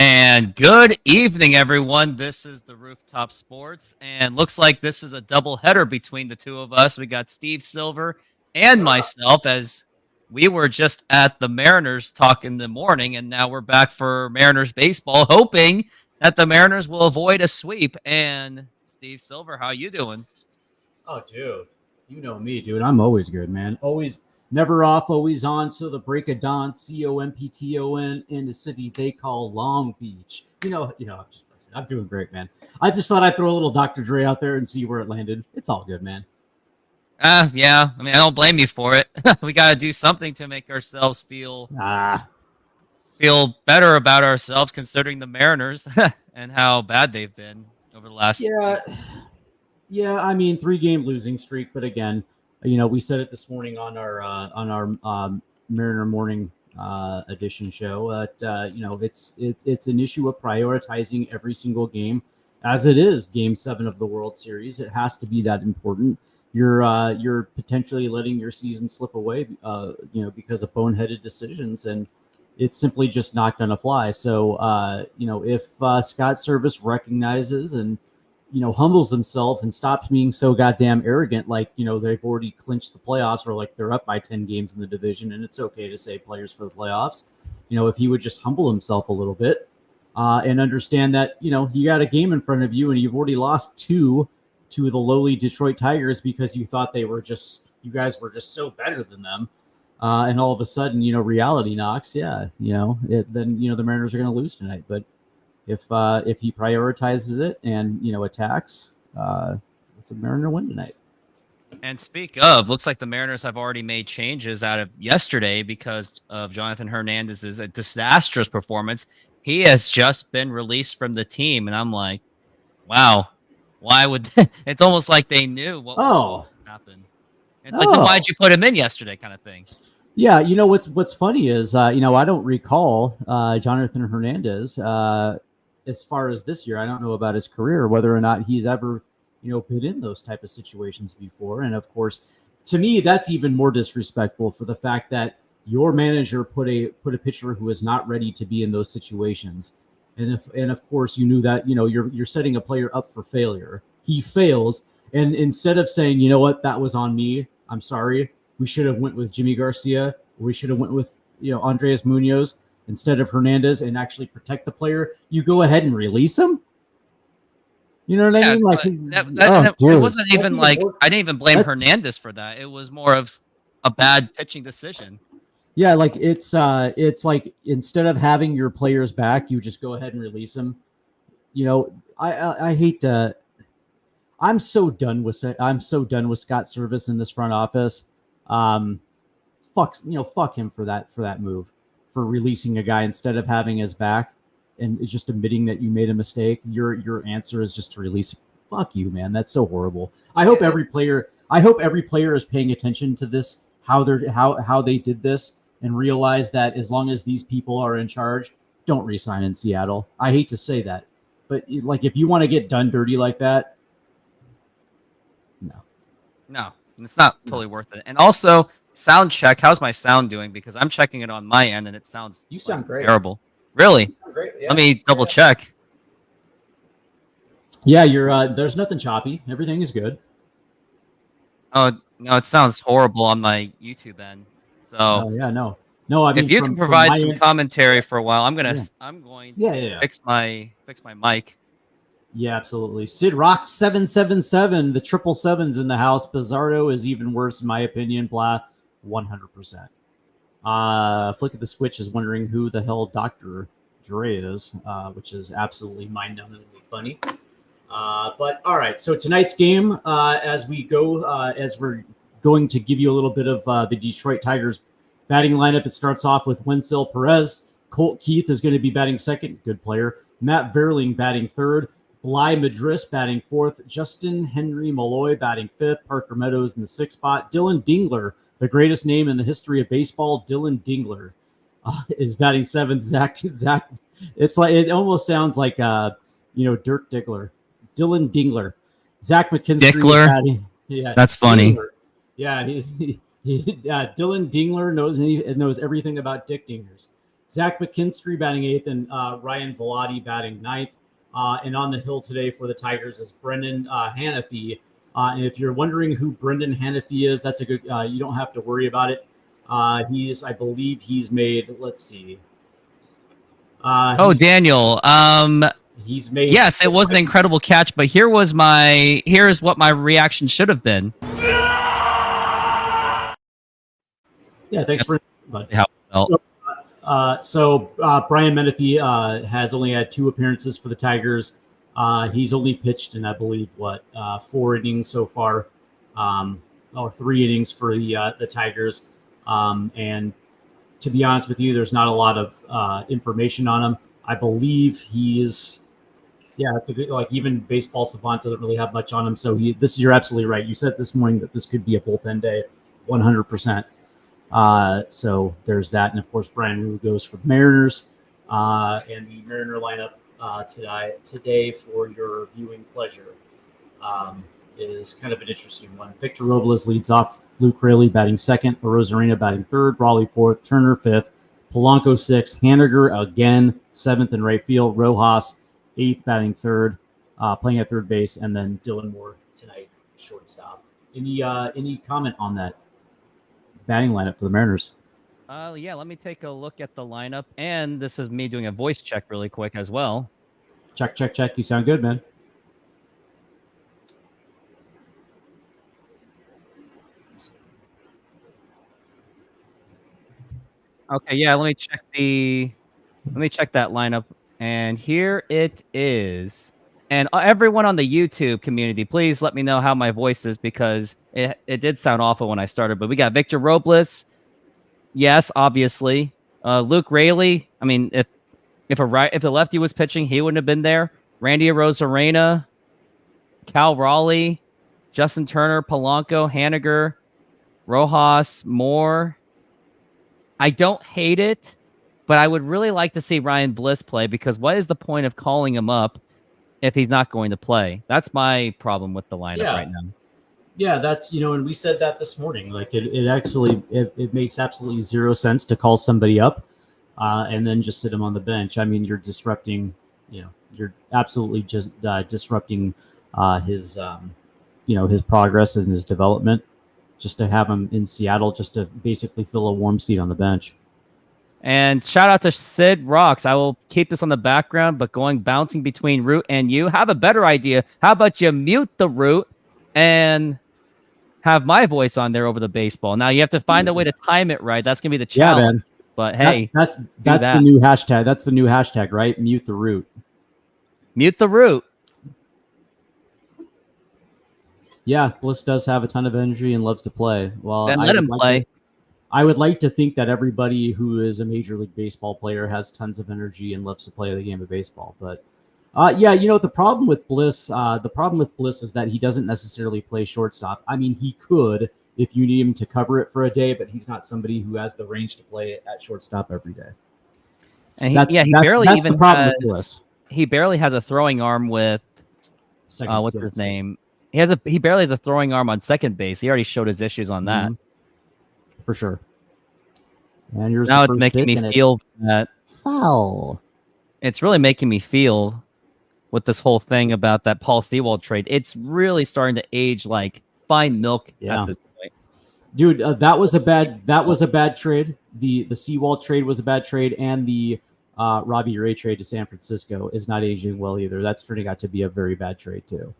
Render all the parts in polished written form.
And good evening, everyone. This is the Rooftop Sports, and looks like this is a double header between the two of us. We got Steve Silver and myself, as we were just at the Mariners talk in the morning, and now we're back for Mariners baseball, hoping that the Mariners will avoid a sweep. And Steve Silver, how you doing? Oh, dude, you know me, dude. I'm always good, man. Always, never off, always on till the break of dawn. COMPTON in the city they call Long Beach. I'm doing great, man. I just thought I'd throw a little Dr. Dre out there and see where it landed. It's all good, man. Yeah. I mean, I don't blame you for it. We got to do something to make ourselves feel better about ourselves, considering the Mariners and how bad they've been over the last. Yeah, I mean, 3-game losing streak, but again, we said it this morning on our Mariner Morning edition show. It's an issue of prioritizing every single game, as it is Game 7 of the World Series. It has to be that important. You're potentially letting your season slip away, because of boneheaded decisions, and it's simply just not going to fly. So, if Scott Service recognizes and humbles himself and stops being so goddamn arrogant, like, they've already clinched the playoffs, or like they're up by 10 games in the division, and it's okay to say players for the playoffs. If he would just humble himself a little bit and understand that, you got a game in front of you and you've already lost 2 to the lowly Detroit Tigers because you thought you guys were just so better than them. And all of a sudden, reality knocks. Then the Mariners are going to lose tonight. But if he prioritizes it and attacks, it's a Mariner win tonight. And speak of, looks like the Mariners have already made changes out of yesterday because of Jonathan Hernandez's disastrous performance. He has just been released from the team, and I'm like, wow, why would it's almost like they knew what was going to happen. It's like, then why'd you put him in yesterday, kind of thing. Yeah, what's funny is I don't recall Jonathan Hernandez as far as this year. I don't know about his career, whether or not he's ever, been in those type of situations before. And of course, to me, that's even more disrespectful for the fact that your manager put a pitcher who is not ready to be in those situations. And of course, you knew that, you're setting a player up for failure. He fails. And instead of saying, you know what, that was on me, I'm sorry, we should have went with Jimmy Garcia, or we should have went with, Andres Munoz instead of Hernandez and actually protect the player, you go ahead and release him? You know what I mean? Like, it wasn't even like, I didn't even blame Hernandez for that. It was more of a bad pitching decision. Yeah, like it's like instead of having your players back, you just go ahead and release them. I hate to. I'm so done with Scott Service in this front office. Fuck him for that move, for releasing a guy instead of having his back and just admitting that you made a mistake. Your answer is just to release. Fuck you, man. That's so horrible. I hope every player is paying attention to this, how they did this, and realize that as long as these people are in charge, don't re-sign in Seattle. I hate to say that, but like, if you want to get done dirty like that, no, it's not totally worth it. And also, sound check. How's my sound doing? Because I'm checking it on my end, and it sounds great. Terrible. Really? Great. Yeah. Let me double check. Yeah, you're. There's nothing choppy. Everything is good. Oh no, it sounds horrible on my YouTube end. So no. I mean, if you can provide some commentary for a while, I'm going to fix my mic. Yeah, absolutely. Sid Rock 777, the 777's in the house. Bizarro is even worse in my opinion. Blah, 100%. Flick of the Switch is wondering who the hell Dr. Dre is, which is absolutely mind-numbingly funny. But all right, so tonight's game, as we're going to give you a little bit of the Detroit Tigers batting lineup. It starts off with Wenzel Perez. Colt Keith is going to be batting second. Good player. Matt Verling batting third. Bly Madris batting fourth. Justin Henry Malloy batting fifth. Parker Meadows in the sixth spot. Dylan Dingler, the greatest name in the history of baseball, Dylan Dingler, is batting seventh. Zach. It's like, it almost sounds like Dirk Diggler. Dylan Dingler. Zach McKinstry batting. Yeah, that's funny. Dingler. Yeah, Dylan Dingler knows everything about dick dingers. Zach McKinstry batting 8th, and Ryan Velati batting 9th. And on the hill today for the Tigers is Brendan Hannafy. And if you're wondering who Brendan Hannafy is, that's a good. You don't have to worry about it. I believe he's made. Let's see. Daniel. He's made. Yes, it was an incredible catch, but here's what my reaction should have been. Yeah, thanks for. How it felt. So Brian Menifee has only had 2 appearances for the Tigers. He's only pitched in, I believe, 4 innings so far, or 3 innings for the Tigers. And to be honest with you, there's not a lot of information on him. I believe he's, it's a good, even Baseball Savant doesn't really have much on him. So you're absolutely right. You said this morning that this could be a bullpen day, 100%. So there's that. And of course, Brian Wu goes for the Mariners, and the Mariner lineup today for your viewing pleasure is kind of an interesting one. Victor Robles leads off. Luke Raley batting 2nd, Rosarina batting 3rd, Raleigh 4th, Turner 5th, Polanco 6th, Haniger again 7th in right field, Rojas 8th batting 3rd, playing at 3rd base, and then Dylan Moore tonight shortstop. Any comment on that batting lineup for the Mariners? Let me take a look at the lineup, and this is me doing a voice check really quick as well. Check. You sound good, man. Okay, yeah, let me check that lineup, and here it is. And everyone on the YouTube community, please let me know how my voice is, because it did sound awful when I started. But we got Victor Robles, yes, obviously. Luke Raley. I mean, if the lefty was pitching, he wouldn't have been there. Randy Arozarena, Cal Raleigh, Justin Turner, Polanco, Haniger, Rojas, Moore. I don't hate it, but I would really like to see Ryan Bliss play, because what is the point of calling him up if he's not going to play? That's my problem with the lineup right now. Yeah, that's, and we said that this morning. It makes absolutely zero sense to call somebody up and then just sit him on the bench. I mean, you're disrupting, you're absolutely just disrupting his progress and his development, just to have him in Seattle, just to basically fill a warm seat on the bench. And shout out to Sid Rocks. I will keep this on the background, but bouncing between Root and you. Have a better idea. How about you mute the Root and have my voice on there over the baseball? Now you have to find a way to time it right. That's gonna be the challenge. Yeah, man. But hey, that's the new hashtag. That's the new hashtag, right? Mute the Root. Mute the Root. Yeah, Bliss does have a ton of energy and loves to play. Well, then let him play. I would like to think that everybody who is a Major League Baseball player has tons of energy and loves to play the game of baseball. But the problem with Bliss, is that he doesn't necessarily play shortstop. I mean, he could if you need him to cover it for a day, but he's not somebody who has the range to play at shortstop every day. And he barely has a throwing arm with what's his name? He barely has a throwing arm on second base. He already showed his issues on that. For sure. And now it's making me feel that foul. It's really making me feel with this whole thing about that Paul Sewald trade. It's really starting to age like fine milk at this point. Dude, that was a bad trade. The Sewald trade was a bad trade, and the Robbie Ray trade to San Francisco is not aging well either. That's turning out to be a very bad trade too.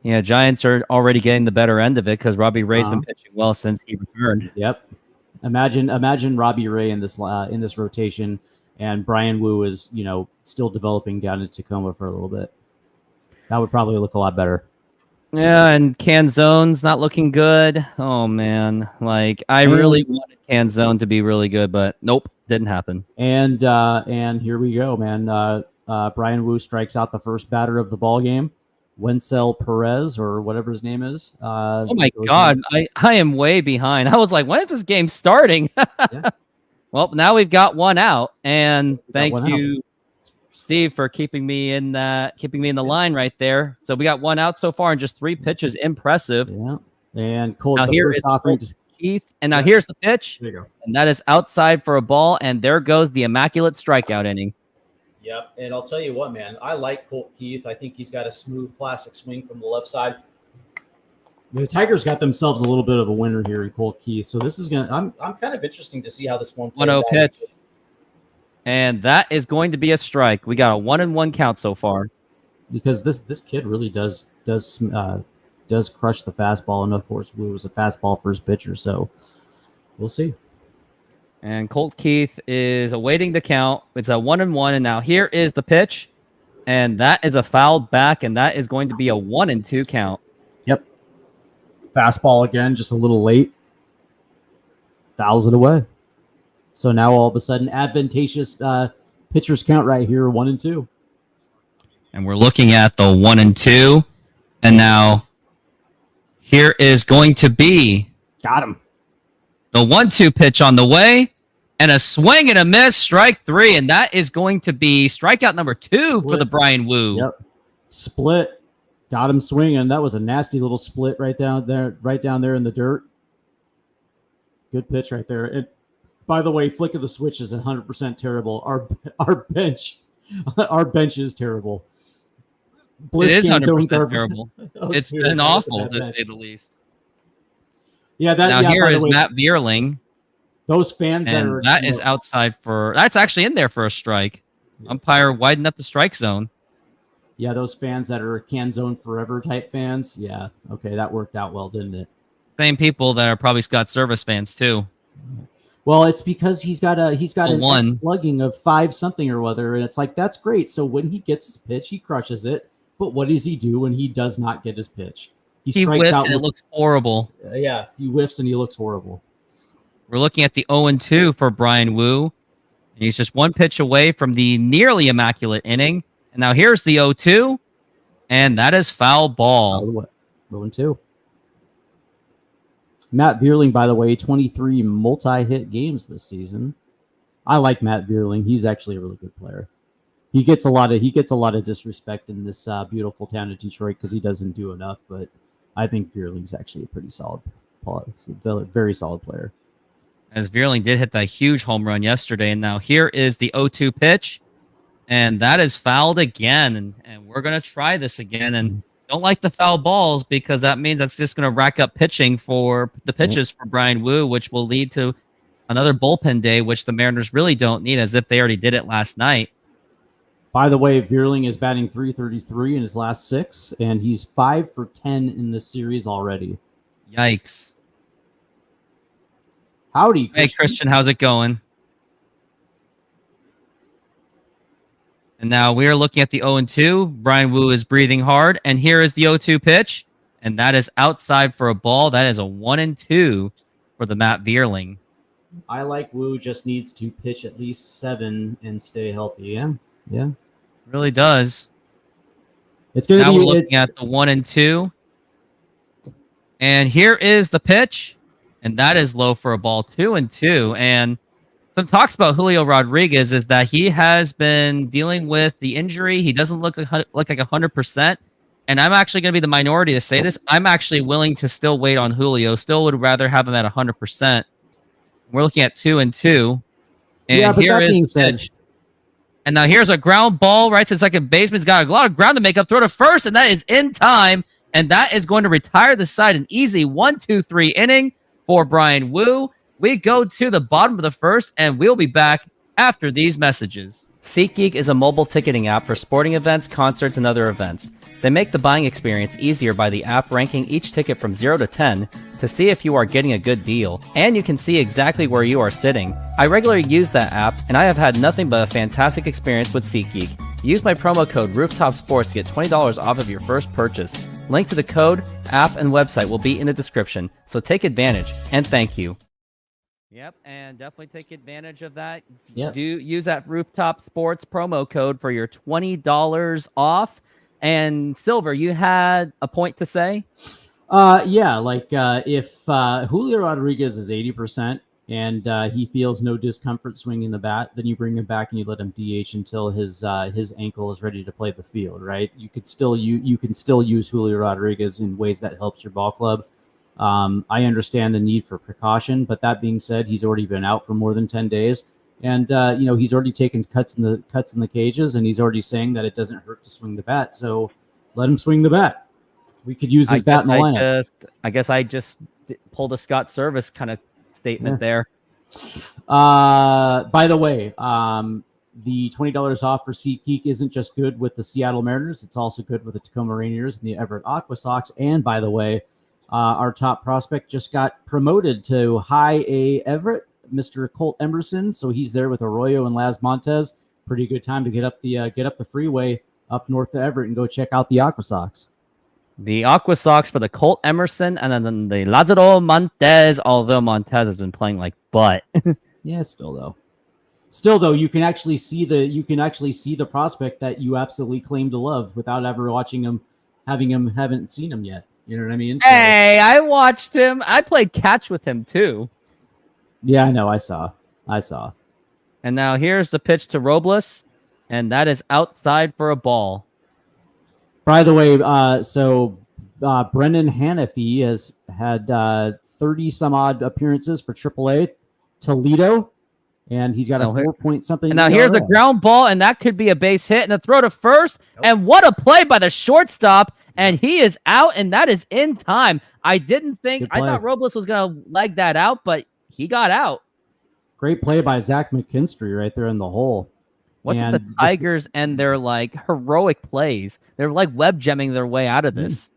Yeah, Giants are already getting the better end of it, because Robbie Ray's been pitching well since he returned. Yep. Imagine Robbie Ray in this rotation, and Brian Wu is still developing down in Tacoma for a little bit. That would probably look a lot better. Yeah, and Canzone's not looking good. Oh man, I really wanted Canzone to be really good, but nope, didn't happen. And here we go, man. Brian Wu strikes out the first batter of the ball game. Wenzel Perez, or whatever his name is. Oh my God, I am way behind. I was like, when is this game starting? Yeah. Well, now we've got one out, and thank you, Steve, for keeping me in the line right there. So we got one out so far in just 3 pitches. Impressive. Yeah. And Cole, now here is Keith. And now Yeah. here's the pitch. There you go. And that is outside for a ball. And there goes the immaculate strikeout inning. Yep. And I'll tell you what, man, I like Colt Keith. I think he's got a smooth classic swing from the left side. The Tigers got themselves a little bit of a winner here in Colt Keith. So this is I'm kind of interesting to see how this one plays 1-0 out. pitch. And that is going to be a strike. We got a 1-1 count so far. Because this kid really does crush the fastball, and of course Wu was a fastball first pitcher, so we'll see. And Colt Keith is awaiting the count. It's a 1-1, and now here is the pitch, and that is a foul back, and that is going to be a 1-2 count. Yep. Fastball again, just a little late. Fouls it away. So now all of a sudden, advantageous pitchers count right here, 1-2. And we're looking at the 1-2, and now here is going to be got him. The 1-2 pitch on the way, and a swing and a miss, strike 3, and that is going to be strikeout number 2 for the Brian Wu. Yep. Split. Got him swinging. That was a nasty little split right down there in the dirt. Good pitch right there. By the way, flick of the switch is 100% terrible. Our bench is terrible. It is 100% terrible. It's been awful, to say the least. Yeah, here is Matt Vierling. Those fans that is outside for. That's actually in there for a strike. Umpire widened up the strike zone. Yeah, those fans that are can zone forever type fans. Yeah, okay, that worked out well, didn't it? Same people that are probably Scott Service fans too. Well, it's because he's got one slugging of 5 something or other, and it's like that's great. So when he gets his pitch, he crushes it. But what does he do when he does not get his pitch? He strikes whiffs out and it looks horrible. Yeah, he whiffs and he looks horrible. We're looking at the 0-2 for Brian Wu. He's just one pitch away from the nearly immaculate inning. And now here's the 0-2, and that is foul ball. 0-2. Matt Vierling, by the way, 23 multi-hit games this season. I like Matt Vierling. He's actually a really good player. He gets a lot of disrespect in this beautiful town of Detroit because he doesn't do enough. But I think Vierling's actually a pretty solid, very solid player. As Vierling did hit that huge home run yesterday, and now here is the 0-2 pitch, and that is fouled again. And we're gonna try this again. And don't like the foul balls because that means that's just gonna rack up pitching for the pitches for Brian Wu, which will lead to another bullpen day, which the Mariners really don't need, as if they already did it last night. By the way, Vierling is batting .333 in his last 6, and he's 5 for 10 in this series already. Yikes. Howdy, Christian. Hey, Christian, how's it going? And now we are looking at the 0-2. Brian Wu is breathing hard, and here is the 0-2 pitch, and that is outside for a ball. That is a 1-2 for the Matt Vierling. I like Wu just needs to pitch at least 7 and stay healthy. Yeah. Really does. It's going to be. Now we're looking at the 1-2. And here is the pitch. And that is low for a ball, 2-2. And some talks about Julio Rodriguez is that he has been dealing with the injury. He doesn't look like 100%. And I'm actually going to be the minority to say this. I'm actually willing to still wait on Julio. Still would rather have him at 100%. We're looking at 2-2. And here is the pitch. And now here's a ground ball right to second baseman. He's got a lot of ground to make up. Throw to first, and that is in time. And that is going to retire the side. An easy 1-2-3 inning for Brian Wu. We go to the bottom of the first, and we'll be back after these messages. SeatGeek is a mobile ticketing app for sporting events, concerts, and other events. They make the buying experience easier by the app ranking each ticket from 0 to 10 to see if you are getting a good deal, and you can see exactly where you are sitting. I regularly use that app, and I have had nothing but a fantastic experience with SeatGeek. Use my promo code ROOFTOPSPORTS to get $20 off of your first purchase. Link to the code, app, and website will be in the description, so take advantage, and thank you. Yep, and definitely take advantage of that. Yep. Do use that Rooftop Sports promo code for your $20 off. And Silver, you had a point to say? If Julio Rodriguez is 80% and he feels no discomfort swinging the bat, then you bring him back and you let him DH until his ankle is ready to play the field, right? You can still use Julio Rodriguez in ways that helps your ball club. I understand the need for precaution, but that being said, he's already been out for more than 10 days. And he's already taken cuts in the cages, and he's already saying that it doesn't hurt to swing the bat. So let him swing the bat. We could use his bat in the lineup. I guess I just pulled a Scott Service kind of statement there. By the way, the $20 off for SeatGeek isn't just good with the Seattle Mariners. It's also good with the Tacoma Rainiers and the Everett Aqua Sox. And by the way, our top prospect just got promoted to High A Everett, Mr. Colt Emerson. So he's there with Arroyo and Las Montes. Pretty good time to get up the freeway up north of Everett and go check out the Aqua Sox. The Aqua Sox for the Colt Emerson, and then the Lazaro Montes, although Montes has been playing like butt. Yeah, still though, you can actually see the prospect that you absolutely claim to love without ever watching him, haven't seen him yet. You know what I mean? So, hey, I watched him. I played catch with him too. Yeah, I know. I saw. And now here's the pitch to Robles, and that is outside for a ball. By the way, Brendan Hanafy has had 30 some odd appearances for AAA Toledo, and he's got a 4 something. And now here's a ground ball, and that could be a base hit and a throw to first. Nope. And what a play by the shortstop, and he is out, and that is in time. I thought Robles was going to leg that out, but he got out. Great play by Zach McKinstry right there in the hole. What's with the Tigers and their like heroic plays? They're like web gemming their way out of this.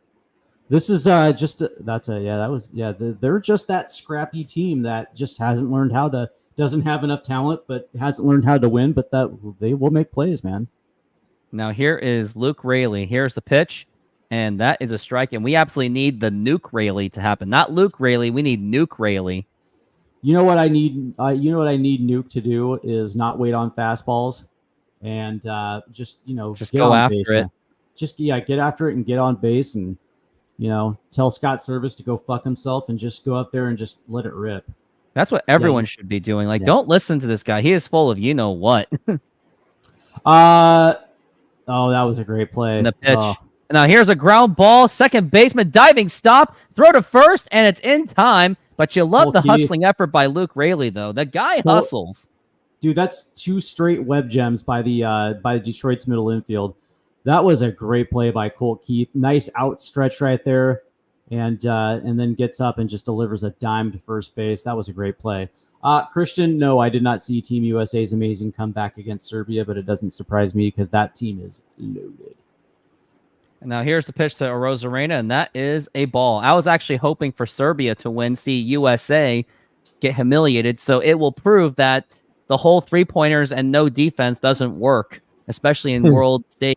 This is they're just that scrappy team that just doesn't have enough talent, but hasn't learned how to win, but that they will make plays, man. Now here is Luke Raley. Here's the pitch, and that is a strike, and we absolutely need the Nuke Raley to happen. Not Luke Raley, we need Nuke Raley. You know what I need Nuke to do is not wait on fastballs and just get go after it. Man. Get after it and get on base and tell Scott Service to go fuck himself and just go up there and just let it rip. That's what everyone should be doing. Don't listen to this guy. He is full of what. That was a great play. And the pitch. Oh. Now here's a ground ball. Second baseman diving stop. Throw to first, and it's in time. But you love the hustling effort by Luke Raley, though. The guy hustles. Dude, that's 2 straight web gems by Detroit's middle infield. That was a great play by Colt Keith. Nice outstretch right there, and then gets up and just delivers a dime to first base. That was a great play. Christian, no, I did not see Team USA's amazing comeback against Serbia, but it doesn't surprise me because that team is loaded. And now here's the pitch to Arozarena, and that is a ball. I was actually hoping for Serbia to win, see USA get humiliated, so it will prove that the whole three-pointers and no defense doesn't work, especially in world stage.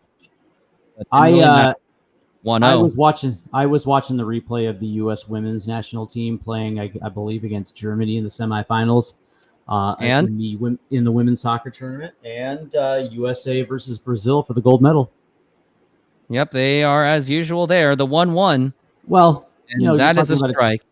I was watching the replay of the U.S. women's national team playing, I believe, against Germany in the semifinals, and in the women's soccer tournament, and USA versus Brazil for the gold medal. Yep, they are as usual there. The 1-1. Well, that is a strike.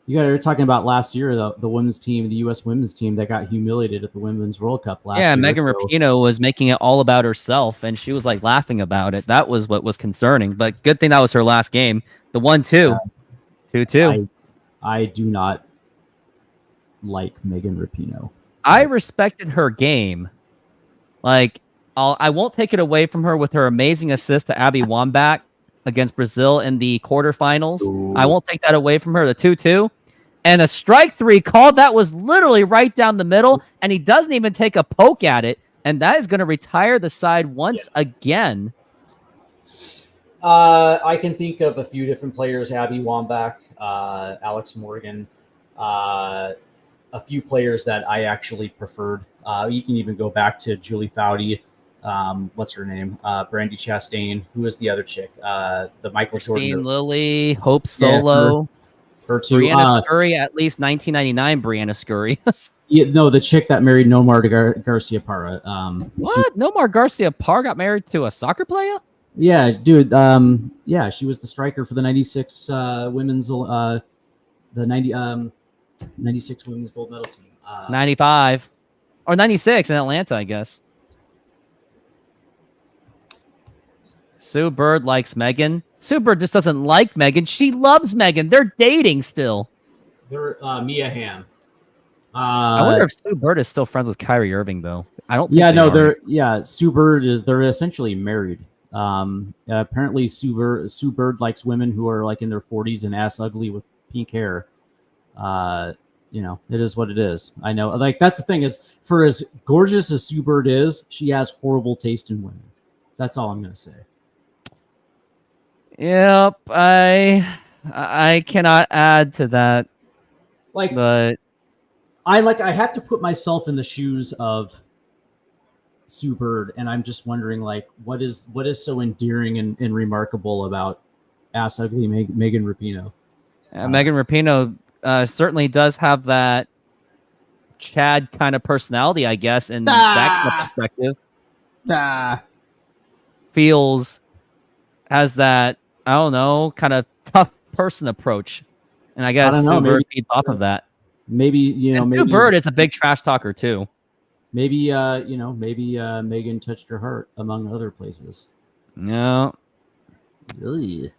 You're talking about last year, the women's team, the U.S. women's team that got humiliated at the Women's World Cup last year. Yeah, Megan Rapinoe was making it all about herself, and she was laughing about it. That was what was concerning. But good thing that was her last game. The 1-2, 2-2. I do not like Megan Rapinoe. I respected her game. I won't take it away from her with her amazing assist to Abby Wambach against Brazil in the quarterfinals. Ooh. I won't take that away from her. The 2-2. And a strike 3 call that was literally right down the middle, and he doesn't even take a poke at it, and that is going to retire the side once again. I can think of a few different players, Abby Wambach, Alex Morgan, a few players that I actually preferred. You can even go back to Julie Foudy. What's her name? Brandy Chastain. Who is the other chick? The Michael Christine Jordan. Lilly, Hope Solo. Her too. Brianna Scurry, at least 1999 Brianna Scurry. The chick that married Nomar Garcia Parra. What? Nomar Garcia Parra got married to a soccer player? Yeah, dude. She was the striker for the 96 women's 96 women's gold medal team. 95 or 96 in Atlanta, I guess. Sue Bird likes Megan. Sue Bird just doesn't like Megan. She loves Megan. They're dating still. They're Mia Hamm. I wonder if Sue Bird is still friends with Kyrie Irving, though. I don't. Yeah, think no, they are. Sue Bird is. They're essentially married. Apparently, Sue Bird likes women who are like in their 40s and ass ugly with pink hair. It is what it is. I know. Like that's the thing is, for as gorgeous as Sue Bird is, she has horrible taste in women. That's all I'm gonna say. Yep, I cannot add to that. Like, but I have to put myself in the shoes of Sue Bird, and I'm just wondering, like, what is so endearing and remarkable about ass ugly Megan Rapinoe? Megan Rapinoe certainly does have that Chad kind of personality, I guess, and that kind of perspective. Has that, I don't know, kind of tough person approach, and I guess Sue Bird feeds off of that. Maybe Sue Bird is a big trash talker too. Maybe Megan touched her heart among other places. No. Yay.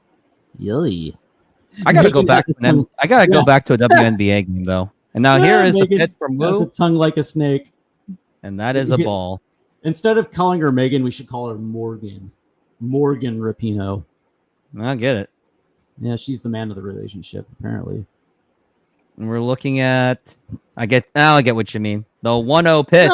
I gotta go back. Go back to a WNBA game though. And now here is Megan the pitch from Wu. has a tongue like a snake, and that is a ball. Instead of calling her Megan, we should call her Morgan Rapinoe. I get it. Yeah, she's the man of the relationship apparently. And we're looking at. I get what you mean. The 1-0 pitch.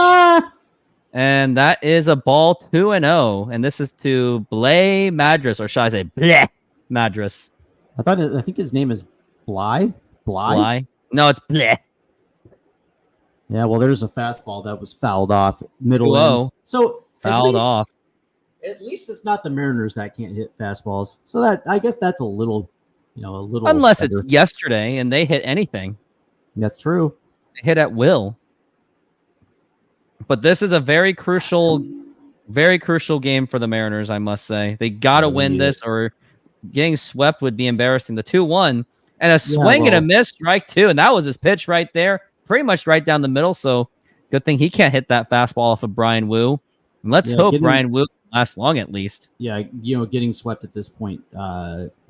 And that is a ball 2-0. And this is to Blay Madras, or should I say Bleh Madras? I think his name is Bly. No, it's Bleh. Yeah, well, there's a fastball that was fouled off middle. 2-0. So fouled off. At least it's not the Mariners that can't hit fastballs. So that I guess that's a little. Unless it's yesterday and they hit anything. That's true. They hit at will. But this is a very crucial game for the Mariners, I must say. They got to win this, or getting swept would be embarrassing. The 2-1 and a swing and a miss, strike 2, and that was his pitch right there, pretty much right down the middle. So good thing he can't hit that fastball off of Brian Wu. And let's hope Brian Wu lasts long at least. Yeah, getting swept at this point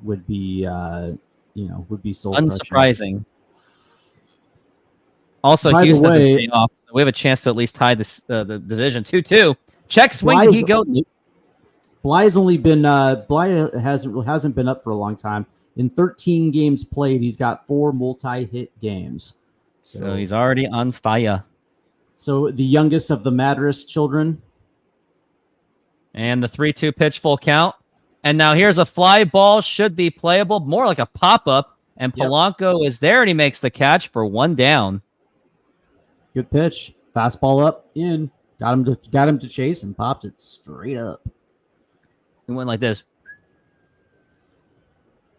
would be soul unsurprising. Also, By Houston doesn't way, pay off, so we have a chance to at least tie this the division 2-2. Check swing. Did he go? Bly's only been Bly hasn't been up for a long time. In 13 games played, he's got 4 multi-hit games. So he's already on fire. So the youngest of the Madras children. And the 3-2 pitch, full count. And now here's a fly ball, should be playable, more like a pop-up. And Polanco is there, and he makes the catch for 1 down. Good pitch, fastball up, in. Got him to chase and popped it straight up. It went like this.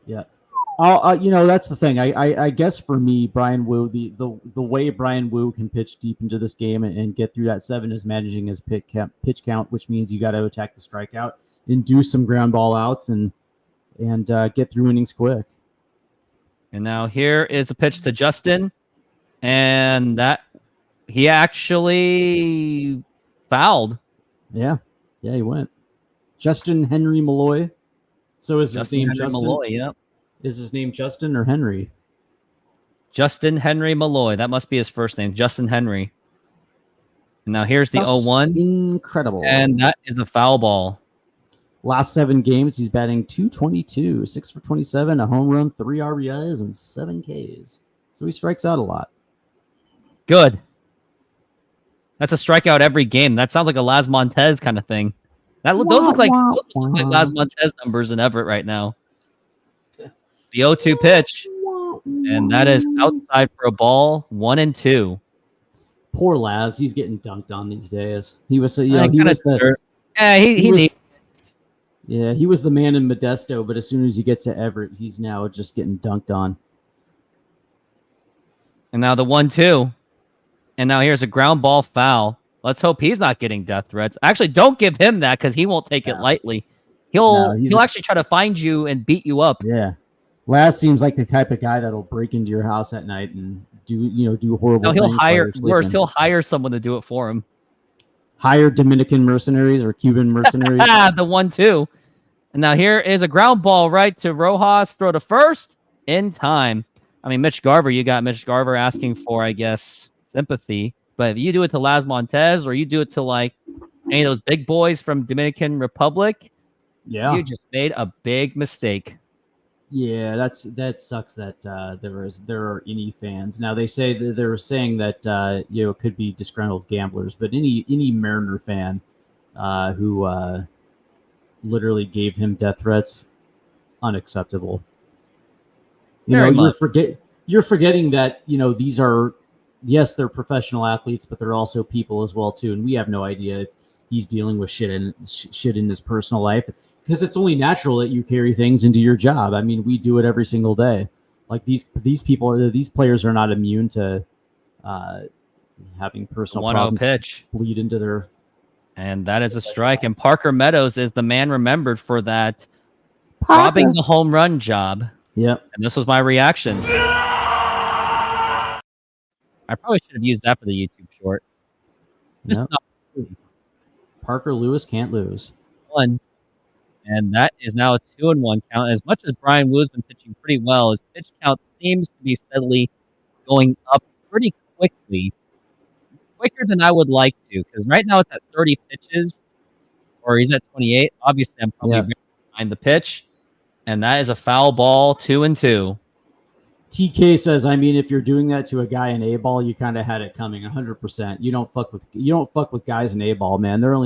Yeah. That's the thing. I guess for me, Brian Wu, the way Brian Wu can pitch deep into this game and get through that 7 is managing his pitch count, which means you got to attack the strikeout, induce some ground ball outs, and get through innings quick. And now here is a pitch to Justin, and that he actually fouled. Yeah, he went. Justin Henry Malloy. So is his name Justin? Malloy, yep. Is his name Justin or Henry? Justin Henry Malloy. That must be his first name, Justin Henry. And now here's the 0-1. Incredible. And that is a foul ball. Last 7 games, he's batting .222, 6 for 27, a home run, 3 RBIs, and 7 Ks. So he strikes out a lot. Good. That's a strikeout every game. That sounds like a Las Montez kind of thing. Those look like Las Montez numbers in Everett right now. The 0-2 pitch, and that is outside for a ball, 1-2. Poor Laz, he's getting dunked on these days. He was he was the man in Modesto, but as soon as you get to Everett, he's now just getting dunked on. And now the 1-2. And now here's a ground ball foul. Let's hope he's not getting death threats. Actually, don't give him that because he won't take it lightly. He'll actually try to find you and beat you up. Yeah. Laz seems like the type of guy that'll break into your house at night and do horrible things. He'll hire someone to do it for him. Hire Dominican mercenaries or Cuban mercenaries. The 1-2. And now here is a ground ball right to Rojas. Throw to first in time. I mean, Mitch Garver, you got Mitch Garver asking for, I guess, sympathy. But if you do it to Las Montez or you do it to like any of those big boys from Dominican Republic, you just made a big mistake. Yeah, that sucks that there are any fans. Now they say that they're saying that it could be disgruntled gamblers, but any Mariner fan who literally gave him death threats, unacceptable. You're forgetting that these are, yes, they're professional athletes, but they're also people as well too, and we have no idea if he's dealing with shit in his personal life. Because it's only natural that you carry things into your job. I mean, we do it every single day. Like these players are not immune to having personal 1-0 problems pitch bleed into their. And that is a strike. And Parker Meadows is the man remembered for that robbing the home run job. Yep. And this was my reaction. I probably should have used that for the YouTube short. Yep. Parker Lewis can't lose. One. And that is now a 2-1 count. As much as Brian Wu's been pitching pretty well, his pitch count seems to be steadily going up pretty quickly. Quicker than I would like to, because right now it's at 30 pitches, or he's at 28. Obviously, I'm probably behind the pitch. And that is a foul ball, 2-2. TK says, I mean, if you're doing that to a guy in A-ball, you kind of had it coming 100%. You don't fuck with guys in A-ball, man. They're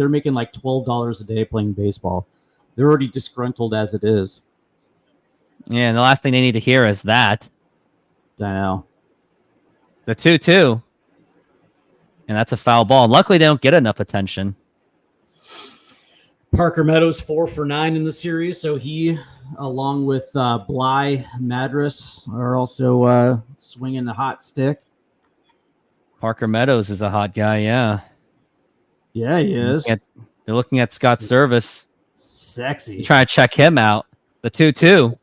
making like $12 a day playing baseball. They're already disgruntled as it is. Yeah, and the last thing they need to hear is that. I know. The 2-2. And that's a foul ball. Luckily, they don't get enough attention. Parker Meadows 4 for 9 in the series, so he, along with Bly Madras, are also swinging the hot stick. Parker Meadows is a hot guy, yeah. Yeah, he is. They're looking at Scott Service. Sexy. Trying to check him out. The 2-2.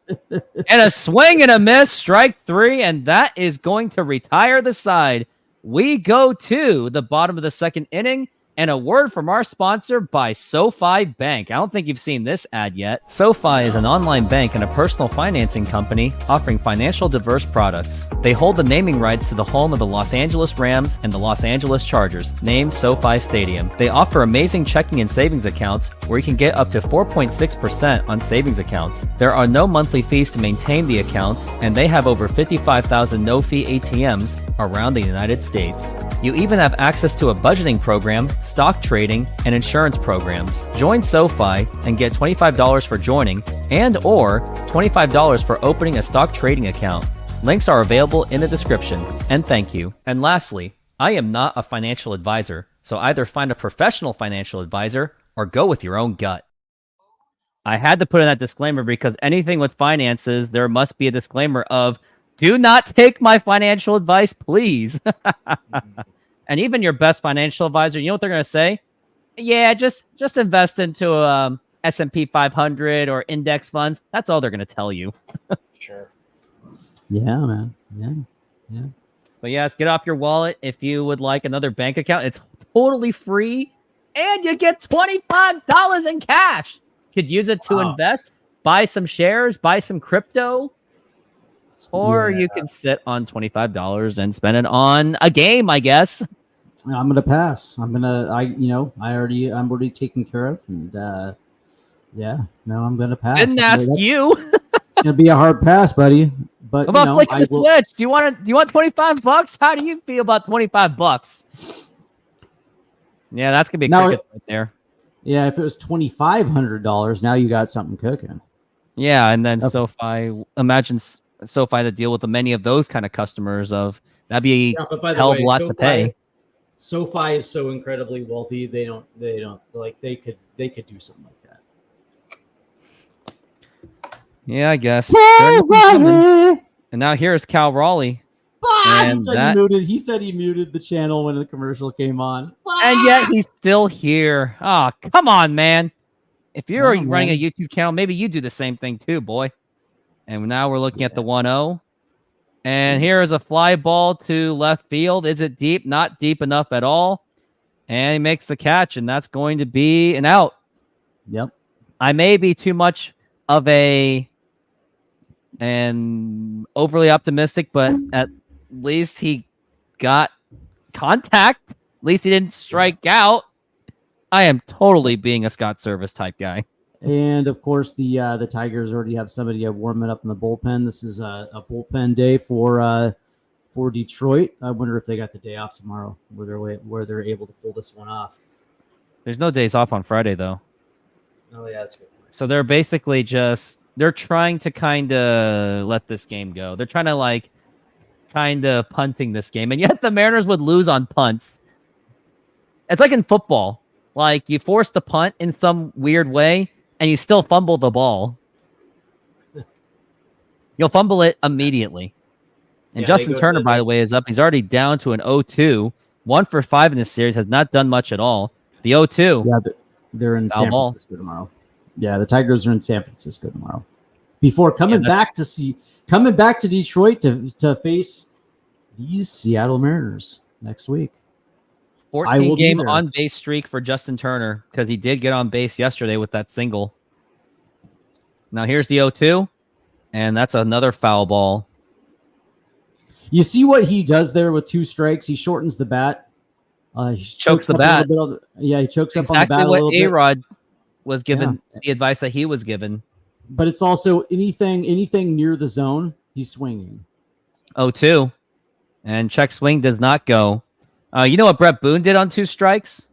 And a swing and a miss. Strike 3. And that is going to retire the side. We go to the bottom of the second inning. And a word from our sponsor by SoFi Bank. I don't think you've seen this ad yet. SoFi is an online bank and a personal financing company offering financial diverse products. They hold the naming rights to the home of the Los Angeles Rams and the Los Angeles Chargers, named SoFi Stadium. They offer amazing checking and savings accounts where you can get up to 4.6% on savings accounts. There are no monthly fees to maintain the accounts, and they have over 55,000 no-fee ATMs around the United States. You even have access to a budgeting program, stock trading, and insurance programs. Join SoFi and get $25 for joining and or $25 for opening a stock trading account. Links are available in the description. And thank you. And lastly, I am not a financial advisor, so either find a professional financial advisor or go with your own gut. I had to put in that disclaimer because anything with finances, there must be a disclaimer of, do not take my financial advice, please. And even your best financial advisor, you know what they're going to say? Yeah, just invest into S&P 500 or index funds. That's all they're going to tell you. Sure. Yeah, man. Yeah. But yes, get off your wallet if you would like another bank account. It's totally free, and you get $25 in cash. Could use it to invest, buy some shares, buy some crypto. Or you can sit on $25 and spend it on a game, I guess. I'm gonna pass. I'm already taken care of, and I'm gonna pass. Didn't ask you. It's gonna be a hard pass, buddy. But what about flicking the switch? Do you want $25? How do you feel about $25? Yeah, that's gonna be a cricket right there. Yeah, if it was $2,500, now you got something cooking. Yeah, and then SoFi, imagine SoFi to deal with many of those kind of customers. That'd be a hell of a lot to pay. SoFi is so incredibly wealthy. They don't like they could do something like that. Yeah, I guess. And now here's Cal Raleigh. He said he muted the channel when the commercial came on. And yet he's still here. Oh, come on, man. If you're running a YouTube channel, maybe you do the same thing too, boy. And now we're looking at the 1-0. And here is a fly ball to left field. Is it deep? Not deep enough at all. And he makes the catch, and that's going to be an out. Yep. I may be too much of and overly optimistic, but at least he got contact. At least he didn't strike out. I am totally being a Scott Service type guy. And of course, the Tigers already have somebody warming up in the bullpen. This is a bullpen day for Detroit. I wonder if they got the day off tomorrow, where they're able to pull this one off. There's no days off on Friday though. Oh yeah, that's good. So they're basically they're trying to kind of let this game go. They're trying to kind of punting this game, and yet the Mariners would lose on punts. It's like in football. Like, you force the punt in some weird way, and you still fumble the ball. You'll fumble it immediately. And Yeah, Justin Turner, by the way, is up. He's already down to an 0-2. 1 for 5 in this series. Has not done much at all. The 0-2. Yeah, they're in San Francisco tomorrow. Yeah, the Tigers are in San Francisco tomorrow. Before coming back to Detroit to face these Seattle Mariners next week. 14-game on-base streak for Justin Turner because he did get on base yesterday with that single. Now here's the 0-2, and that's another foul ball. You see what he does there with 2 strikes? He shortens the bat. He chokes the bat. He chokes up on the bat exactly a little bit. A-Rod was given the advice that he was given. But it's also anything near the zone, he's swinging. 0-2, and check swing does not go. You know what Brett Boone did on 2 strikes?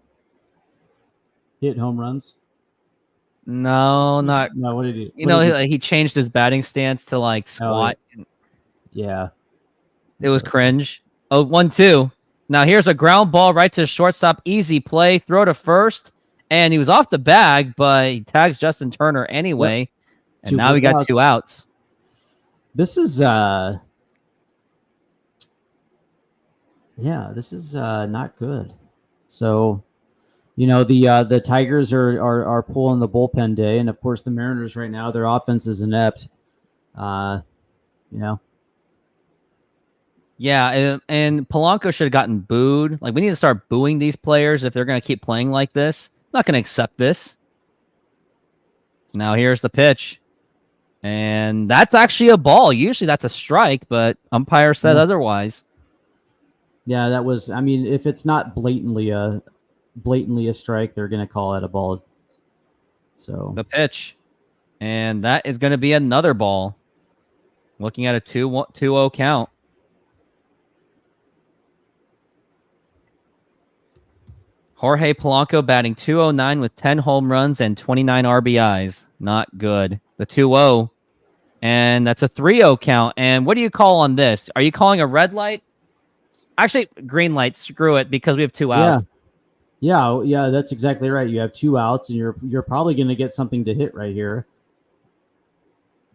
Hit home runs? No, not. No, what did he? He changed his batting stance to squat. Yeah. It was cringe. 1-2. Now here's a ground ball right to shortstop. Easy play. Throw to first. And he was off the bag, but he tags Justin Turner anyway. Yep. And now we got 2 outs. This is this is not good. So, the Tigers are pulling the bullpen day, and of course the Mariners right now, their offense is inept. Yeah, and Polanco should have gotten booed. We need to start booing these players if they're going to keep playing like this. I'm not going to accept this. Now here's the pitch. And that's actually a ball. Usually that's a strike, but umpire said otherwise. Yeah, that was. I mean, if it's not blatantly a strike, they're going to call it a ball. So the pitch, and that is going to be another ball. Looking at a 2-0 count. Jorge Polanco batting .209 with 10 home runs and 29 RBIs. Not good. The 2-0, and that's a 3-0 count. And what do you call on this? Are you calling a red light? Actually, green light. Screw it, because we have 2 outs. Yeah, that's exactly right. You have 2 outs, and you're probably going to get something to hit right here.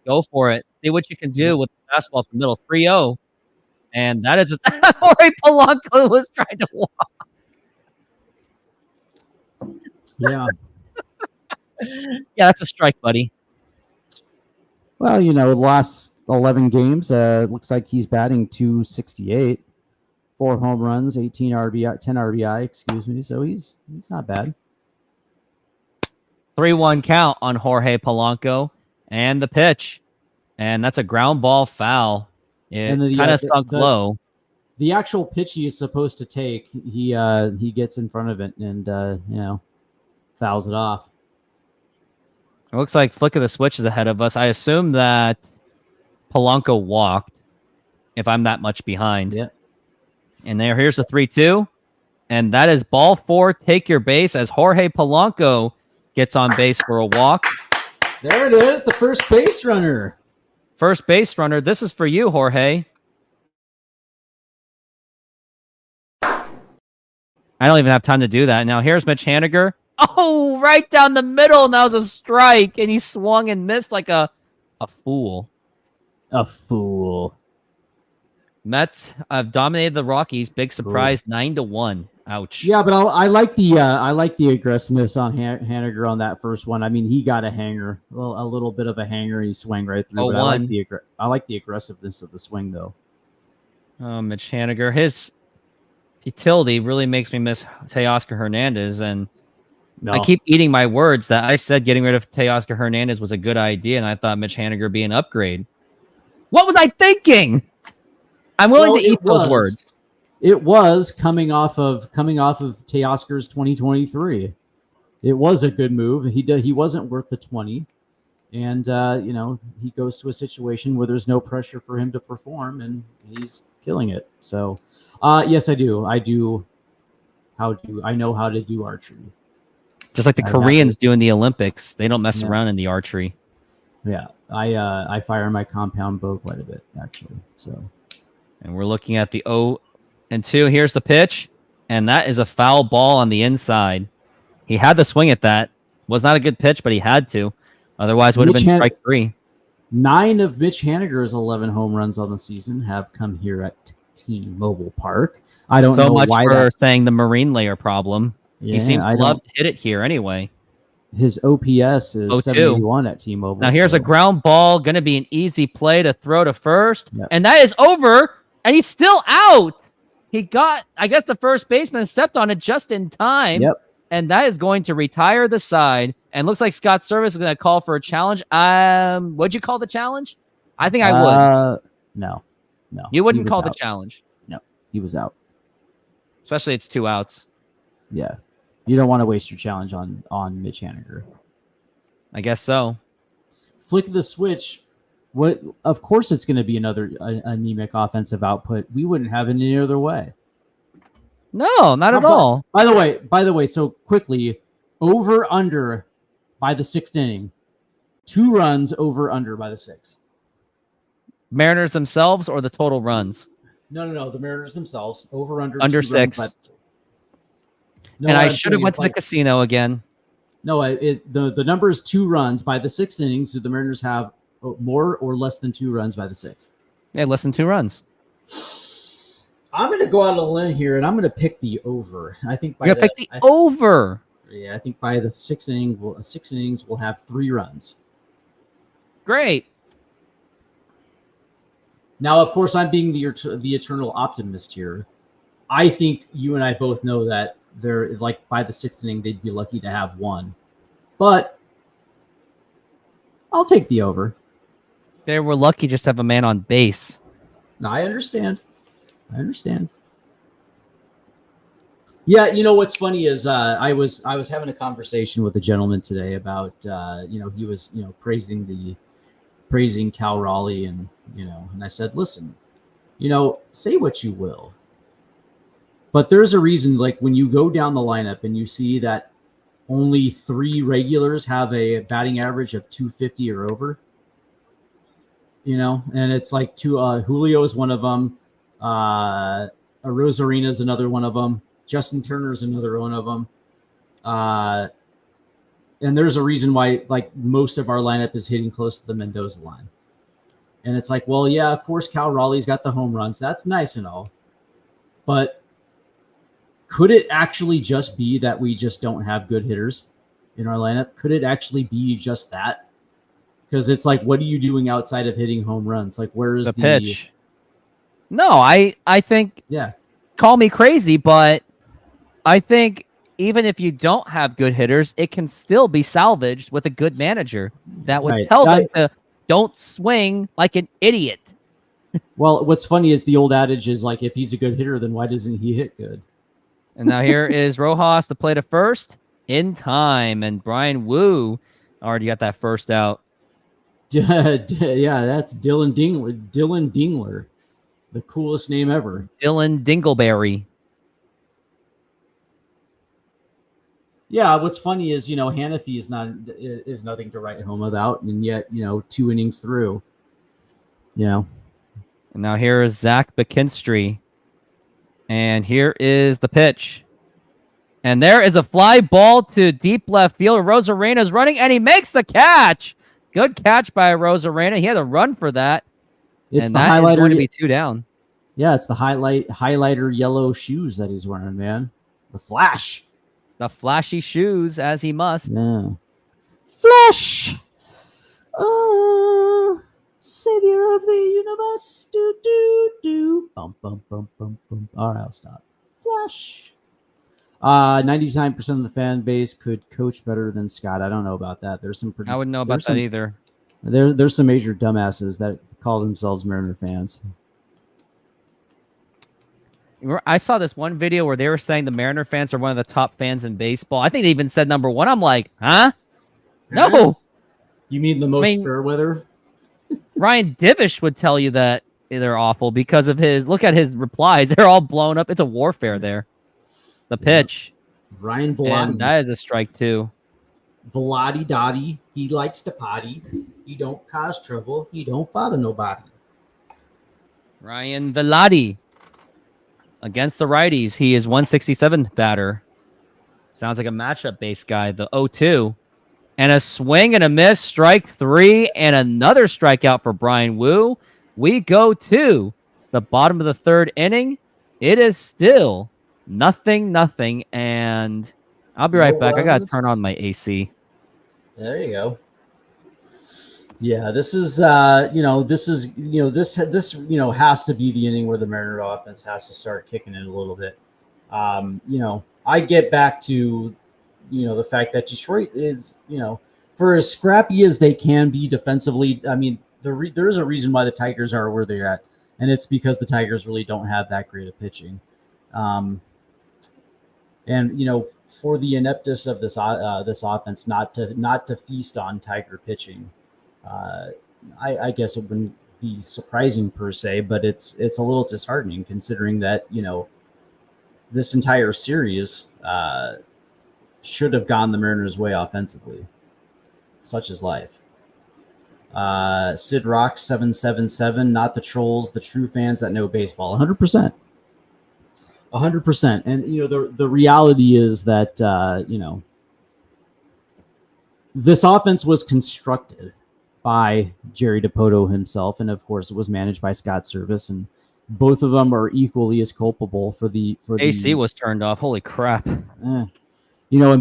Go for it. See what you can do with the fastball from the middle. 3-0, and that is Jorge Polanco was trying to walk. Yeah. Yeah, that's a strike, buddy. Well, the last 11 games, looks like he's batting .268. 4 home runs, 18 RBI, 10 RBI, excuse me. So he's not bad. 3-1 count on Jorge Polanco, and the pitch, and that's a ground ball foul. It kind of sunk low. The actual pitch he is supposed to take, he gets in front of it and fouls it off. It looks like flick of the switch is ahead of us. I assume that Polanco walked, if I'm that much behind. Yeah. And here's the 3-2. And that is ball 4. Take your base as Jorge Polanco gets on base for a walk. There it is, the first base runner. First base runner. This is for you, Jorge. I don't even have time to do that. Now here's Mitch Haniger. Oh, right down the middle. And that was a strike. And he swung and missed like a fool. A fool. Mets have dominated the Rockies. Big surprise, 9-1. Ouch. Yeah, but I like the aggressiveness on Haniger on that first one. I mean, he got a hanger, a little bit of a hanger. He swung right through. But I like the aggressiveness of the swing, though. Oh, Mitch Haniger, his utility really makes me miss Teoscar Hernandez, and No. I keep eating my words that I said getting rid of Teoscar Hernandez was a good idea, and I thought Mitch Haniger would be an upgrade. What was I thinking? I'm willing to eat those words. It was coming off of Teoscar's 2023. It was a good move. He wasn't worth the 20, and he goes to a situation where there's no pressure for him to perform, and he's killing it. So, yes, I do. I know how to do archery. Just like the Koreans do in the Olympics. They don't mess around in the archery. Yeah, I fire my compound bow quite a bit, actually. So, and we're looking at the 0-2. Here's the pitch, and that is a foul ball on the inside. He had to swing at that. Was not a good pitch, but he had to. Otherwise, would have been strike 3. 9 of Mitch Haniger's 11 home runs on the season have come here at T-Mobile Park. I don't know much why for saying the marine layer problem. Yeah, he seems to love to hit it here anyway. His OPS is 71 at T-Mobile. Now here's a ground ball, going to be an easy play to throw to first, and that is over, and he's still out. He got, I guess, the first baseman stepped on it just in time, and that is going to retire the side. And looks like Scott Service is going to call for a challenge. Would you call the challenge? I think I would. No. You wouldn't call the challenge. No, he was out. Especially it's 2 outs. Yeah. You don't want to waste your challenge on Mitch Haniger. I guess so. Flick the switch. What? Of course, it's going to be another anemic offensive output. We wouldn't have it any other way. No, not at all. By the way, so quickly, over under by the 6th inning, 2 runs over under by the 6th. Mariners themselves or the total runs? No. The Mariners themselves over under 6. No, and I should have went to the casino again. No, the number is 2 runs by the 6th inning, so the Mariners have more or less than 2 runs by the 6th. Yeah, less than 2 runs. I'm going to go out on a limb here, and I'm going to pick the over. I think you're going to pick the over. Yeah, I think by the 6th inning, 6 innings, we'll have 3 runs. Great. Now, of course, I'm being the eternal optimist here. I think you and I both know that they're like by the 6th inning, they'd be lucky to have 1. But I'll take the over. They were lucky just to have a man on base. I understand. Yeah, you know what's funny is I was having a conversation with a gentleman today about he was praising Cal Raleigh and I said, listen, say what you will, but there's a reason. Like when you go down the lineup and you see that only 3 regulars have a batting average of 250 or over, and it's like Julio is one of them. Rosarina is another one of them. Justin Turner is another one of them. And there's a reason why like most of our lineup is hitting close to the Mendoza line. And it's like, well, yeah, of course, Cal Raleigh's got the home runs. That's nice and all. But could it actually just be that we just don't have good hitters in our lineup? Could it actually be just that? Because it's like, what are you doing outside of hitting home runs? Like, where's the pitch? No, I think, yeah, call me crazy, but I think even if you don't have good hitters, it can still be salvaged with a good manager that would tell them to don't swing like an idiot. Well, what's funny is the old adage is like, if he's a good hitter, then why doesn't he hit good? And now here is Rojas to play to first in time. And Brian Wu already got that first out. Yeah, that's Dylan Dingler. The coolest name ever. Dylan Dingleberry. Yeah, what's funny is, Hannafy is nothing to write home about, and yet, 2 innings through, And now here is Zach McKinstry. And here is the pitch. And there is a fly ball to deep left field. Rosarena is running, and he makes the catch. Good catch by Rosarena. He had to run for that. It's and the that highlighter. Is going to be 2 down. Yeah, it's the highlighter yellow shoes that he's wearing, man. The flash. The flashy shoes, as he must. Yeah. Flash! Oh, savior of the universe. Do, do, do. Bum, bum, bum, bum, bum. All right, I'll stop. Flash. 99% of the fan base could coach better than Scott. I don't know about that. There's some pretty. I wouldn't know about that either. There's some major dumbasses that call themselves Mariner fans. I saw this one video where they were saying the Mariner fans are one of the top fans in baseball. I think they even said number one. I'm like, huh? No. You mean the most fair weather? Ryan Divish would tell you that they're awful because of his. Look at his replies; they're all blown up. It's a warfare there. The pitch. Ryan Velati. And that is a strike too. Velati Dottie. He likes to potty. He don't cause trouble. He don't bother nobody. Ryan Velati. Against the righties, he is 167 batter. Sounds like a matchup-based guy. The 0-2. And a swing and a miss. Strike 3. And another strikeout for Brian Wu. We go to the bottom of the third inning. It is still 0-0. And I'll be right back. I got to turn on my AC. There you go. Yeah, this is has to be the inning where the Mariner offense has to start kicking in a little bit. I get back to the fact that Detroit is, for as scrappy as they can be defensively. I mean, there's a reason why the Tigers are where they're at, and it's because the Tigers really don't have that great of pitching. And for the ineptness of this offense not to feast on Tiger pitching. I guess it wouldn't be surprising per se, but it's a little disheartening considering that this entire series should have gone the Mariners' way offensively. Such is life. Sid Rock 777, not the trolls, the true fans that know baseball. 100%. 100%. And the reality is that this offense was constructed by Jerry DiPoto himself, and of course it was managed by Scott Service, and both of them are equally as culpable for the AC was turned off. Holy crap! And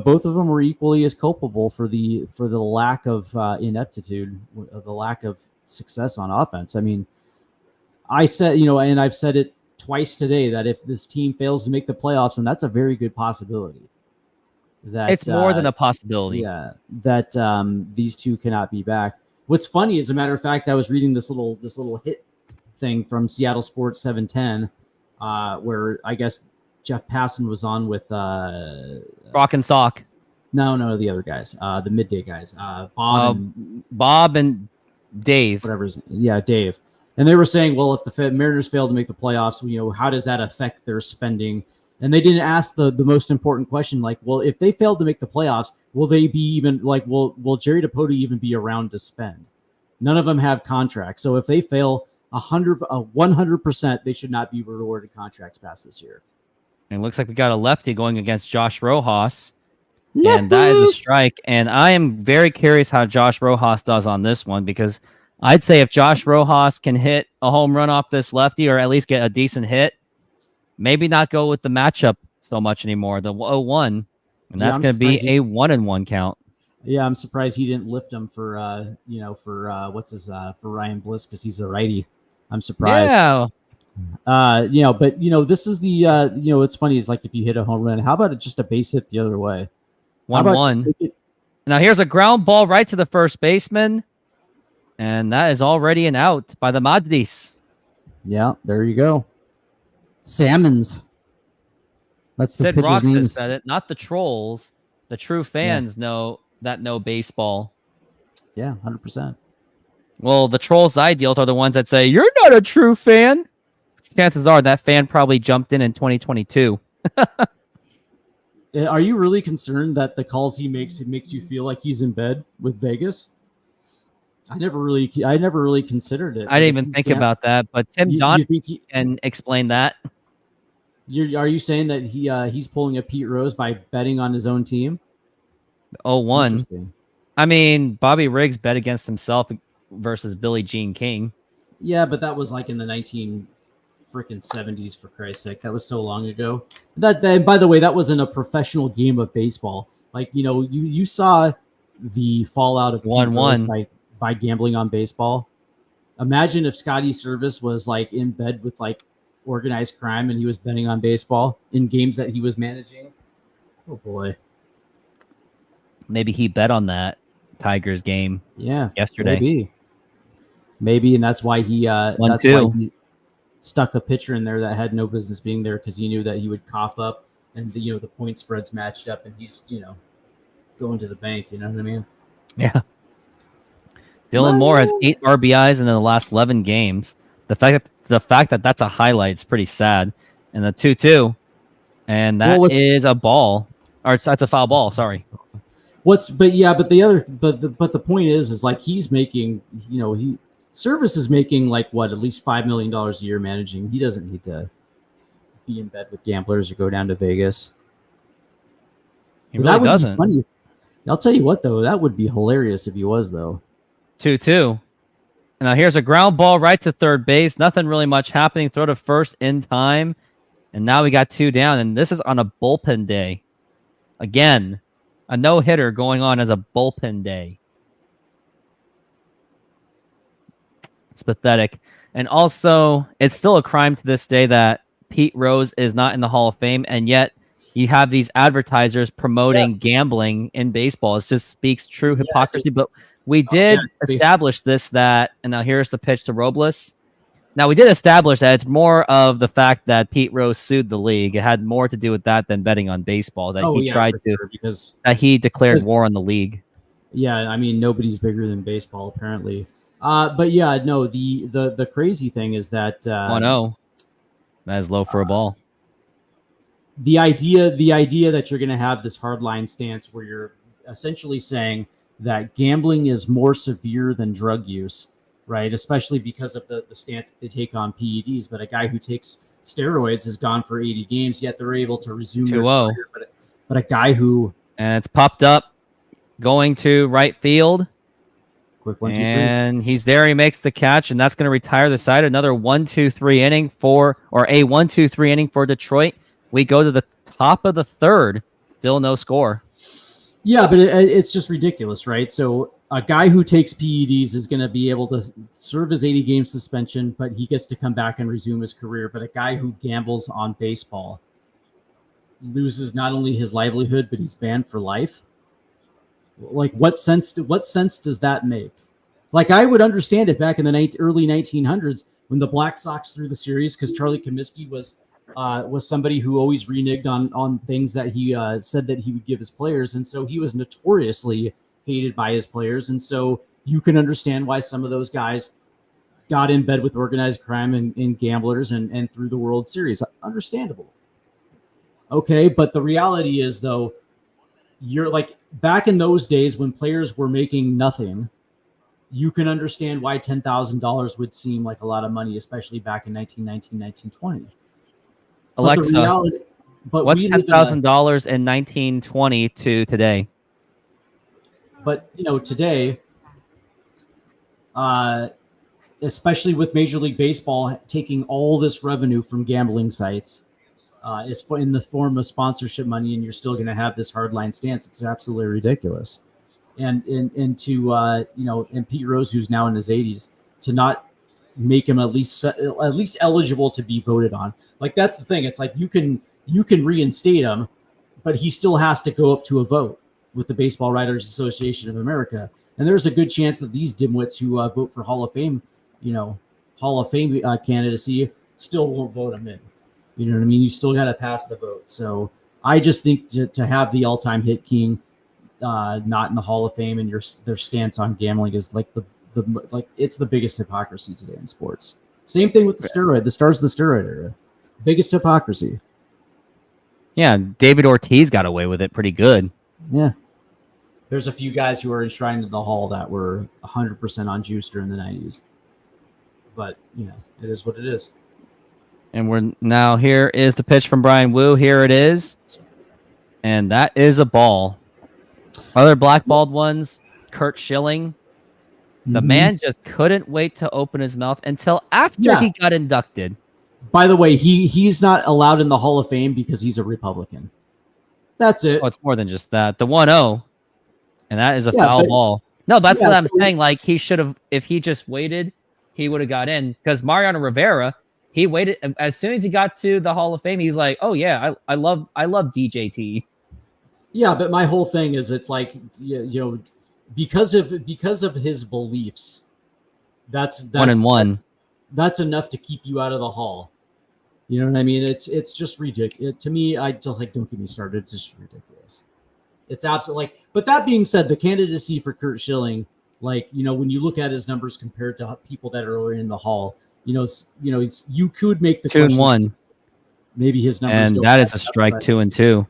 both of them were equally as culpable for the lack of ineptitude, the lack of success on offense. I mean, I said and I've said it twice today that if this team fails to make the playoffs, and that's a very good possibility. That it's more than a possibility. Yeah, that these two cannot be back. What's funny, as a matter of fact, I was reading this little hit thing from Seattle Sports 710, where I guess Jeff Passan was on with Rock and Sock. No, the other guys, the midday guys, Bob and Dave. Dave. And they were saying, well, if the Mariners fail to make the playoffs, how does that affect their spending? And they didn't ask the most important question, like, well, if they failed to make the playoffs, will they be even like, will Jerry DiPoto even be around to spend? None of them have contracts. So if they fail 100%, they should not be rewarded contracts past this year. And it looks like we got a lefty going against Josh Rojas. Lefties! And that is a strike. And I am very curious how Josh Rojas does on this one, because I'd say if Josh Rojas can hit a home run off this lefty, or at least get a decent hit, maybe not go with the matchup so much anymore. The 0-1, and that's going to be a 1-1 count. Yeah, I'm surprised he didn't lift him for Ryan Bliss, because he's the righty. I'm surprised. Yeah. But this is the it's funny. It's like if you hit a home run, how about just a base hit the other way? 1-1. Now here's a ground ball right to the first baseman, and that is already an out by the Madris. Yeah, there you go. Salmons. That's the Sid pitcher's Rox names. has said it, not the trolls. The true fans know baseball. Yeah, 100%. Well, the trolls I deal with are the ones that say, you're not a true fan. Chances are that fan probably jumped in 2022. Are you really concerned that the calls he makes, it makes you feel like he's in bed with Vegas? I never really considered it. I didn't even think about that, but Tim Don can explain that. Are you saying that he's pulling a Pete Rose by betting on his own team? 0-1. I mean, Bobby Riggs bet against himself versus Billie Jean King. Yeah, but that was like in the 70s, for Christ's sake. That was so long ago. That by the way, that wasn't a professional game of baseball. Like, you saw the fallout of 1-1 by gambling on baseball. Imagine if Scotty Service was like in bed with like organized crime and he was betting on baseball in games that he was managing. Oh boy. Maybe he bet on that Tigers game Yeah. yesterday. Maybe, and that's why he One, two. stuck a pitcher in there that had no business being there, because he knew that he would cough up, and the point spreads matched up, and he's going to the bank. You know what I mean? Yeah. Dylan Moore has 8 RBIs in the last 11 games. The fact that that's a highlight is pretty sad. And the 2-2, and that is a ball, or that's a foul ball. Sorry. But the point is like he's making, Service is making like what, at least $5 million a year managing. He doesn't need to be in bed with gamblers or go down to Vegas. He really doesn't. Funny. I'll tell you what, though, that would be hilarious if he was, though. 2-2. And now here's a ground ball right to third base. Nothing really much happening. Throw to first in time. And now we got 2 down. And this is on a bullpen day. Again, a no-hitter going on as a bullpen day. It's pathetic. And also, it's still a crime to this day that Pete Rose is not in the Hall of Fame. And yet, you have these advertisers promoting gambling in baseball. It just speaks true hypocrisy. But we did establish this, and now here's the pitch to Robles. Now, we did establish that it's more of the fact that Pete Rose sued the league. It had more to do with that than betting on baseball, that he declared war on the league. Yeah, I mean, nobody's bigger than baseball, apparently. But yeah, no, the crazy thing is that... oh, no. That is low for a ball. The idea that you're going to have this hardline stance where you're essentially saying that gambling is more severe than drug use, right? Especially because of the stance that they take on PEDs. But a guy who takes steroids is gone for 80 games, yet they're able to resume their career. But a guy who... And it's popped up, going to right field. Quick 1, 2, 3. And he's there. He makes the catch, and that's going to retire the side. Another 1-2-3 inning for Detroit. We go to the top of the third. Still no score. Yeah, but it's just ridiculous, right? So a guy who takes PEDs is going to be able to serve his 80-game suspension, but he gets to come back and resume his career. But a guy who gambles on baseball loses not only his livelihood, but he's banned for life. Like, what sense does that make? Like, I would understand it back in the early 1900s when the Black Sox threw the series, because Charlie Comiskey was somebody who always reneged on things that he said that he would give his players. And so he was notoriously hated by his players. And so you can understand why some of those guys got in bed with organized crime and gamblers and through the World Series. Understandable. Okay, but the reality is, though, you're like, back in those days when players were making nothing, you can understand why $10,000 would seem like a lot of money, especially back in 1919, 1920. Alexa, what's $10,000 in 1920 to today? But, today, especially with Major League Baseball taking all this revenue from gambling sites, is in the form of sponsorship money, and you're still going to have this hardline stance. It's absolutely ridiculous. And Pete Rose, who's now in his 80s, to not make him at least eligible to be voted on. Like, that's the thing. It's like you can reinstate him, but he still has to go up to a vote with the Baseball Writers Association of America. And there's a good chance that these dimwits who vote for Hall of Fame candidacy still won't vote him in. You know what I mean? You still got to pass the vote. So I just think to have the all-time hit king not in the Hall of Fame and their stance on gambling is like it's the biggest hypocrisy today in sports. Same thing with the steroid. The stars of the steroid era. Biggest hypocrisy. Yeah, David Ortiz got away with it pretty good. Yeah. There's a few guys who are enshrined in the Hall that were 100% on juice during the 90s. But, it is what it is. And here is the pitch from Brian Wu. Here it is. And that is a ball. Other blackballed ones, Kurt Schilling. The man just couldn't wait to open his mouth until after he got inducted. By the way, he's not allowed in the Hall of Fame because he's a Republican. That's it. Oh, it's more than just that. The 1-0. And that is a foul ball. No, that's what I'm saying. Like, he should have, if he just waited, he would have got in. Because Mariano Rivera, he waited. As soon as he got to the Hall of Fame, he's like, oh, yeah, I love DJT. Yeah, but my whole thing is it's like because of his beliefs, that's 1-1. that's enough to keep you out of the hall. You know what I mean? It's just ridiculous. To me, I just like, don't get me started. It's just ridiculous. It's absolutely like, but that being said, the candidacy for Curt Schilling, like, when you look at his numbers compared to people that are already in the hall, you could make the 2-1. Maybe his numbers, and that is a strike, 2-2.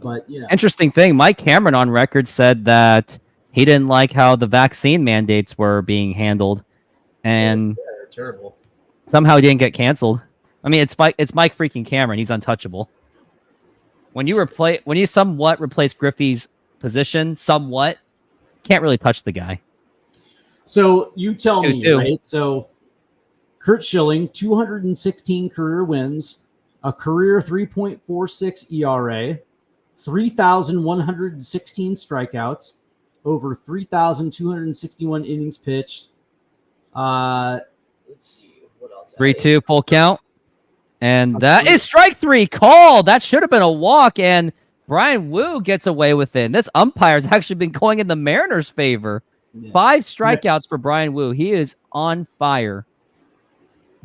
But interesting thing, Mike Cameron on record said that he didn't like how the vaccine mandates were being handled, and they're terrible. Somehow he didn't get canceled. I mean, it's Mike freaking Cameron. He's untouchable. When you somewhat replace Griffey's position, somewhat, can't really touch the guy. So you tell me, 2-2. right? So Curt Schilling, 216 career wins, a career 3.46 ERA, 3,116 strikeouts, over 3,261 innings pitched. Let's see, what else? 3-2 full count. And that is strike 3 call. That should have been a walk, and Brian Wu gets away with it. And this umpire's actually been going in the Mariners' favor. 5 strikeouts for Brian Wu. He is on fire.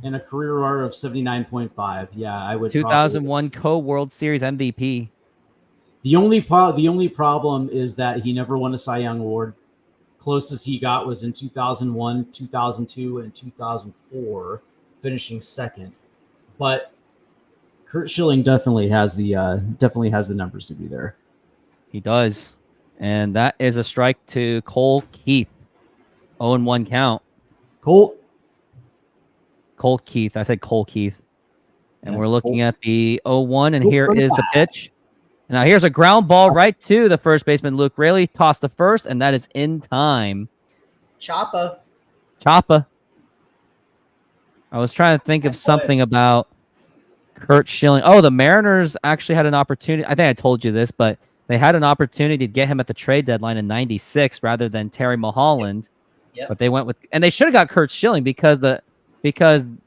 And a career RAR of 79.5. Yeah, I would. 2001 Co-World Series MVP. The only problem is that he never won a Cy Young Award. Closest he got was in 2001, 2002, and 2004, finishing second. But Curt Schilling definitely has the numbers to be there. He does. And that is a strike to Cole Keith. 0-1 count. Cole Keith. I said Cole Keith. And Yeah, we're looking Colt. at the 0-1, and here is the pitch. Now here's a ground ball right to the first baseman, Luke Raley. Tossed the first, and that is in time. Choppa. I was trying to think of something about Curt Schilling. Oh, the Mariners actually had an opportunity. I think I told you this, but they had an opportunity to get him at the trade deadline in '96 rather than Terry Mulholland. Yep. But they went with, and they should have got Curt Schilling because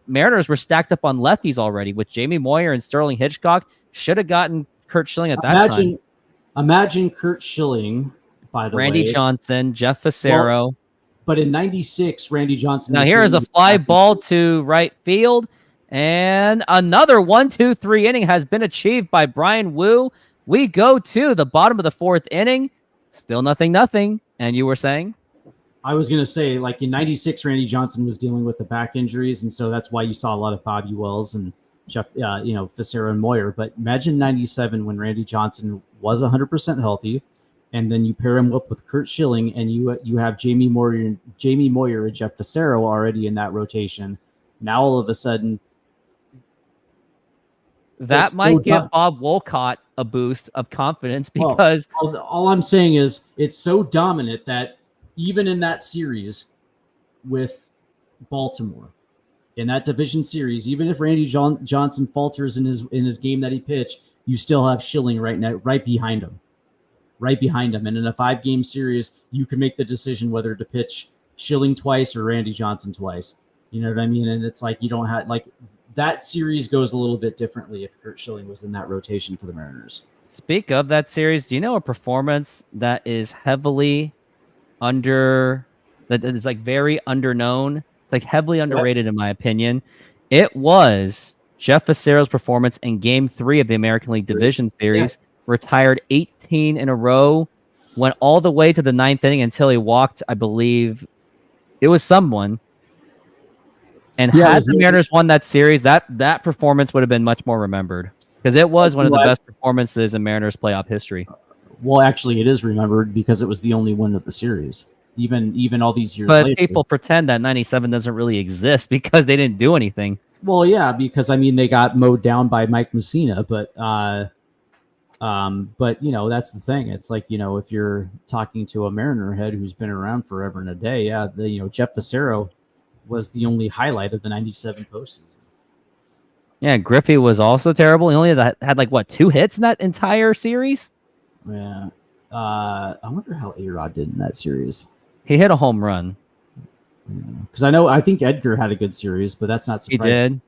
Mariners were stacked up on lefties already with Jamie Moyer and Sterling Hitchcock. Should have gotten Curt Schilling at that time. Imagine Curt Schilling, by the way. Randy Johnson, Jeff Facero. But in '96, Randy Johnson. Now here is a fly ball to right field, and another 1-2-3 inning has been achieved by Brian Wu. We go to the bottom of the 4th inning. Still nothing. And you were saying? I was going to say, like in '96, Randy Johnson was dealing with the back injuries, and so that's why you saw a lot of Bobby Wells and Jeff, Facero and Moyer. But imagine '97 when Randy Johnson was 100% healthy, and then you pair him up with Curt Schilling, and you have Jamie Moyer and Jeff Facero already in that rotation. Now all of a sudden, that might give Bob Wolcott a boost of confidence because all I'm saying is it's so dominant that even in that series with Baltimore, in that division series, even if Randy Johnson falters in his game that he pitched, you still have Schilling right behind him. And in a 5-game series, you can make the decision whether to pitch Schilling twice or Randy Johnson twice. You know what I mean? And it's like you don't have that series goes a little bit differently if Curt Schilling was in that rotation for the Mariners. Speak of that series, do you know a performance that is heavily that is like very underknown? It's like heavily underrated in my opinion. It was Jeff Facero's performance in Game 3 of the American League Division Series. Retired 18 in a row, went all the way to the 9th inning until he walked, I believe it was someone. And had the Mariners won that series, that performance would have been much more remembered because it was one of the best performances in Mariners playoff history. Well, actually, it is remembered because it was the only win of the series, even all these years later. But people pretend that '97 doesn't really exist because they didn't do anything. Well, yeah, because I mean they got mowed down by Mike Mussina, but that's the thing. It's like if you're talking to a Mariner head who's been around forever and a day, Jeff Facero was the only highlight of the '97 postseason. Yeah, Griffey was also terrible. He only had 2 hits in that entire series. Yeah. I wonder how A-Rod did in that series. He hit a home run. Because I think Edgar had a good series, but that's not surprising.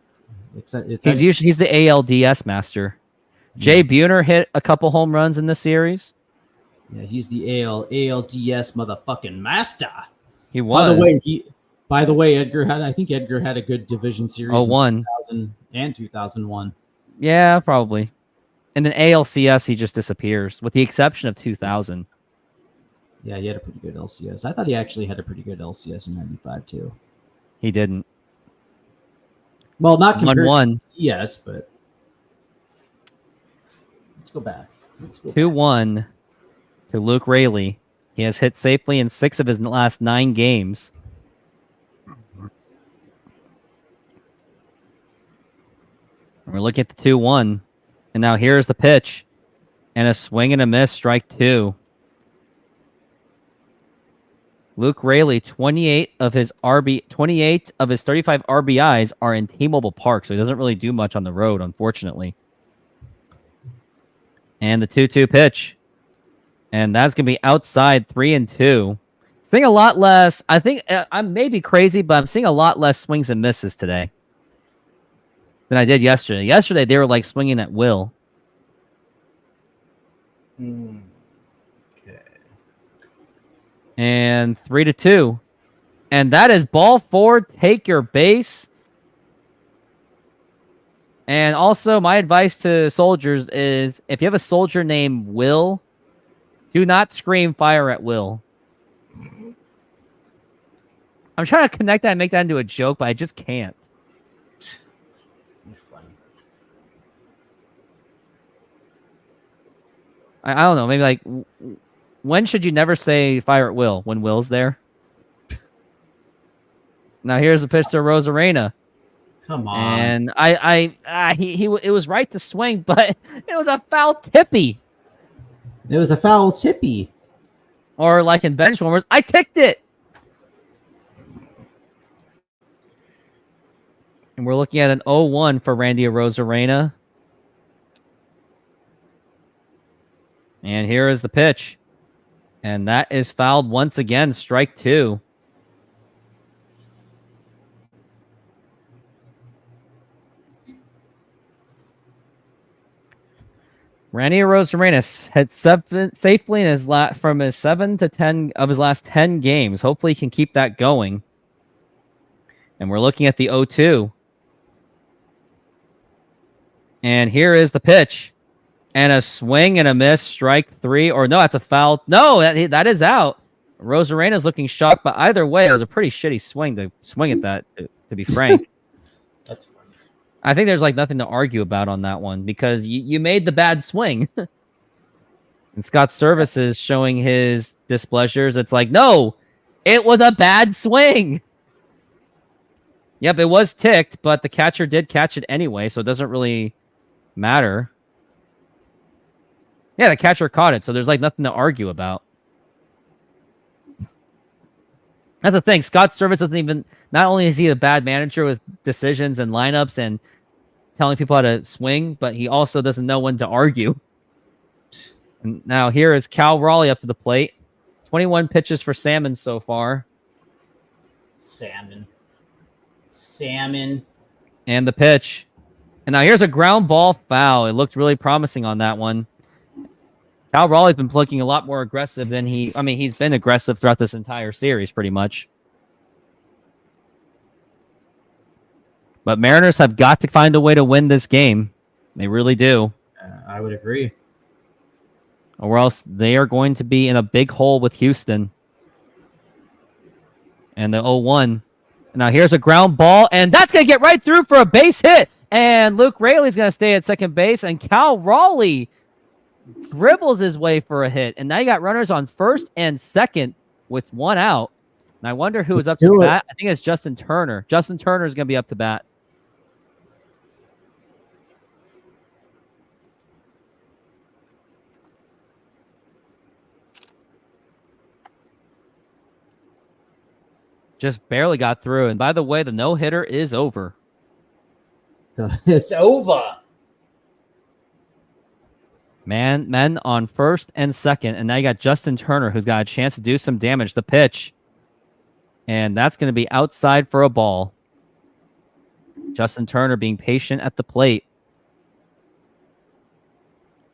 He did. He's the ALDS master. Jay Buhner hit a couple home runs in this series. Yeah, he's the ALDS motherfucking master. He was. By the way, I think Edgar had a good division series in 2000 and 2001. Yeah, probably. And then ALCS, he just disappears, with the exception of 2000. Yeah, he had a pretty good LCS. I thought he actually had a pretty good LCS in 95 too. He didn't. Well, not compared 1-1. to DS, but let's go back. 2-1 to Luke Raley. He has hit safely in 6 of his last 9 games. We're looking at the 2-1. And now here's the pitch. And a swing and a miss, strike 2. Luke Raley, 28 of his 35 RBIs are in T-Mobile Park, so he doesn't really do much on the road, unfortunately. And the 2-2 pitch. And that's going to be outside 3-2. Seeing a lot less. I think I may be crazy, but I'm seeing a lot less swings and misses today than I did yesterday. Yesterday, they were like swinging at will. Okay. And 3-2. And that is ball 4. Take your base. And also, my advice to soldiers is if you have a soldier named Will, do not scream fire at Will. I'm trying to connect that and make that into a joke, but I just can't. You're funny. I don't know. Maybe like, when should you never say fire at Will? When Will's there? Now here's a pitch to Rosarena. Come on. And it was right to swing, but it was a foul tippy. It was a foul tippy. Or like in bench warmers, I ticked it. And we're looking at an 0-1 for Randy Rosarena. And here is the pitch. And that is fouled once again, strike 2. Randy Rosarena had safely in from his 7 to 10 of his last 10 games. Hopefully, he can keep that going. And we're looking at the 0-2. And here is the pitch. And a swing and a miss, strike 3. Or no, that's a foul. No, that is out. Rosarena's looking shocked, but either way, it was a pretty shitty swing to swing at that, to be frank. That's funny. I think there's like nothing to argue about on that one because you made the bad swing. And Scott Service is showing his displeasures. It's like, no, it was a bad swing. Yep, it was ticked, but the catcher did catch it anyway, so it doesn't really matter. Yeah, the catcher caught it, so there's like nothing to argue about. That's the thing. Scott Service doesn't even... Not only is he a bad manager with decisions and lineups and telling people how to swing, but he also doesn't know when to argue. And now here is Cal Raleigh up to the plate. 21 pitches for Salmon so far. Salmon. And the pitch. And now here's a ground ball foul. It looked really promising on that one. Cal Raleigh's been looking a lot more aggressive than he's been aggressive throughout this entire series, pretty much. But Mariners have got to find a way to win this game. They really do. I would agree. Or else they are going to be in a big hole with Houston. And the 0-1. Now here's a ground ball, and that's going to get right through for a base hit. And Luke Raley's going to stay at second base, and Cal Raleigh dribbles his way for a hit. And now you got runners on first and second with 1 out. And I wonder who is up to bat. I think it's Justin Turner. Justin Turner is going to be up to bat. Just barely got through. And by the way, the no-hitter is over. It's over. Men on first and second. And now you got Justin Turner, who's got a chance to do some damage. The pitch. And that's going to be outside for a ball. Justin Turner being patient at the plate.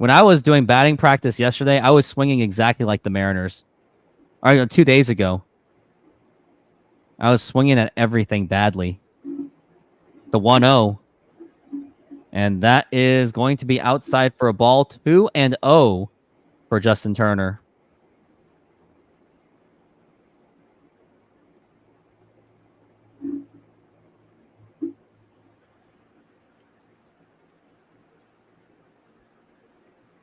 When I was doing batting practice yesterday, I was swinging exactly like the Mariners. Or 2 days ago. I was swinging at everything badly. The 1-0. And that is going to be outside for a ball. 2-0 for Justin Turner.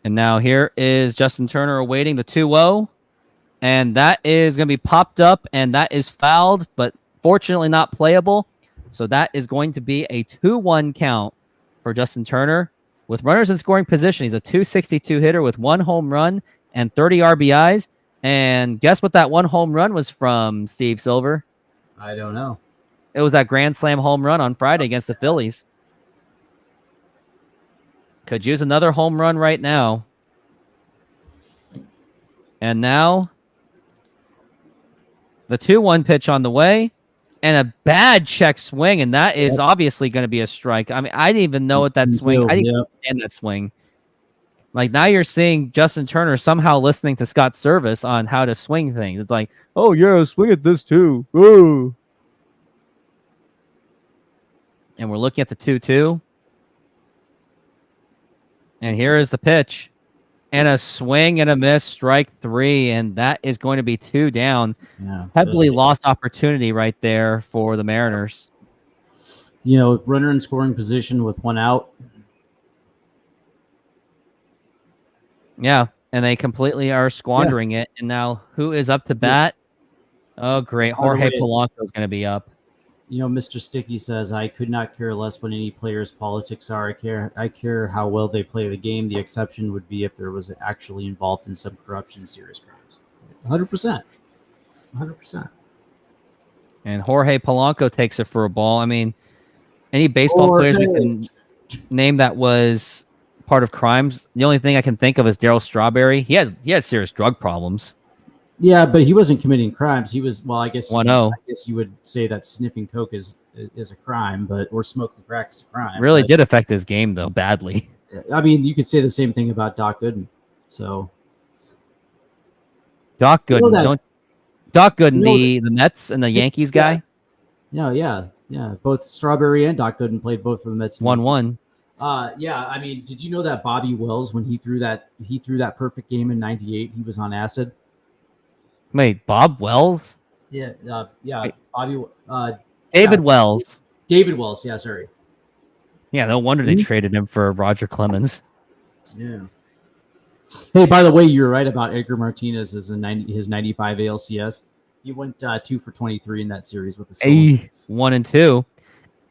And now here is Justin Turner awaiting the 2-0. And that is going to be popped up, and that is fouled, but fortunately not playable. So that is going to be a 2-1 count for Justin Turner. With runners in scoring position, he's a 262 hitter with 1 home run and 30 RBIs. And guess what that 1 home run was from, Steve Silver? I don't know. It was that grand slam home run on Friday against the Phillies. Could use another home run right now. And now the 2-1 pitch on the way, and a bad check swing, and that is obviously going to be a strike. I mean, I didn't even know what that swing. I didn't understand that swing. Like, now you're seeing Justin Turner somehow listening to Scott Service on how to swing things. It's like, oh yeah, swing at this too. Ooh. And we're looking at the 2-2. And here is the pitch. And a swing and a miss, strike 3, and that is going to be 2 down. Yeah, Heavily lost opportunity right there for the Mariners. You know, runner in scoring position with 1 out. Yeah, and they completely are squandering it. And now who is up to bat? Oh, great. Jorge Polanco is going to be up. You know, Mr. Sticky says, I could not care less what any player's politics are. I care how well they play the game. The exception would be if there was actually involved in some corruption, serious crimes. 100%. 100%. And Jorge Polanco takes it for a ball. I mean, any baseball players we can name that was part of crimes, the only thing I can think of is Darryl Strawberry. He had serious drug problems. Yeah, but he wasn't committing crimes. He was, well, I guess 1-0. I guess you would say that sniffing coke is a crime, or smoking crack is a crime. Really did affect his game though badly. I mean, you could say the same thing about Doc Gooden. So Doc Gooden, Doc Gooden, the Mets and the Yankees guy. Yeah. Both Strawberry and Doc Gooden played both for the Mets. 1-1. Yeah. I mean, did you know that Bobby Wells, when he threw that perfect game in '98, he was on acid? Wait, Bob Wells? Yeah. Wait. Bobby. David Wells. David Wells. Yeah. Sorry. Yeah. No wonder they traded him for Roger Clemens. Yeah. Hey, by the way, you're right about Edgar Martinez his 95 ALCS. He went 2 for 23 in that series with the Stolen. 1 and 2.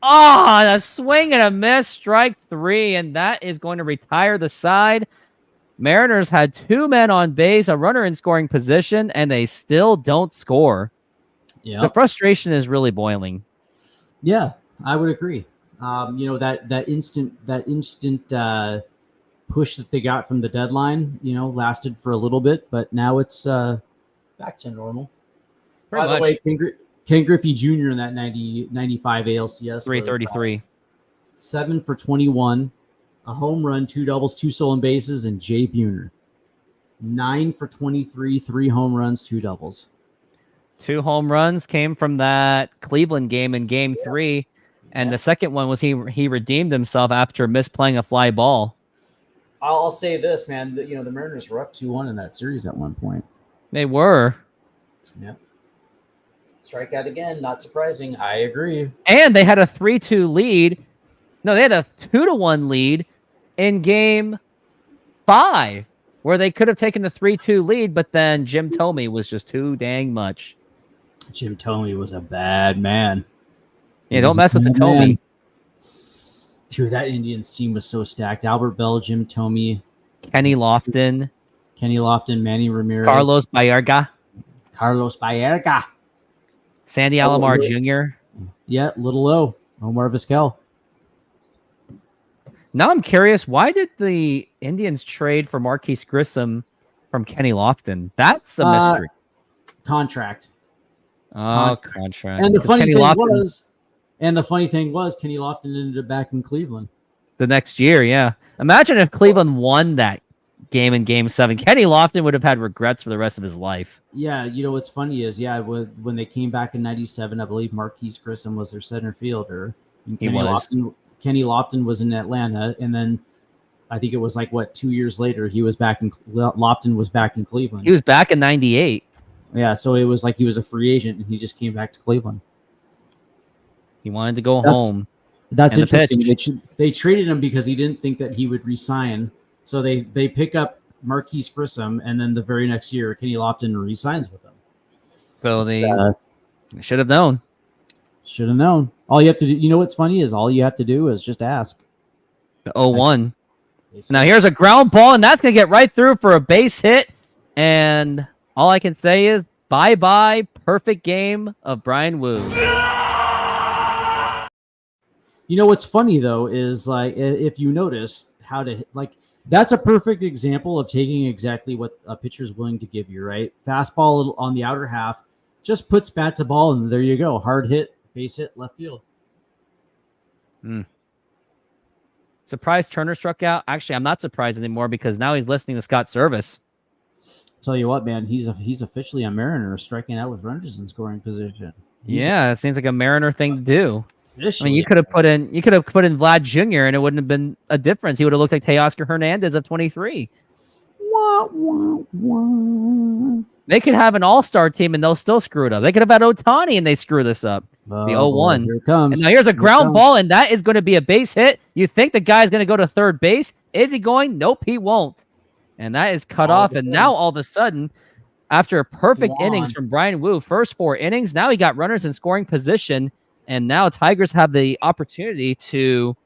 Oh, a swing and a miss, strike 3, and that is going to retire the side. Mariners had 2 men on base, a runner in scoring position, and they still don't score. Yeah, the frustration is really boiling. Yeah, I would agree. You know, that instant push that they got from the deadline, you know, lasted for a little bit, but now it's back to normal. By the way, Ken Griffey Jr. in that 95 ALCS 333, 7 for 21, a home run, 2 doubles, 2 stolen bases, and Jay Buhner 9 for 23, 3 home runs, 2 doubles. 2 home runs came from that Cleveland game in Game 3, and the second one was he redeemed himself after misplaying a fly ball. I'll say this, man. You know, the Mariners were up 2-1 in that series at one point. They were. Yeah. Strikeout again, not surprising. I agree. And they had a 3-2 lead. No, they had a 2-1 lead in Game 5, where they could have taken the 3-2 lead, but then Jim Thome was just too dang much. Jim Thome was a bad man. Yeah, don't mess with the Thome. Dude, that Indians team was so stacked. Albert Bell, Jim Thome, Kenny Lofton, Manny Ramirez, Carlos Baerga, Sandy Alomar Jr. Yeah, Little O, Omar Vizquel. Now I'm curious, why did the Indians trade for Marquise Grissom from Kenny Lofton? That's a mystery. Contract. Oh, contract. And the funny thing was, Kenny Lofton ended up back in Cleveland the next year. Yeah, imagine if Cleveland won that game in Game 7. Kenny Lofton would have had regrets for the rest of his life. Yeah, what's funny is, when they came back in '97, I believe Marquise Grissom was their center fielder. And Kenny Lofton was in Atlanta, and then I think it was 2 years later Lofton was back in Cleveland. He was back in '98. Yeah, so it was like he was a free agent, and he just came back to Cleveland. He wanted to go home. That's interesting. They traded him because he didn't think that he would resign. So they pick up Marquise Grissom, and then the very next year, Kenny Lofton resigns with them. So they should have known. Should have known. All you have to do, what's funny is all you have to do is just ask. The 0-1. Now here's a ground ball, and that's going to get right through for a base hit. And all I can say is bye-bye, perfect game of Brian Wu. What's funny, though, is if you notice how to that's a perfect example of taking exactly what a pitcher's willing to give you, right? Fastball on the outer half, just puts bat to ball, and there you go. Hard hit, base hit, left field. Surprised Turner struck out. Actually, I'm not surprised anymore because now he's listening to Scott Service. Tell you what, man, he's officially a Mariner, striking out with runners in scoring position. It seems like a Mariner thing to do. Officially. I mean, you could have put in Vlad Jr. and it wouldn't have been a difference. He would have looked like Teoscar Hernandez of 23. Wah, wah, wah. They could have an all-star team and they'll still screw it up. They could have had Ohtani and they screw this up. The 0-1. Here it comes. And now here's a ground ball, and that is going to be a base hit. You think the guy's going to go to third base? Is he going? Nope, he won't. And that is cut off. And now all of a sudden, after a perfect innings from Brian Wu, first 4 innings, now he got runners in scoring position. And now Tigers have the opportunity to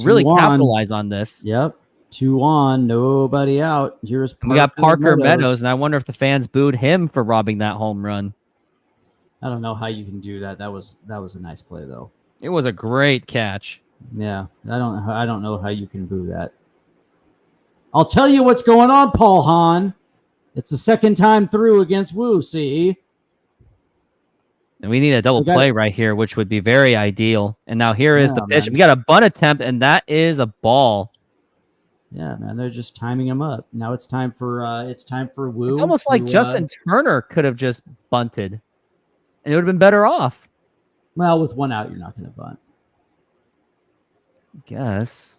really capitalize on this. Yep. 2 on, nobody out. We got Parker Meadows, and I wonder if the fans booed him for robbing that home run. I don't know how you can do that. That was a nice play, though. It was a great catch. Yeah, I don't know how you can boo that. I'll tell you what's going on, Paul Hahn. It's the second time through against Wu. See. And we need a double play right here, which would be very ideal. And now here is the pitch. Man. We got a bunt attempt, and that is a ball. Yeah, man, they're just timing him up. Now it's time for Wu. It's almost like Justin Turner could have just bunted, and it would have been better off. Well, with 1 out, you're not going to bunt. I guess.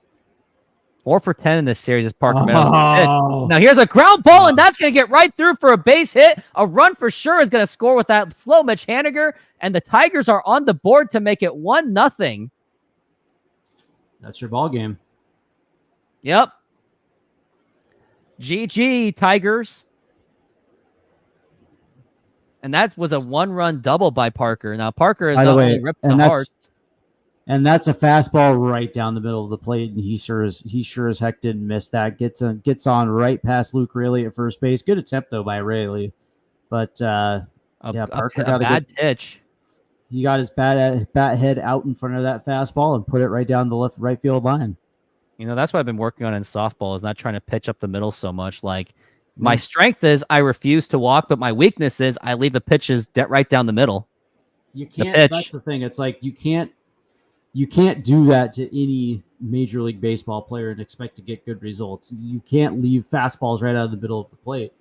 4 for 10 in this series is Parker Meadows. Now here's a ground ball, and that's going to get right through for a base hit. A run for sure is going to score with that slow Mitch Haniger, and the Tigers are on the board to make it 1-0. That's your ball game. Yep. GG, Tigers. And that was a 1-run double by Parker. Now Parker is by the way, ripped the heart. And that's a fastball right down the middle of the plate, and he sure as heck didn't miss that. Gets on right past Luke Raley at first base. Good attempt though by Raley, but Parker got a bad pitch. He got his bat head out in front of that fastball and put it right down the right field line. That's what I've been working on in softball, is not trying to pitch up the middle so much. Like my strength is I refuse to walk, but my weakness is I leave the pitches right down the middle. You can't. That's the thing. It's like you can't do that to any Major League Baseball player and expect to get good results. You can't leave fastballs right out of the middle of the plate.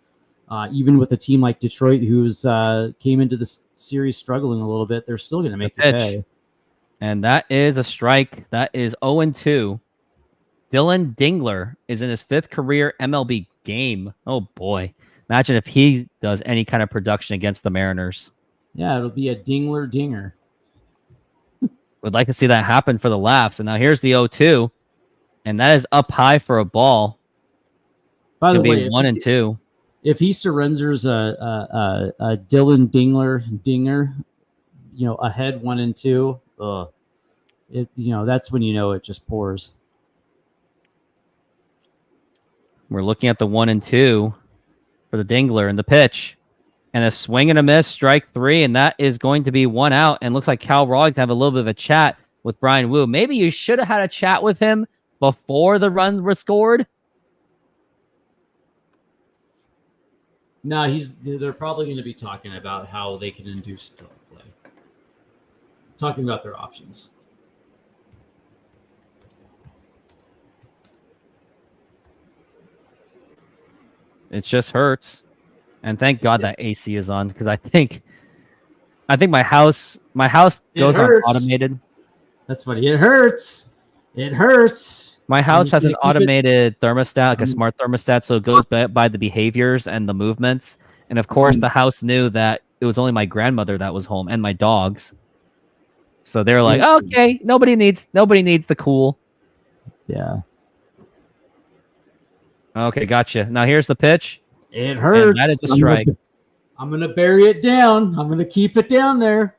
Even with a team like Detroit, who's came into the series struggling a little bit, they're still going to make the pay. And that is a strike. That is 0-2. Dylan Dingler is in his 5th career MLB game. Oh, boy. Imagine if he does any kind of production against the Mariners. Yeah, it'll be a Dingler dinger. Would like to see that happen for the laughs. And now here's the 0-2. And that is up high for a ball. By the way, 1-2. If he surrenders a Dylan dinger, ahead 1-2, that's when it just pours. We're looking at the 1-2 for the Dingler and the pitch. And a swing and a miss, strike 3, and that is going to be 1 out. And looks like Cal Rawlings to have a little bit of a chat with Brian Wu. Maybe you should have had a chat with him before the runs were scored. No, they're probably going to be talking about how they can induce double play. Talking about their options. It just hurts. And thank God that AC is on because I think my house goes on automated. That's funny. It hurts. It hurts. My house has an automated thermostat, like a smart thermostat, so it goes by the behaviors and the movements. And of course, the house knew that it was only my grandmother that was home and my dogs. So they're like, okay, nobody needs the cool. Yeah. Okay, gotcha. Now here's the pitch. It hurts. And that is a strike. I'm gonna bury it down. I'm gonna keep it down there.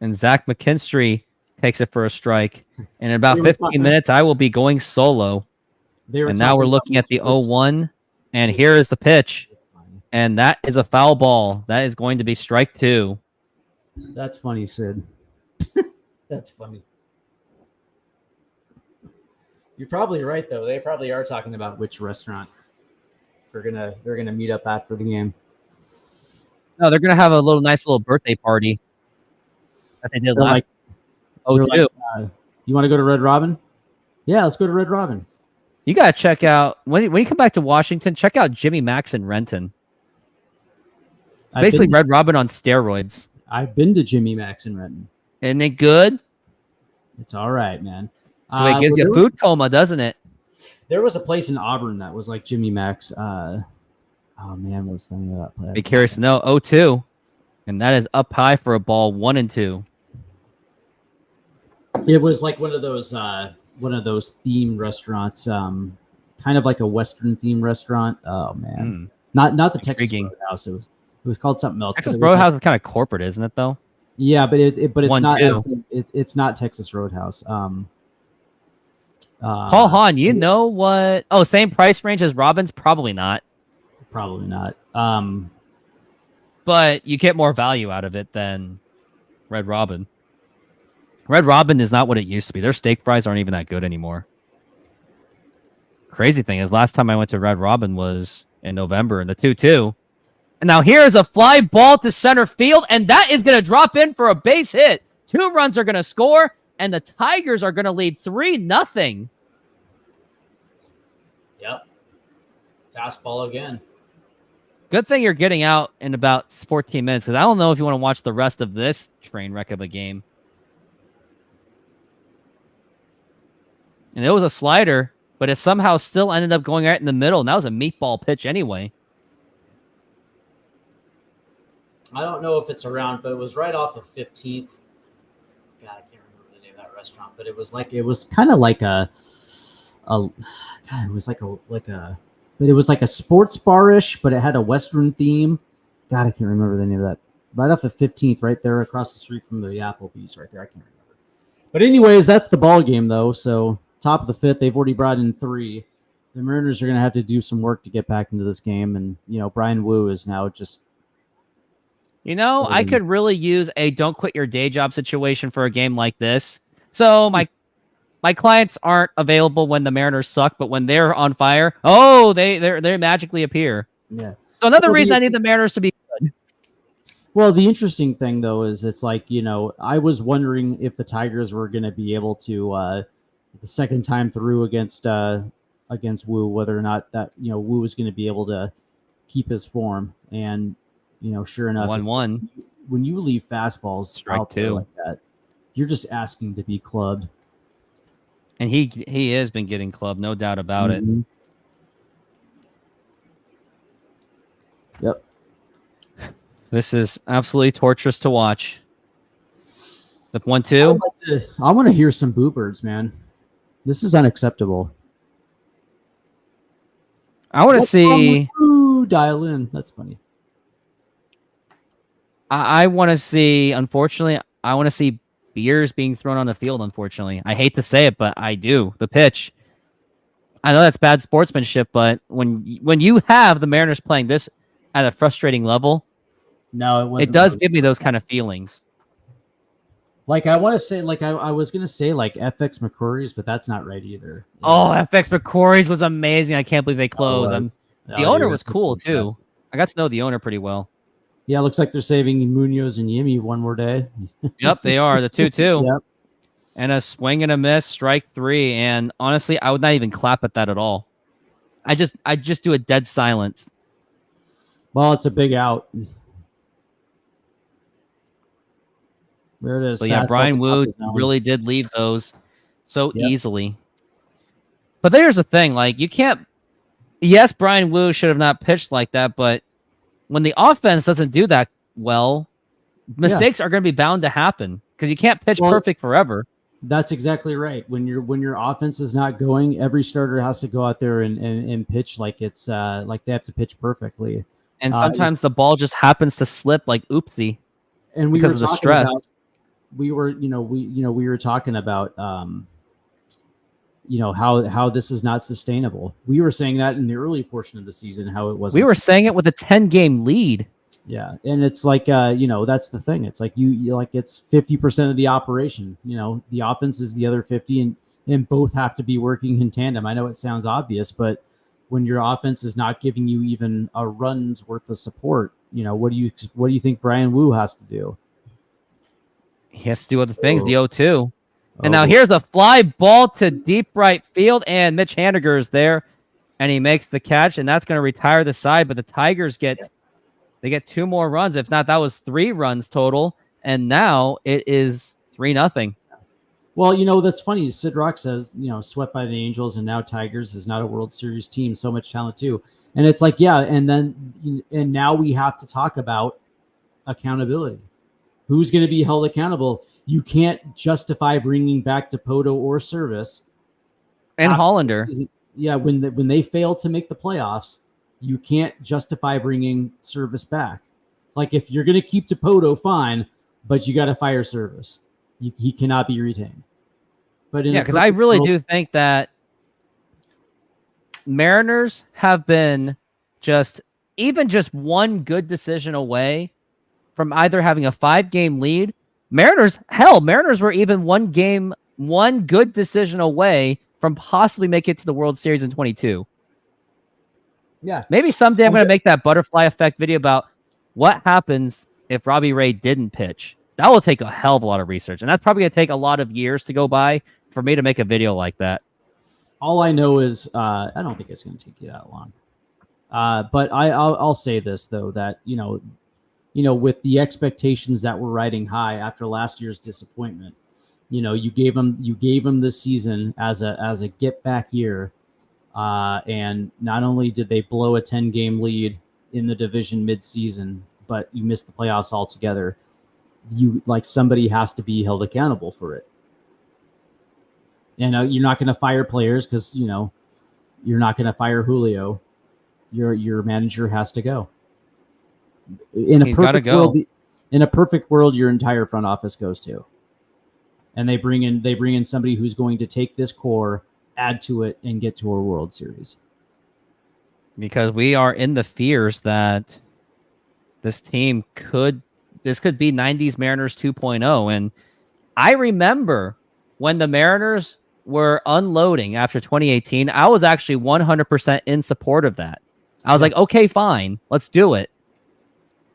And Zach McKinstry takes it for a strike. And in about 15 minutes, I will be going solo. And now we're looking at the 0-1. And here is the pitch. And that is a foul ball. That is going to be strike 2. That's funny, Sid. That's funny. You're probably right, though. They probably are talking about which restaurant they're gonna meet up after the game. No, they're gonna have a nice little birthday party that they did last. You want to go to Red Robin? Yeah, let's go to Red Robin. You gotta check out when you come back to Washington. Check out Jimmy Max in Renton. It's basically Red Robin on steroids. I've been to Jimmy Max in Renton. Isn't it good? It's all right, man. It gives you a food coma, doesn't it? There was a place in Auburn that was like Jimmy Max. Oh man, what's the name of that place? Be curious to know. 0-2, and that is up high for a ball 1-2. It was like one of those themed restaurants, kind of like a Western themed restaurant. Oh man, not the Texas Roadhouse. It was called something else. Texas Roadhouse is kind of corporate, isn't it? Though. Yeah, but it's not. 1-2. It's not Texas Roadhouse. Paul Hahn, you know what? Oh, same price range as Robin's? Probably not. Probably not. But you get more value out of it than Red Robin. Red Robin is not what it used to be. Their steak fries aren't even that good anymore. Crazy thing is, last time I went to Red Robin was in November in the 2-2. And now here's a fly ball to center field, and that is going to drop in for a base hit. 2 runs are going to score, and the Tigers are going to lead 3-0. Yep. Fastball again. Good thing you're getting out in about 14 minutes, because I don't know if you want to watch the rest of this train wreck of a game. And it was a slider, but it somehow still ended up going right in the middle, and that was a meatball pitch anyway. I don't know if it's around, but it was right off of 15th. God, I can't remember the name of that restaurant, but it was kind of like it was like a sports bar-ish, but it had a Western theme. God, I can't remember the name of that. Right off of 15th, right there across the street from the Applebee's right there. I can't remember. But anyways, that's the ball game, though. So top of the 5th, they've already brought in 3. The Mariners are going to have to do some work to get back into this game. And, Brian Wu is now just... I could really use a don't quit your day job situation for a game like this. So my clients aren't available when the Mariners suck, but when they're on fire, they magically appear. Yeah. So another reason I need the Mariners to be good. Well, the interesting thing though is it's like, I was wondering if the Tigers were going to be able to the second time through against Wu, whether or not that Wu was going to be able to keep his form. And sure enough, 1-1. When you leave fastballs strike 2 like that, you're just asking to be clubbed. And he has been getting clubbed, no doubt about it. Yep. This is absolutely torturous to watch. The 1-2. I want to hear some Boo Birds, man. This is unacceptable. I want to see. Dial in. That's funny. I want to see. Unfortunately, I want to see beers being thrown on the field. Unfortunately, I hate to say it, but I do. The pitch. I know that's bad sportsmanship, but when you have the Mariners playing this at a frustrating level, no, it wasn't. It does give me those kind of feelings. Like I want to say, like I was gonna say, like FX McCrory's, but that's not right either. Yeah. Oh, FX McCrory's was amazing. I can't believe they closed. The owner was cool too. Best. I got to know the owner pretty well. Yeah, looks like they're saving Munoz and Yimi one more day. Yep, they are. The 2-2. Yep. And a swing and a miss, strike 3. And honestly, I would not even clap at that at all. I just do a dead silence. Well, it's a big out. There it is. So yeah, Fastball Brian at the top Wu of the zone. really did leave those so Yep. easily. But there's the thing, like you can't. Yes, Brian Wu should have not pitched like that, but when the offense doesn't do that well, mistakes are going to be bound to happen because you can't pitch perfect forever. That's exactly right. When your offense is not going, every starter has to go out there and pitch like it's like they have to pitch perfectly. And sometimes the ball just happens to slip like oopsie. And we because were of the talking stress. about we were talking about how this is not sustainable. We were saying that in the early portion of the season, how it wasn't. We were saying it with a 10-game lead. Yeah, and it's like that's the thing. It's like you like it's 50% of the operation. The offense is the other 50, and both have to be working in tandem. I know it sounds obvious, but when your offense is not giving you even a run's worth of support, what do you think Brian Wu has to do? He has to do other things. The 0-2. And now here's a fly ball to deep right field, and Mitch Haniger is there, and he makes the catch, and that's going to retire the side. But the Tigers get 2 more runs. If not, that was 3 runs total, and now it is 3-0. Well, that's funny. Sid Rock says, swept by the Angels, and now Tigers is not a World Series team. So much talent too, and it's like, yeah, and now we have to talk about accountability. Who's going to be held accountable? You can't justify bringing back Dipoto or Service and Hollander. Yeah, when they fail to make the playoffs, you can't justify bringing Service back. Like if you're going to keep Dipoto, fine, but you got to fire Service. He cannot be retained. But because I really do think that Mariners have been just one good decision away from either having a 5-game lead. Mariners were even one good decision away from possibly making it to the World Series in 22. Yeah. Maybe someday I'm going to make that butterfly effect video about what happens if Robbie Ray didn't pitch. That will take a hell of a lot of research, and that's probably going to take a lot of years to go by for me to make a video like that. All I know is I don't think it's going to take you that long. But I'll say this though, that with the expectations that were riding high after last year's disappointment, you gave them this season as a get back year, and not only did they blow a 10-game lead in the division mid-season, but you missed the playoffs altogether. Somebody has to be held accountable for it. And you're not going to fire players because you're not going to fire Julio. Your manager has to go. In a perfect world, your entire front office goes to, and they bring in somebody who's going to take this core, add to it, and get to a World Series. Because we are in the fears that this team could be 90s Mariners 2.0. And I remember when the Mariners were unloading after 2018, I was actually 100% in support of that. I was like, okay, fine, let's do it.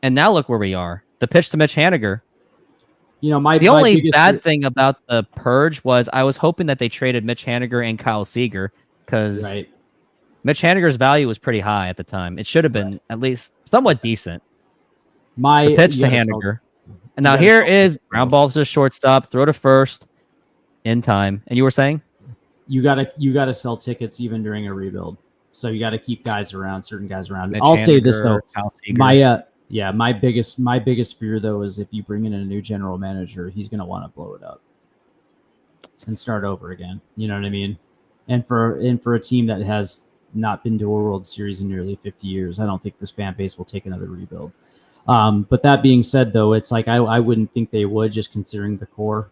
And now look where we are. The pitch to Mitch Haniger. The only bad thing about the purge was I was hoping that they traded Mitch Haniger and Kyle Seager because Mitch Haniger's value was pretty high at the time. It should have been at least somewhat decent. The pitch to Haniger. And now here is ground ball to shortstop, throw to first in time. And you were saying? You gotta sell tickets even during a rebuild. So you got to keep certain guys around. Mitch I'll say Haniger, this though, Kyle Seager. my biggest fear though is if you bring in a new general manager, he's going to want to blow it up and start over again. You know what I mean? And for a team that has not been to a World Series in nearly 50 years, I don't think this fan base will take another rebuild. But that being said, though, it's like I wouldn't think they would, just considering the core.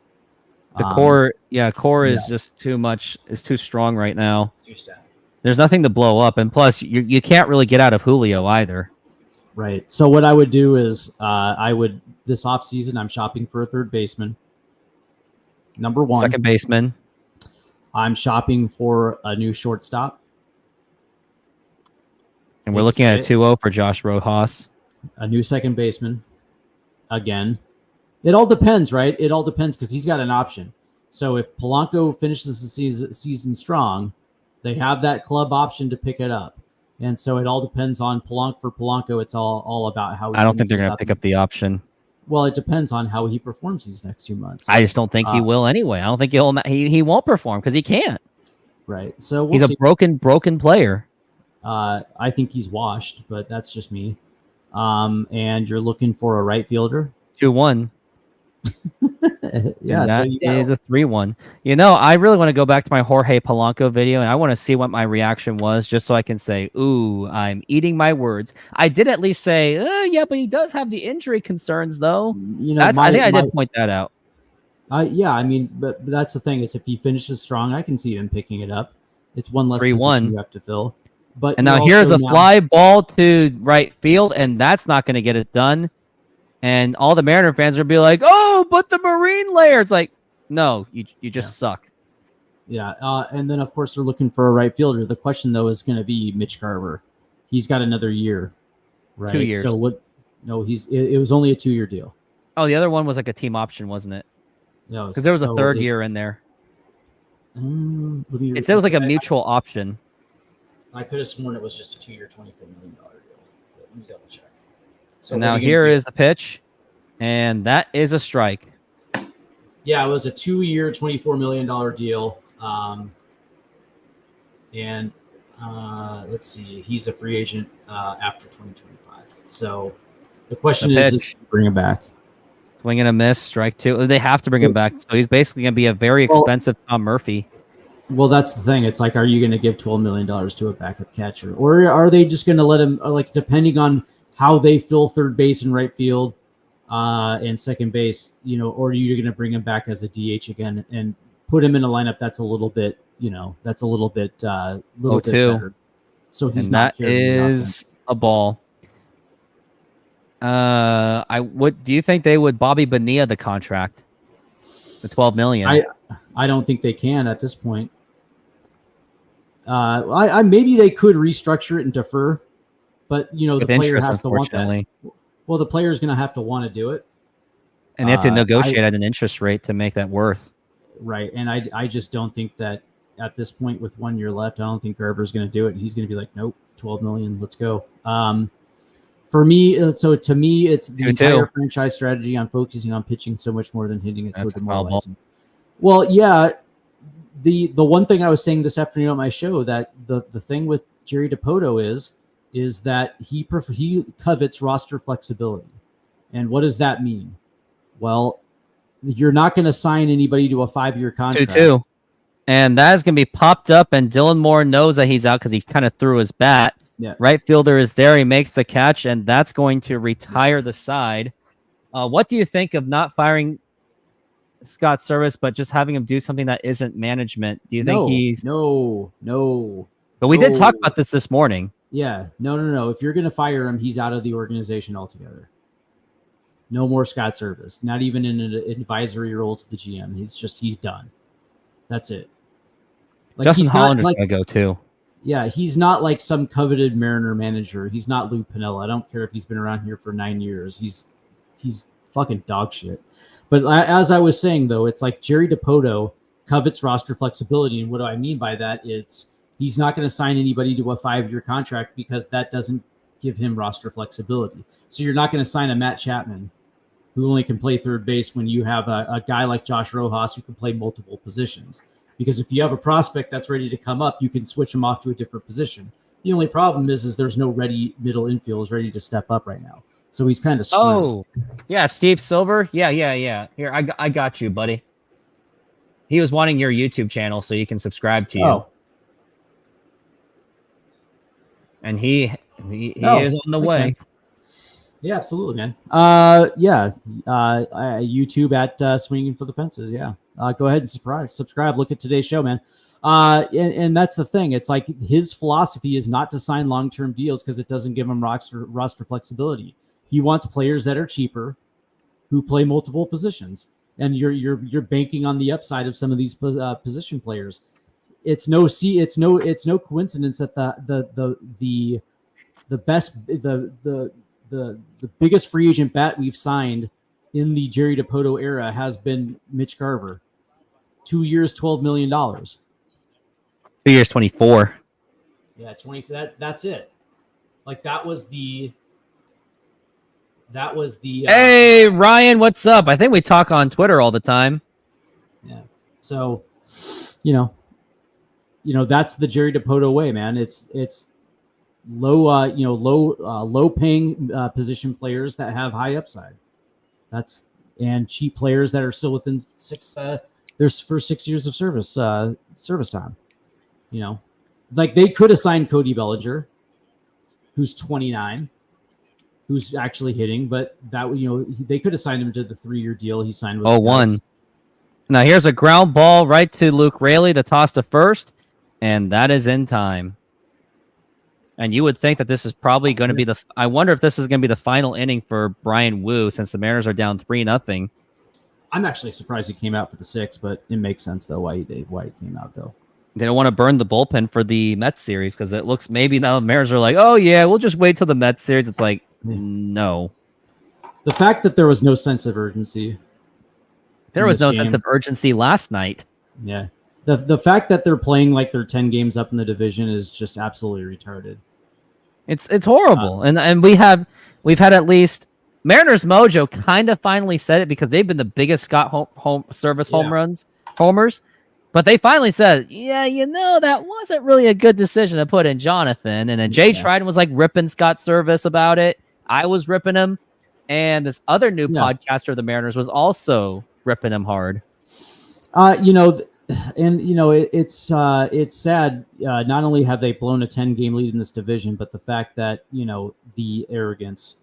The core is just too much. It's too strong right now. It's too stacked. There's nothing to blow up, and plus, you can't really get out of Julio either. Right. So what I would do is this offseason, I'm shopping for a third baseman. Number one. Second baseman. I'm shopping for a new shortstop. And we're looking at a 2-0 for Josh Rojas. A new second baseman. Again. It all depends, right? It all depends because he's got an option. So if Polanco finishes the season strong, they have that club option to pick it up. And so it all depends on Polanco. For Polanco, it's all about how. I don't think they're going to pick up the option. Well, it depends on how he performs these next 2 months. I just don't think he will anyway. I don't think he won't perform because he can't. Right. So he's a broken player. I think he's washed, but that's just me. And you're looking for a right fielder. 2-1. Yeah, that is a 3-1. You know, I really want to go back to my Jorge Polanco video, and I want to see what my reaction was, just so I can say, "Ooh, I'm eating my words." I did at least say, "Yeah, but he does have the injury concerns, though." You know, I think I did point that out. Yeah, I mean, but that's the thing is, if he finishes strong, I can see him picking it up. It's one less position you have to fill. But and now here's a fly ball to right field, and that's not going to get it done. And all the Mariner fans are going to be like, "Oh, but the Marine layer." It's like, no, you just suck. Yeah, and then of course they're looking for a right fielder. The question though is going to be Mitch Garver. He's got another year, right? 2 years. So what? No, it was only a 2-year deal. Oh, the other one was like a team option, wasn't it? No, because there was a third year in there. It said it was like a mutual option. I could have sworn it was just a 2-year, $24 million deal. Let me double check. So and now here is the pitch, and that is a strike. Yeah, it was a 2-year, $24 million deal. Let's see, he's a free agent after 2025. So the question is bring him back. Swing and a miss, strike 2. They have to bring him back. So he's basically going to be a very expensive Tom Murphy. Well, that's the thing. It's like, are you going to give $12 million to a backup catcher? Or are they just going to let him, like, depending on how they fill third base and right field and second base, you know, or are you going to bring him back as a DH again and put him in a lineup that's a little bit, you know, that's a little bit better. So he's not carrying the offense. A ball. What do you think they would Bobby Bonilla the contract? The $12 million. I don't think they can at this point. Maybe they could restructure it and defer, but you know, the player has to want that. Well, the player is going to have to want to do it, and they have to negotiate at an interest rate to make that worth. Right, and I just don't think that at this point, with 1 year left, I don't think Garver's going to do it. He's going to be like, nope, $12 million, let's go. For me, so to me, it's the entire franchise strategy on focusing on pitching so much more than hitting it so demoralizing. Well, yeah, the one thing I was saying this afternoon on my show, that the thing with Jerry Dipoto is that he covets roster flexibility. And what does that mean? Well, you're not going to sign anybody to a 5-year contract. 2-2. And that is going to be popped up, and Dylan Moore knows that he's out because he kind of threw his bat. Yeah. Right fielder is there. He makes the catch, and that's going to retire the side. What do you think of not firing Scott Service, but just having him do something that isn't management? Do you think he's... No. But we did talk about this morning. Yeah. No. If you're going to fire him, he's out of the organization altogether. No more Scott Service. Not even in an advisory role to the GM. He's done. That's it. Like, Justin Hollander's going to go too. Yeah, he's not like some coveted Mariner manager. He's not Lou Piniella. I don't care if he's been around here for 9 years. He's fucking dog shit. But as I was saying, though, it's like Jerry Dipoto covets roster flexibility. And what do I mean by that? It's he's not going to sign anybody to a 5-year contract because that doesn't give him roster flexibility. So you're not going to sign a Matt Chapman who only can play third base when you have a guy like Josh Rojas who can play multiple positions. Because if you have a prospect that's ready to come up, you can switch him off to a different position. The only problem is there's no ready middle infielders ready to step up right now. So he's kind of screwed. Oh, yeah, Steve Silver. Yeah. Here, I got you, buddy. He was wanting your YouTube channel so you can subscribe to you. Oh. And he is on the way. Man. Yeah, absolutely, man. YouTube at Swinging for the Fences. Yeah. Go ahead and subscribe. Look at today's show, man. And that's the thing. It's like his philosophy is not to sign long-term deals because it doesn't give him roster flexibility. He wants players that are cheaper, who play multiple positions, and you're banking on the upside of some of these position players. It's no coincidence that the biggest free agent bat we've signed in the Jerry Dipoto era has been Mitch Garver. 2 years, $12 million. 2 years, 24. Yeah, 20. That's it. Like that was the. Hey Ryan, what's up? I think we talk on Twitter all the time. Yeah. So, you know that's the Jerry Dipoto way, man. It's low, low paying position players that have high upside. And cheap players that are still within their first 6 years of service time. You know, like they could have signed Cody Bellinger, who's 29, who's actually hitting, but that they could have signed him to the 3-year deal he signed with. 0-1. Now here's a ground ball right to Luke Raley, the toss to first, and that is in time. And you would think that this is probably going to be I wonder if this is going to be the final inning for Brian Wu, since the Mariners are down 3-0. I'm actually surprised he came out for the 6th, but it makes sense though why he came out though. They don't want to burn the bullpen for the Mets series because it looks maybe now the Mariners are like, oh yeah, we'll just wait till the Mets series. It's like, no. The fact that there was no sense of urgency. There was no sense of urgency last night. Yeah. The fact that they're playing like they're 10 games up in the division is just absolutely retarded. It's horrible. And we've had at least Mariners Mojo kind of finally said it because they've been the biggest Scott homers. But they finally said, yeah, that wasn't really a good decision to put in Jonathan. And then Jay Trident was like ripping Scott Service about it. I was ripping him. And this other new podcaster of the Mariners was also ripping him hard. It's sad. Not only have they blown a 10-game lead in this division, but the fact that, the arrogance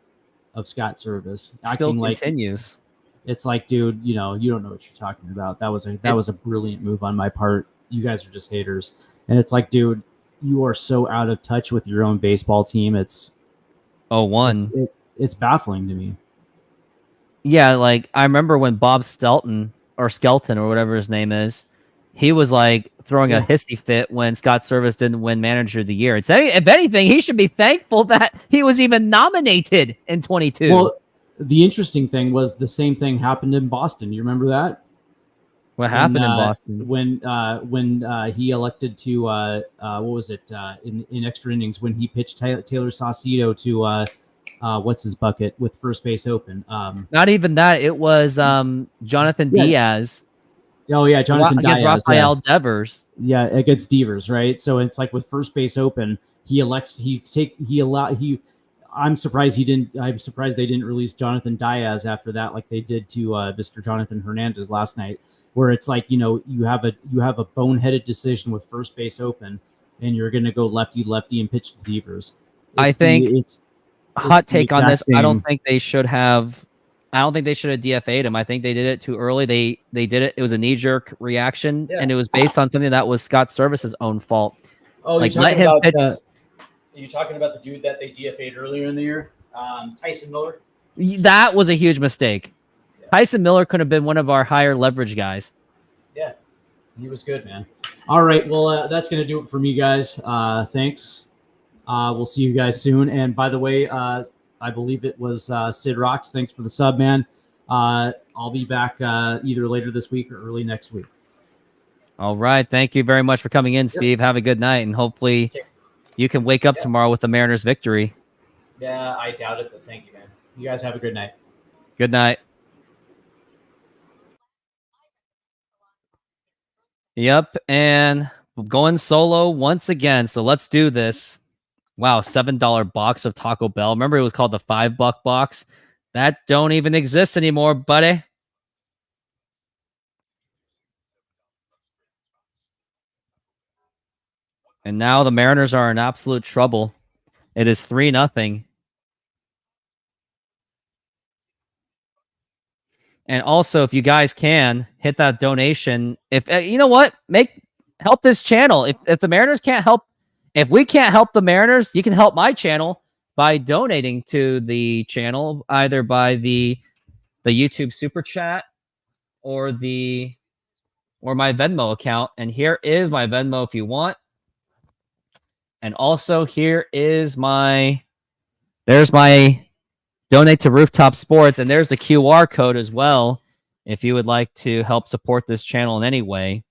of Scott Service still continues. It's like, dude, you don't know what you're talking about. That was a brilliant move on my part. You guys are just haters. And it's like, dude, you are so out of touch with your own baseball team. It's 0-1. It's baffling to me. Yeah, like I remember when Bob Skelton or whatever his name is, he was like throwing a hissy fit when Scott Service didn't win Manager of the Year. If anything, he should be thankful that he was even nominated in 22. Well, the interesting thing was the same thing happened in Boston. You remember that? What happened in Boston? When he elected to what was it in extra innings when he pitched Taylor Saucedo to what's his bucket with first base open. Not even that. It was Jonathan Diaz. Oh yeah, Jonathan Diaz against Rafael Devers. Yeah, against Devers, right? So it's like with first base open, I'm surprised they didn't release Jonathan Diaz after that, like they did to Mr. Jonathan Hernandez last night, where it's like, you have a boneheaded decision with first base open, and you're going to go lefty and pitch to Devers. I think it's hot take on this. I don't think they should have DFA'd him. I think they did it too early. They did it. It was a knee-jerk reaction, and it was based on something that was Scott Service's own fault. Oh, like, let him pitch. Are you talking about the dude that they DFA'd earlier in the year? Tyson Miller? That was a huge mistake. Yeah. Tyson Miller could have been one of our higher leverage guys. Yeah, he was good, man. All right, well, that's going to do it for me, guys. Thanks. We'll see you guys soon. And by the way, I believe it was Sid Rocks. Thanks for the sub, man. I'll be back either later this week or early next week. All right. Thank you very much for coming in, Steve. Have a good night, and hopefully you can wake up tomorrow with the Mariners victory. Yeah, I doubt it, but thank you, man. You guys have a good night. Good night. Yep, and going solo once again, so let's do this. Wow, $7 box of Taco Bell. Remember, it was called the $5 box? That don't even exist anymore, buddy. And now the Mariners are in absolute trouble. It is 3-0. And also, if you guys can hit that donation, if you know what, help this channel. If the Mariners can't help, if we can't help the Mariners, you can help my channel by donating to the channel, either by the YouTube super chat or my Venmo account. And here is my Venmo if you want. And also here is there's my donate to Rooftop Sports, and there's the QR code as well if you would like to help support this channel in any way.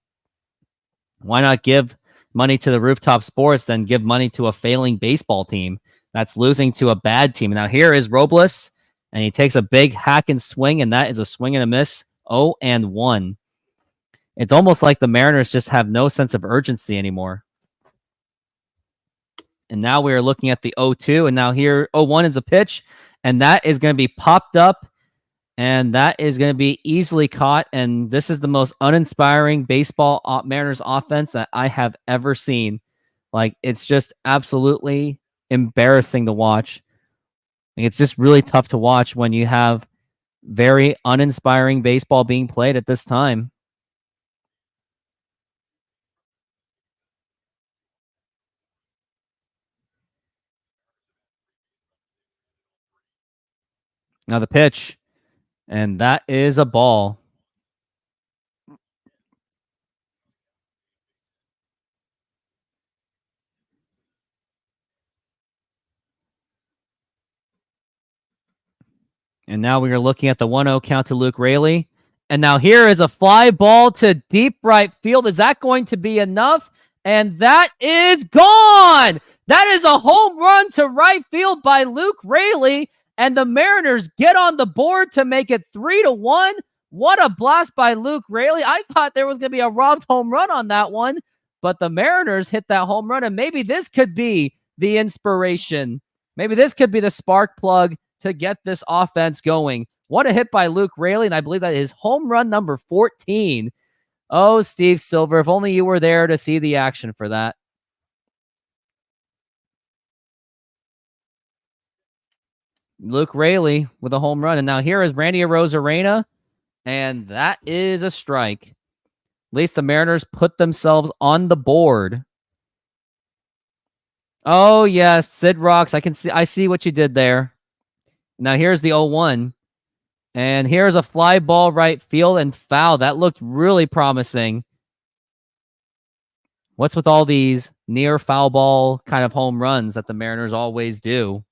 Why not give money to the Rooftop Sports than give money to a failing baseball team that's losing to a bad team. Now here is Robles, and he takes a big hack and swing, and that is a swing and a miss. 0-1. It's almost like the Mariners just have no sense of urgency anymore. And now we are looking at the 0-2, and now here 0-1 is a pitch, and that is going to be popped up, and that is going to be easily caught. And this is the most uninspiring baseball Mariners offense that I have ever seen. Like, it's just absolutely embarrassing to watch. Like, it's just really tough to watch when you have very uninspiring baseball being played at this time. Now the pitch, and that is a ball. And now we are looking at the 1-0 count to Luke Raley. And now here is a fly ball to deep right field. Is that going to be enough? And that is gone. That is a home run to right field by Luke Raley. And the Mariners get on the board to make it 3-1. What a blast by Luke Raley. I thought there was going to be a robbed home run on that one, but the Mariners hit that home run, and maybe this could be the inspiration. Maybe this could be the spark plug to get this offense going. What a hit by Luke Raley, and I believe that is home run number 14. Oh, Steve Silver, if only you were there to see the action for that. Luke Raley with a home run, and now here is Randy Arozarena, and that is a strike. At least the Mariners put themselves on the board. Oh, yes, Sid Rocks. I see what you did there. Now here's the 0-1. And here's a fly ball right field and foul. That looked really promising. What's with all these near foul ball kind of home runs that the Mariners always do?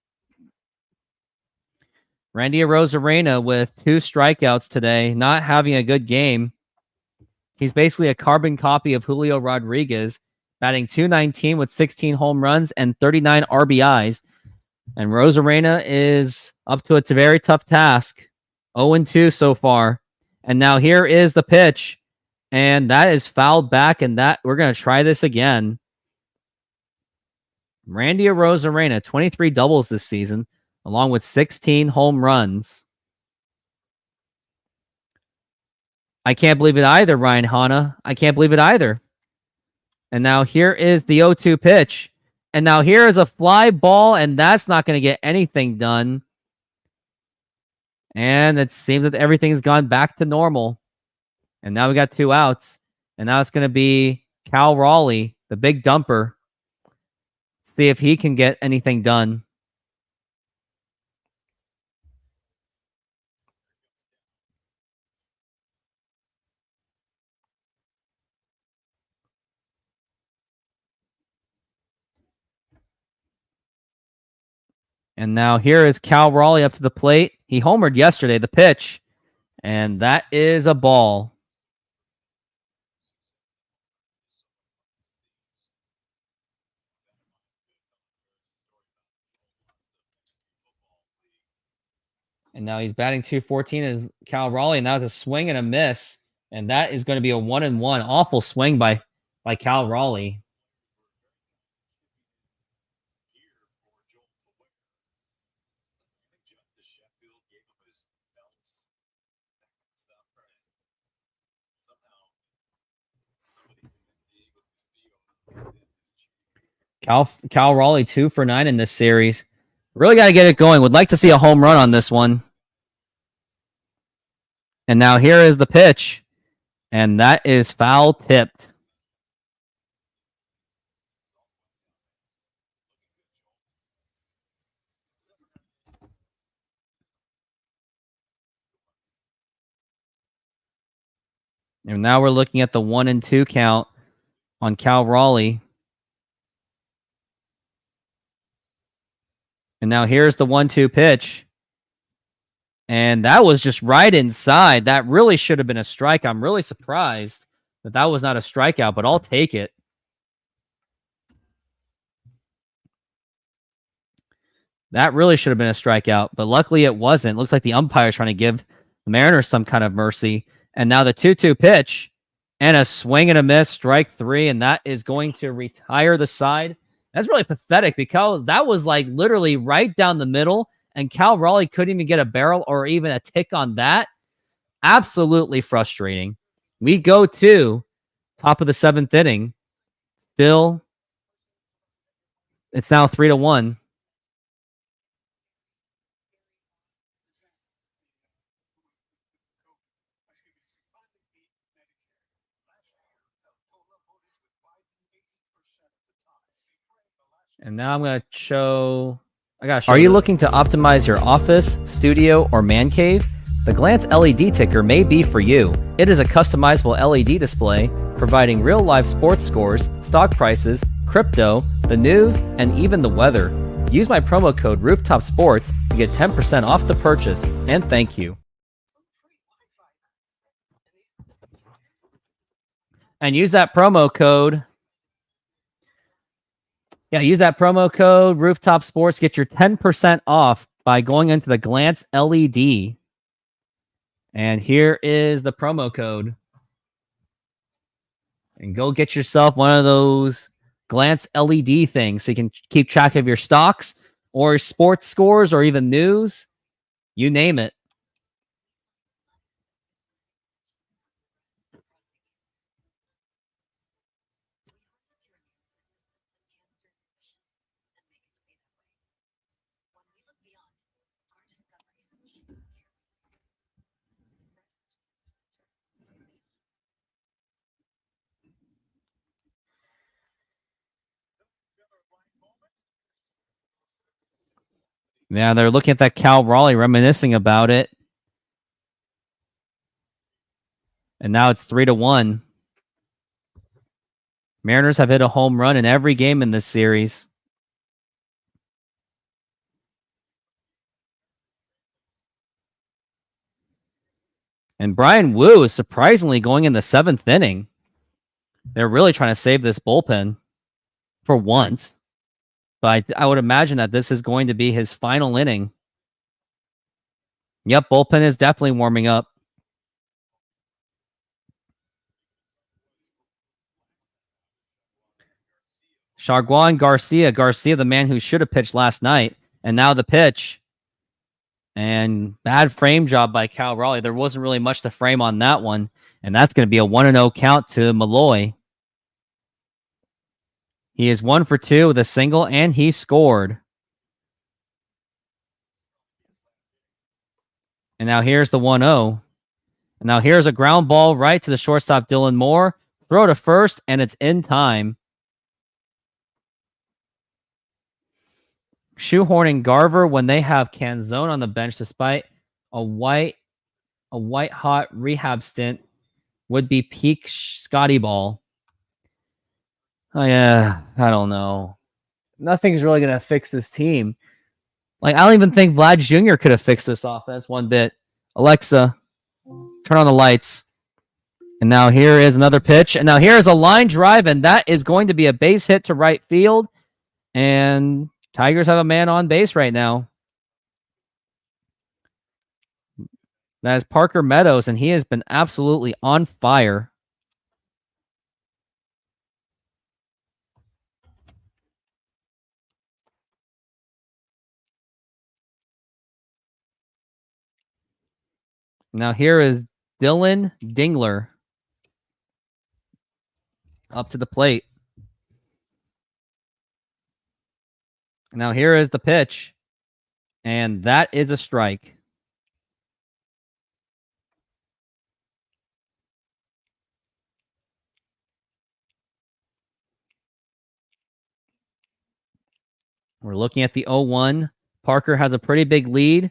Randy Arozarena with 2 strikeouts today, not having a good game. He's basically a carbon copy of Julio Rodriguez, batting .219 with 16 home runs and 39 RBIs. And Arozarena is up to a very tough task. 0-2 so far. And now here is the pitch. And that is fouled back, and that we're going to try this again. Randy Arozarena, 23 doubles this season, along with 16 home runs. I can't believe it either, Ryan Hanna. I can't believe it either. And now here is the 0-2 pitch. And now here is a fly ball, and that's not going to get anything done. And it seems that everything's gone back to normal. And now we got 2 outs. And now it's going to be Cal Raleigh, the big dumper. See if he can get anything done. And now here is Cal Raleigh up to the plate. He homered yesterday, the pitch. And that is a ball. And now he's batting .214 as Cal Raleigh. And now it's a swing and a miss. And that is going to be a 1-1. Awful swing by Cal Raleigh. Cal Raleigh 2 for 9 in this series. Really got to get it going. Would like to see a home run on this one. And now here is the pitch. And that is foul tipped. And now we're looking at the 1-2 count on Cal Raleigh. And now here's the 1-2 pitch. And that was just right inside. That really should have been a strike. I'm really surprised that was not a strikeout, but I'll take it. That really should have been a strikeout, but luckily it wasn't. Looks like the umpire is trying to give the Mariners some kind of mercy. And now the 2-2 pitch and a swing and a miss, strike 3, and that is going to retire the side. That's really pathetic because that was like literally right down the middle, and Cal Raleigh couldn't even get a barrel or even a tick on that. Absolutely frustrating. We go to top of the 7th inning. Still, it's now 3-1. And now I'm going to show... Are you looking to optimize your office, studio, or man cave? The Glance LED ticker may be for you. It is a customizable LED display providing real-life sports scores, stock prices, crypto, the news, and even the weather. Use my promo code Rooftop Sports to get 10% off the purchase, and thank you. And use that promo code. Yeah, use that promo code Rooftop Sports. Get your 10% off by going into the Glance LED. And here is the promo code. And go get yourself one of those Glance LED things so you can keep track of your stocks or sports scores or even news. You name it. Yeah, they're looking at that Cal Raleigh, reminiscing about it. And now it's 3-1. Mariners have hit a home run in every game in this series. And Brian Wu is surprisingly going in the 7th inning. They're really trying to save this bullpen for once. But I would imagine that this is going to be his final inning. Yep, bullpen is definitely warming up. Charguan Garcia. Garcia, the man who should have pitched last night. And now the pitch. And bad frame job by Cal Raleigh. There wasn't really much to frame on that one. And that's going to be a 1-0 count to Malloy. He is 1 for 2 with a single, and he scored. And now here's the 1-0. And now here's a ground ball right to the shortstop, Dylan Moore. Throw to first, and it's in time. Shoehorning Garver when they have Canzone on the bench, despite a white hot rehab stint, would be peak Scotty ball. Oh yeah, I don't know. Nothing's really gonna fix this team. Like, I don't even think Vlad Jr. could have fixed this offense one bit. Alexa, turn on the lights. And now here is another pitch. And now here is a line drive, and that is going to be a base hit to right field. And Tigers have a man on base right now. That is Parker Meadows, and he has been absolutely on fire. Now here is Dylan Dingler up to the plate. Now here is the pitch, and that is a strike. We're looking at the 0-1. Parker has a pretty big lead.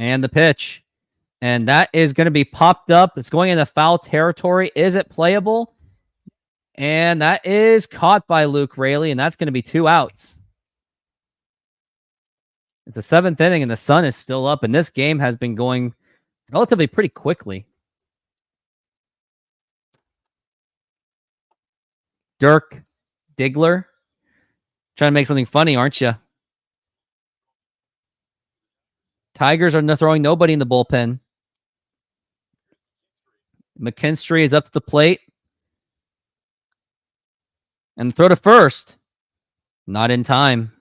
And the pitch. And that is going to be popped up. It's going into foul territory. Is it playable? And that is caught by Luke Raley, and that's going to be 2 outs. It's the 7th inning, and the sun is still up, and this game has been going relatively pretty quickly. Dirk Diggler Trying to make something funny, aren't you? Tigers are throwing nobody in the bullpen. McKinstry is up to the plate. And throw to first. Not in time.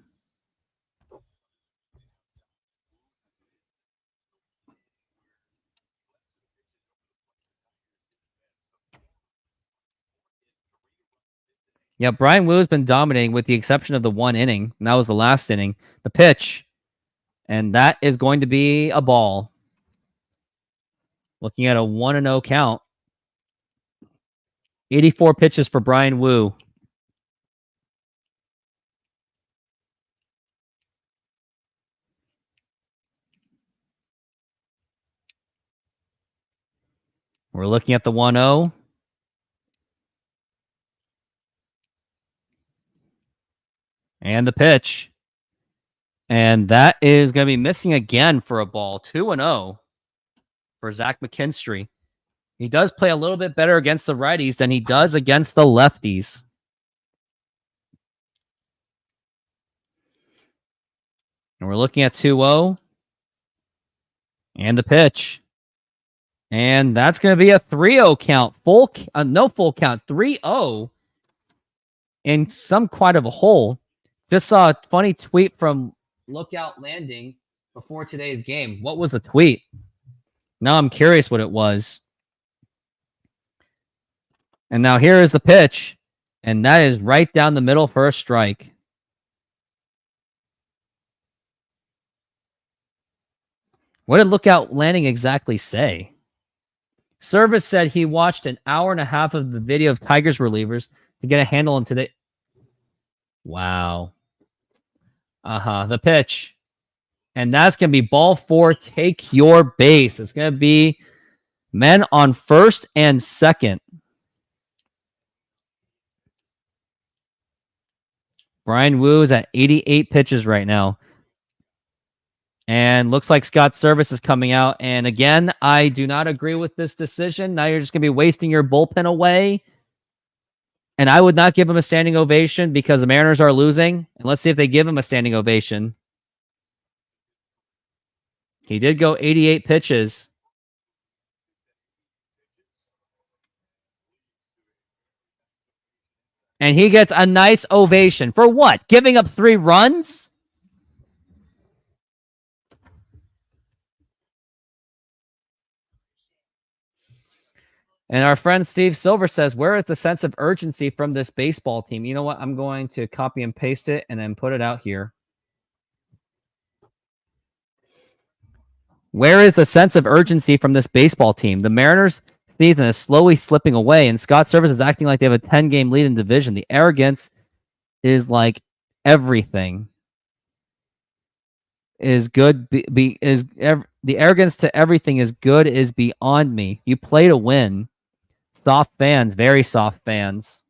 Yeah, Brian Wu has been dominating with the exception of the one inning. And that was the last inning. The pitch. And that is going to be a ball. Looking at a 1-0 count. 84 pitches for Brian Wu. We're looking at the 1-0. And the pitch. And that is going to be missing again for a ball. 2-0 for Zach McKinstry. He does play a little bit better against the righties than he does against the lefties. And we're looking at 2-0. And the pitch. And that's going to be a 3-0 count. No full count. 3-0 in some quite of a hole. Just saw a funny tweet from Lookout Landing before today's game. What was the tweet? Now I'm curious what it was. And now here is the pitch. And that is right down the middle for a strike. What did Lookout Landing exactly say? Service said he watched an hour and a half of the video of Tigers relievers to get a handle on today. Wow. The pitch. And that's going to be ball 4. Take your base. It's going to be men on first and second. Brian Wu is at 88 pitches right now. And looks like Scott Service is coming out. And again, I do not agree with this decision. Now you're just going to be wasting your bullpen away. And I would not give him a standing ovation because the Mariners are losing. And let's see if they give him a standing ovation. He did go 88 pitches. And he gets a nice ovation. For what? Giving up 3 runs? And our friend Steve Silver says, where is the sense of urgency from this baseball team? You know what? I'm going to copy and paste it and then put it out here. Where is the sense of urgency from this baseball team? The Mariners season is slowly slipping away, and Scott Service is acting like they have a 10-game lead in division. The arrogance is like everything. The arrogance to everything is good is beyond me. You play to win. Soft fans, very soft fans.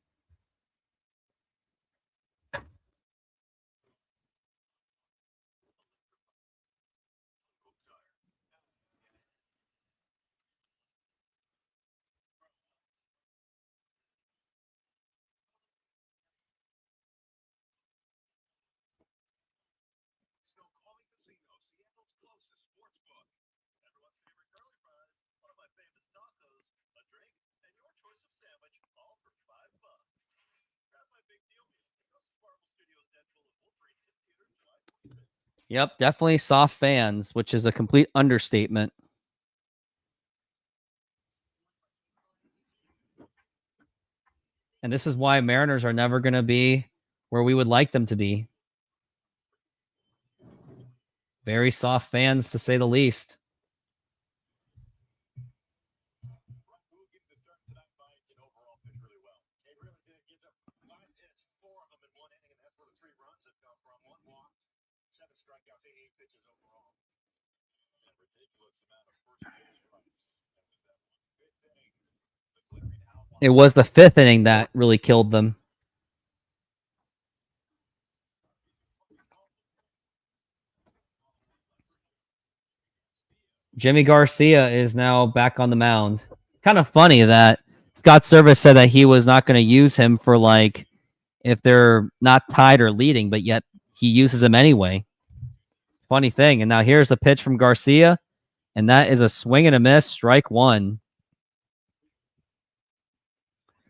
Yep, definitely soft fans, which is a complete understatement. And this is why Mariners are never going to be where we would like them to be. Very soft fans, to say the least. It was the 5th inning that really killed them. Jimmy Garcia is now back on the mound. Kind of funny that Scott Service said that he was not going to use him for like if they're not tied or leading, but yet he uses them anyway. Funny thing. And now here's the pitch from Garcia, and that is a swing and a miss, strike one.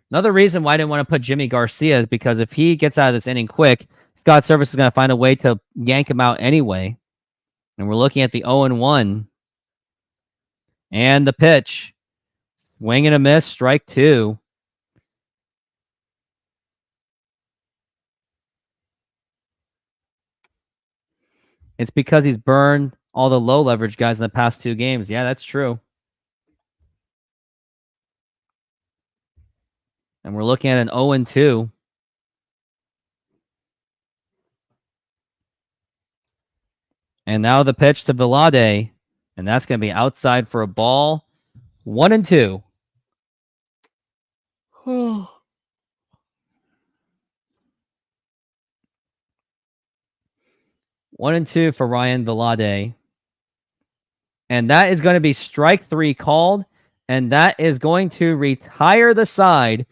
Another reason why I didn't want to put Jimmy Garcia is because if he gets out of this inning quick, Scott Service is going to find a way to yank him out anyway. And we're looking at the 0-1. And the pitch. Swing and a miss, strike two. It's because he's burned all the low leverage guys in the past two games. Yeah, that's true. And we're looking at an 0-2. And now the pitch to Velade. And that's going to be outside for a ball. 1-2. 1-2 for Ryan Velade. And that is going to be strike three called. And that is going to retire the side.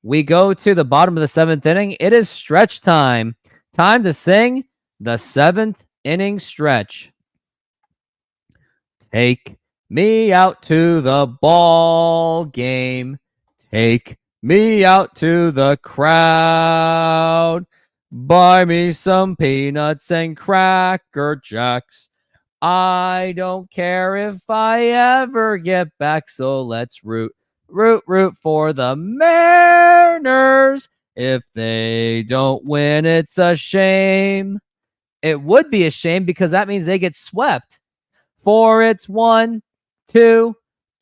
We go to the bottom of the seventh inning. It is stretch time. Time to sing the seventh inning stretch. Take me out to the ball game. Take me out to the crowd. Buy me some peanuts and Cracker Jacks. I don't care if I ever get back, so let's root for the Mariners. If they don't win, it's a shame. It would be a shame because that means they get swept. For it's 1, 2,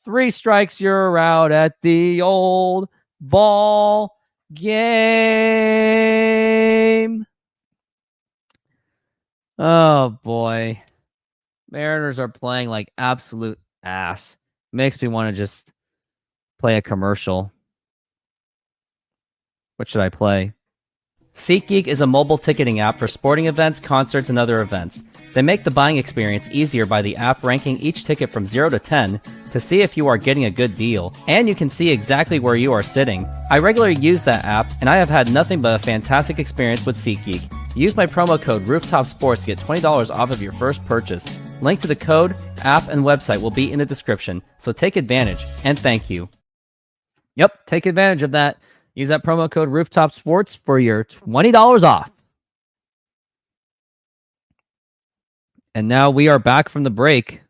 3 strikes, you're out at the old ball game. Oh, boy. Mariners are playing like absolute ass. Makes me want to just play a commercial. What should I play? SeatGeek is a mobile ticketing app for sporting events, concerts, and other events. They make the buying experience easier by the app ranking each ticket from 0 to 10 to see if you are getting a good deal, and you can see exactly where you are sitting. I regularly use that app, and I have had nothing but a fantastic experience with SeatGeek. Use my promo code RooftopSports to get $20 off of your first purchase. Link to the code, app, and website will be in the description, so take advantage, and thank you. Yep, take advantage of that. Use that promo code RooftopSports for your $20 off. And now we are back from the break.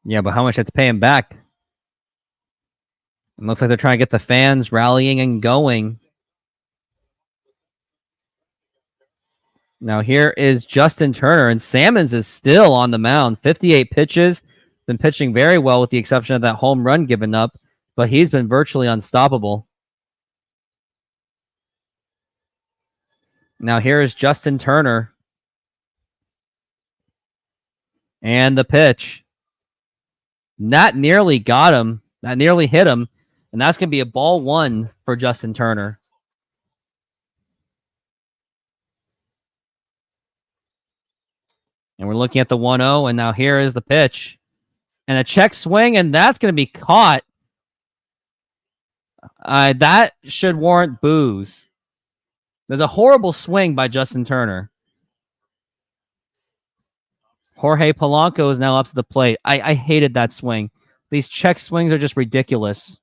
Yeah, but how much I have to pay him back? It looks like they're trying to get the fans rallying and going. Now here is Justin Turner, and Salmons is still on the mound. 58 pitches. Been pitching very well with the exception of that home run given up, but he's been virtually unstoppable. Now here is Justin Turner. And the pitch. That nearly got him. That nearly hit him. And that's going to be a ball one for Justin Turner. And we're looking at the 1-0, and now here is the pitch. And a check swing, and that's going to be caught. That should warrant boos. There's a horrible swing by Justin Turner. Jorge Polanco is now up to the plate. I hated that swing. These check swings are just ridiculous.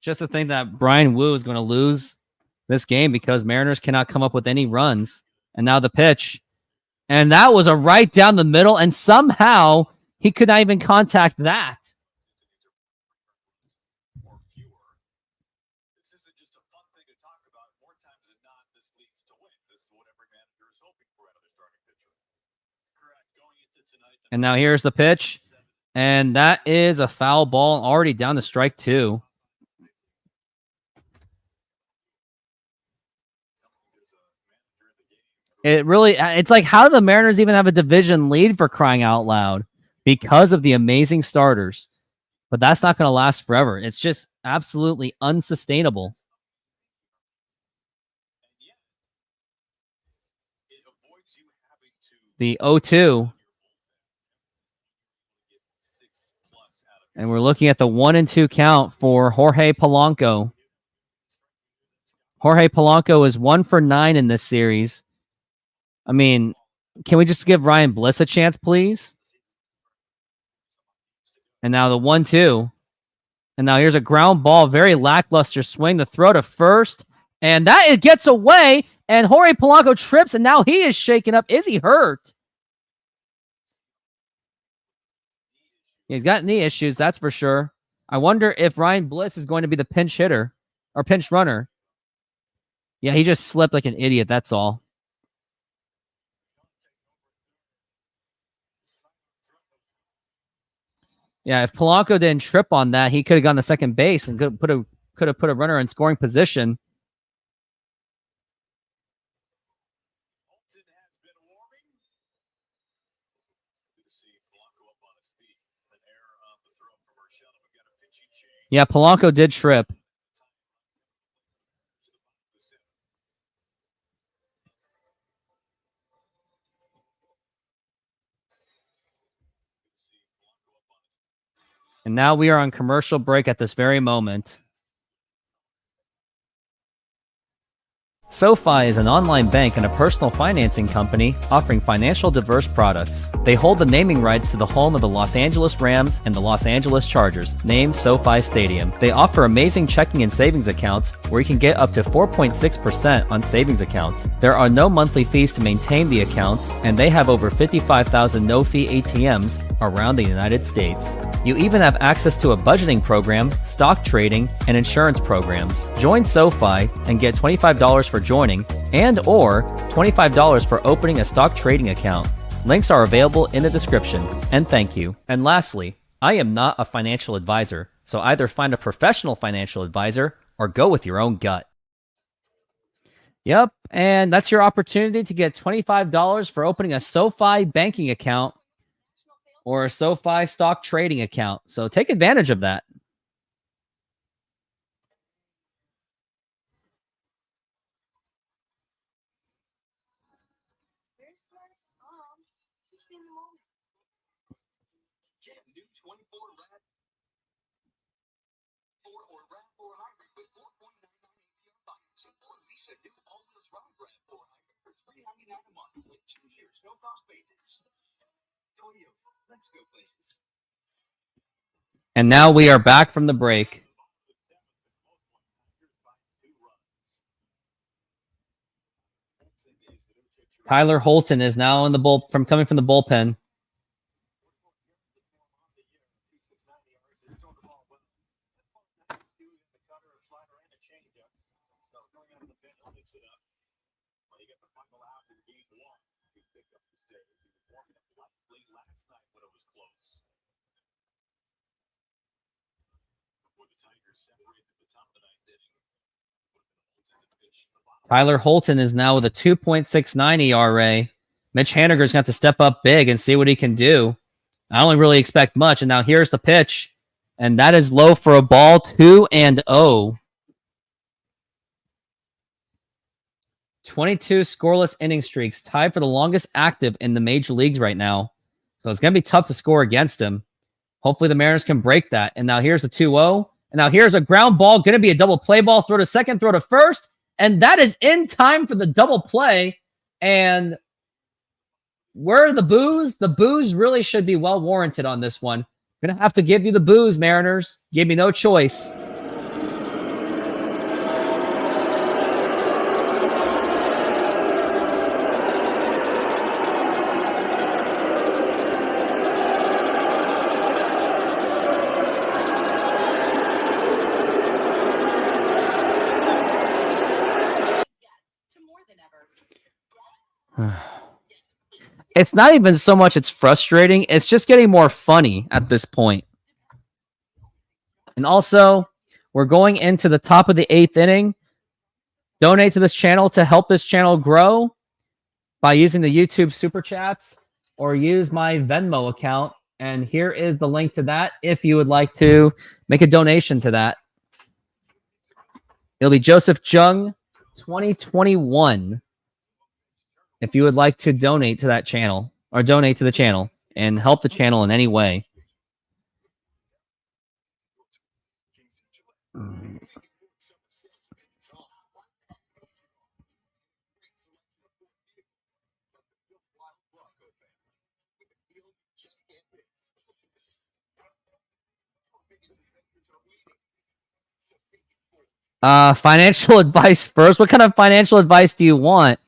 Just to think that Brian Wu is going to lose this game because Mariners cannot come up with any runs. And now the pitch. And that was a right down the middle, and somehow he could not even contact that. And now here's the pitch. And that is a foul ball, already down to strike two. It's like, how do the Mariners even have a division lead, for crying out loud? Because of the amazing starters. But that's not going to last forever. It's just absolutely unsustainable. The 0-2. And we're looking at the 1-2 count for Jorge Polanco. Jorge Polanco is 1 for 9 in this series. I mean, can we just give Ryan Bliss a chance, please? And now the 1-2. And now here's a ground ball, very lackluster swing. The throw to first. And that it gets away. And Jorge Polanco trips, and now he is shaken up. Is he hurt? He's got knee issues, that's for sure. I wonder if Ryan Bliss is going to be the pinch hitter or pinch runner. Yeah, he just slipped like an idiot, that's all. Yeah, if Polanco didn't trip on that, he could have gone to second base and could have put a runner in scoring position. Yeah, Polanco did trip. And now we are on commercial break at this very moment. SoFi is an online bank and a personal financing company offering financial diverse products. They hold the naming rights to the home of the Los Angeles Rams and the Los Angeles Chargers, named SoFi Stadium. They offer amazing checking and savings accounts where you can get up to 4.6% on savings accounts. There are no monthly fees to maintain the accounts, and they have over 55,000 no-fee ATMs around the United States. You even have access to a budgeting program, stock trading, and insurance programs. Join SoFi and get $25 for joining and or $25 for opening a stock trading account. Links are available in the description. And thank you. And lastly, I am not a financial advisor, so either find a professional financial advisor or go with your own gut. Yep, and that's your opportunity to get $25 for opening a SoFi banking account or a SoFi stock trading account. So take advantage of that. And now we are back from the break. Tyler Holton is now in the coming from the bullpen. Tyler Holton is now with a 2.69 ERA. Mitch Haniger's going to have to step up big and see what he can do. I don't really expect much. And now here's the pitch. And that is low for a ball, 2-0. 22 scoreless inning streaks, tied for the longest active in the major leagues right now. So it's going to be tough to score against him. Hopefully the Mariners can break that. And now here's the 2-0. And now here's a ground ball, going to be a double play ball, throw to second, throw to first. And that is in time for the double play. And where are the boos? The boos really should be well warranted on this one. I'm going to have to give you the boos, Mariners. Give me no choice. It's not even so much it's frustrating, it's just getting more funny at this point. And also, we're going into the top of the 8th inning. Donate to this channel to help this channel grow by using the YouTube Super Chats or use my Venmo account. And here is the link to that if you would like to make a donation to that. It'll be Joseph Jung 2021. If you would like to donate to that channel or donate to the channel and help the channel in any way. Financial advice first. What kind of financial advice do you want?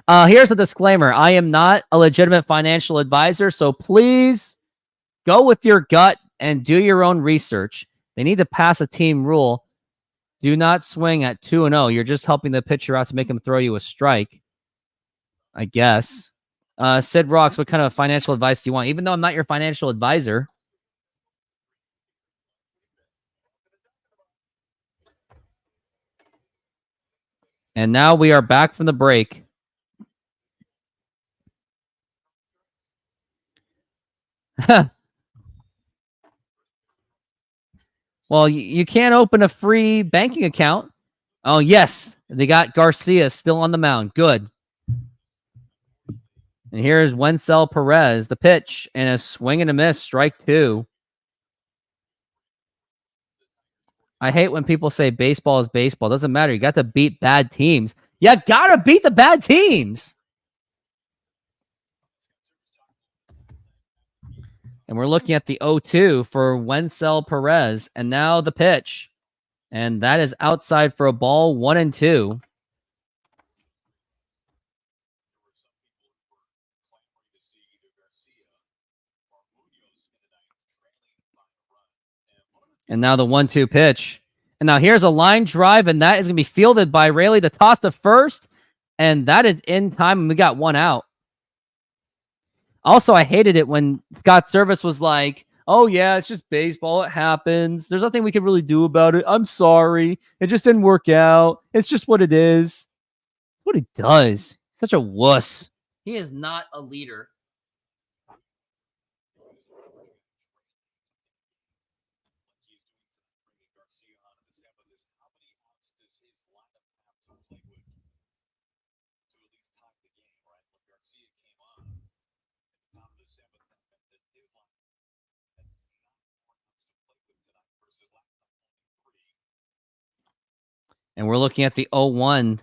Here's a disclaimer. I am not a legitimate financial advisor, so please go with your gut and do your own research. They need to pass a team rule. Do not swing at 2-0. You're just helping the pitcher out to make him throw you a strike, I guess. Sid Rocks, what kind of financial advice do you want? Even though I'm not your financial advisor. And now we are back from the break. Well, you can't open a free banking account. Oh, yes. They got Garcia still on the mound. Good. And here's Wenzel Perez, the pitch, and a swing and a miss, strike 2. I hate when people say baseball is baseball. It doesn't matter. You got to beat bad teams. You got to beat the bad teams. And we're looking at the 0-2 for Wenzel Perez. And now the pitch. And that is outside for a ball, 1-2. And now the 1-2 pitch. And now here's a line drive, and that is going to be fielded by Rayleigh to toss to first. And that is in time, and we got 1 out. Also, I hated it when Scott Service was like, oh, yeah, it's just baseball. It happens. There's nothing we can really do about it. I'm sorry. It just didn't work out. It's just what it is. What he does. Such a wuss. He is not a leader. And we're looking at the 0-1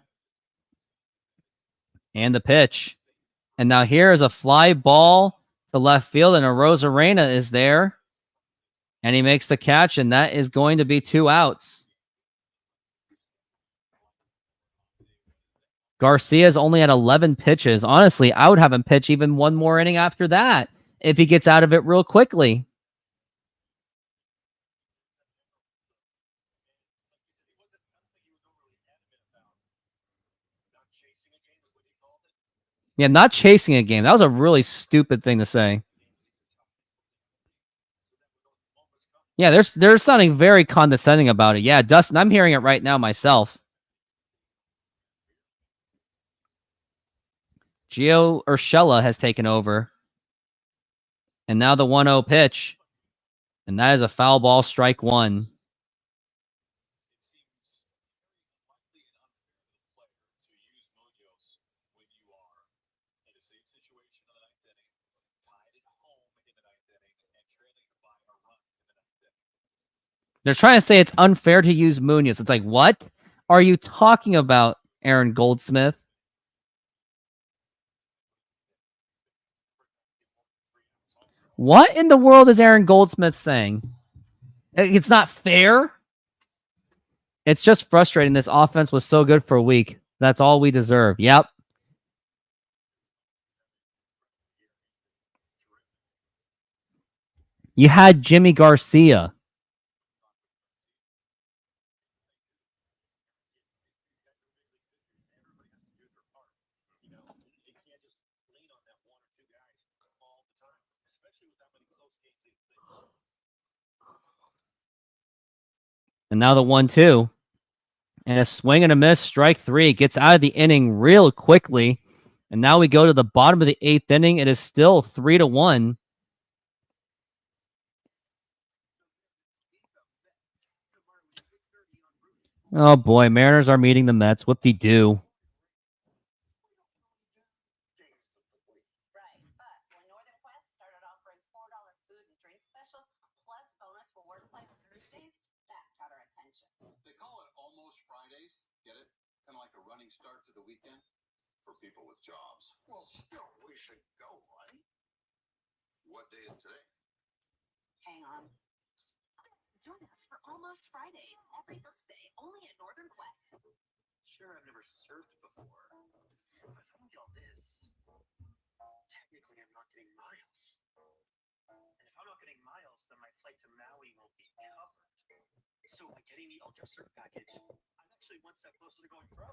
and the pitch. And now here is a fly ball to left field, and Arozarena is there. And he makes the catch, and that is going to be 2 outs. Garcia's only at 11 pitches. Honestly, I would have him pitch even 1 more inning after that if he gets out of it real quickly. Yeah, not chasing a game. That was a really stupid thing to say. Yeah, they're sounding very condescending about it. Yeah, Dustin, I'm hearing it right now myself. Gio Urshela has taken over. And now the 1-0 pitch. And that is a foul ball, strike 1. They're trying to say it's unfair to use Munoz. It's like, what are you talking about, Aaron Goldsmith? What in the world is Aaron Goldsmith saying? It's not fair. It's just frustrating. This offense was so good for a week. That's all we deserve. Yep. You had Jimmy Garcia. And now the 1-2. And a swing and a miss, strike 3. Gets out of the inning real quickly. And now we go to the bottom of the 8th inning. It is still 3-1. Oh boy, Mariners are meeting the Mets. What they do? Right, but when Northern Quest started offering $4 food and drink specials plus bonus reward play on Thursdays, that caught our attention. They call it almost Fridays. Get it? Kind of like a running start to the weekend for people with jobs. Well, still, we should go, right? What day is today? Hang on. Join us for Almost Fridays every Thursday, only at Northern Quest. Sure, I've never surfed before, but if I don't get all this, technically I'm not getting miles. And if I'm not getting miles, then my flight to Maui won't be covered. So by getting the Ultra Surf package, I'm actually one step closer to going pro.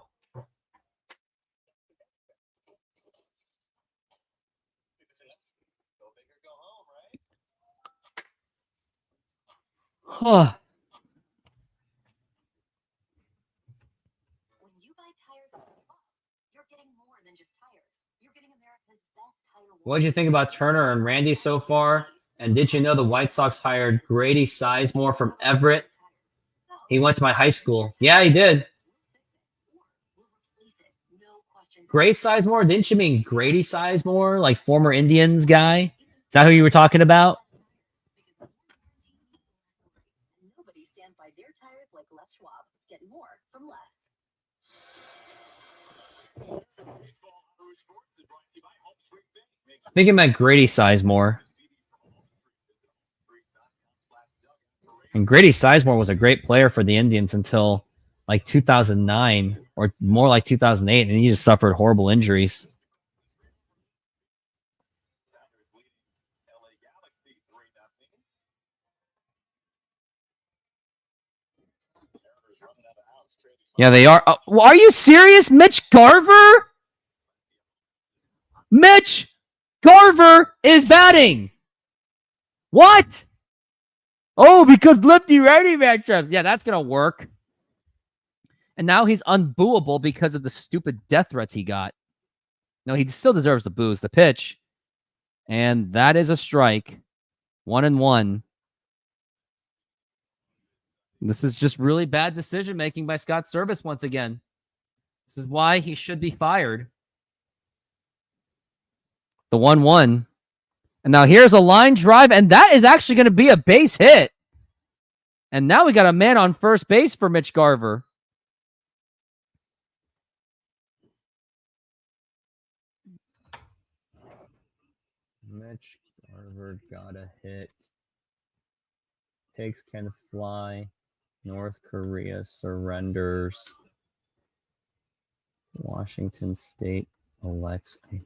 Go big or go home, right? Huh. When you buy tires at Love, you're getting more than just tires. You're getting America's best tire. What did you think about Turner and Randy so far? And did you know the White Sox hired Grady Sizemore from Everett? He went to my high school. Yeah, he did. Gray Sizemore? Didn't you mean Grady Sizemore, like former Indians guy? Is that who you were talking about? Nobody stands by their tires like Les Schwab. Get more from less. I think it meant Grady Sizemore. And Grady Sizemore was a great player for the Indians until like 2009 or more like 2008, and he just suffered horrible injuries. Yeah, they are. Well, are you serious? Mitch Garver? Mitch Garver is batting. What? Oh, because lefty-righty matchups. Yeah, that's going to work. And now he's unbooable because of the stupid death threats he got. No, he still deserves the boos. The pitch. And that is a strike. 1-1. This is just really bad decision-making by Scott Service once again. This is why he should be fired. The 1-1. And now here's a line drive, and that is actually going to be a base hit. And now we got a man on first base for Mitch Garver. Mitch Garver got a hit. Pigs can fly. North Korea surrenders. Washington State elects a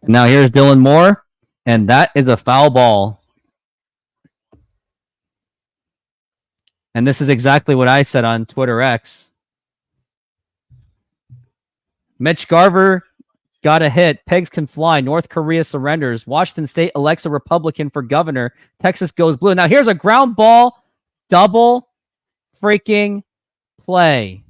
Now here's Dylan Moore, and that is a foul ball. And this is exactly what I said on Twitter X. Mitch Garver got a hit. Pegs can fly. North Korea surrenders. Washington State elects a Republican for governor. Texas goes blue. Now here's a ground ball. Double freaking play.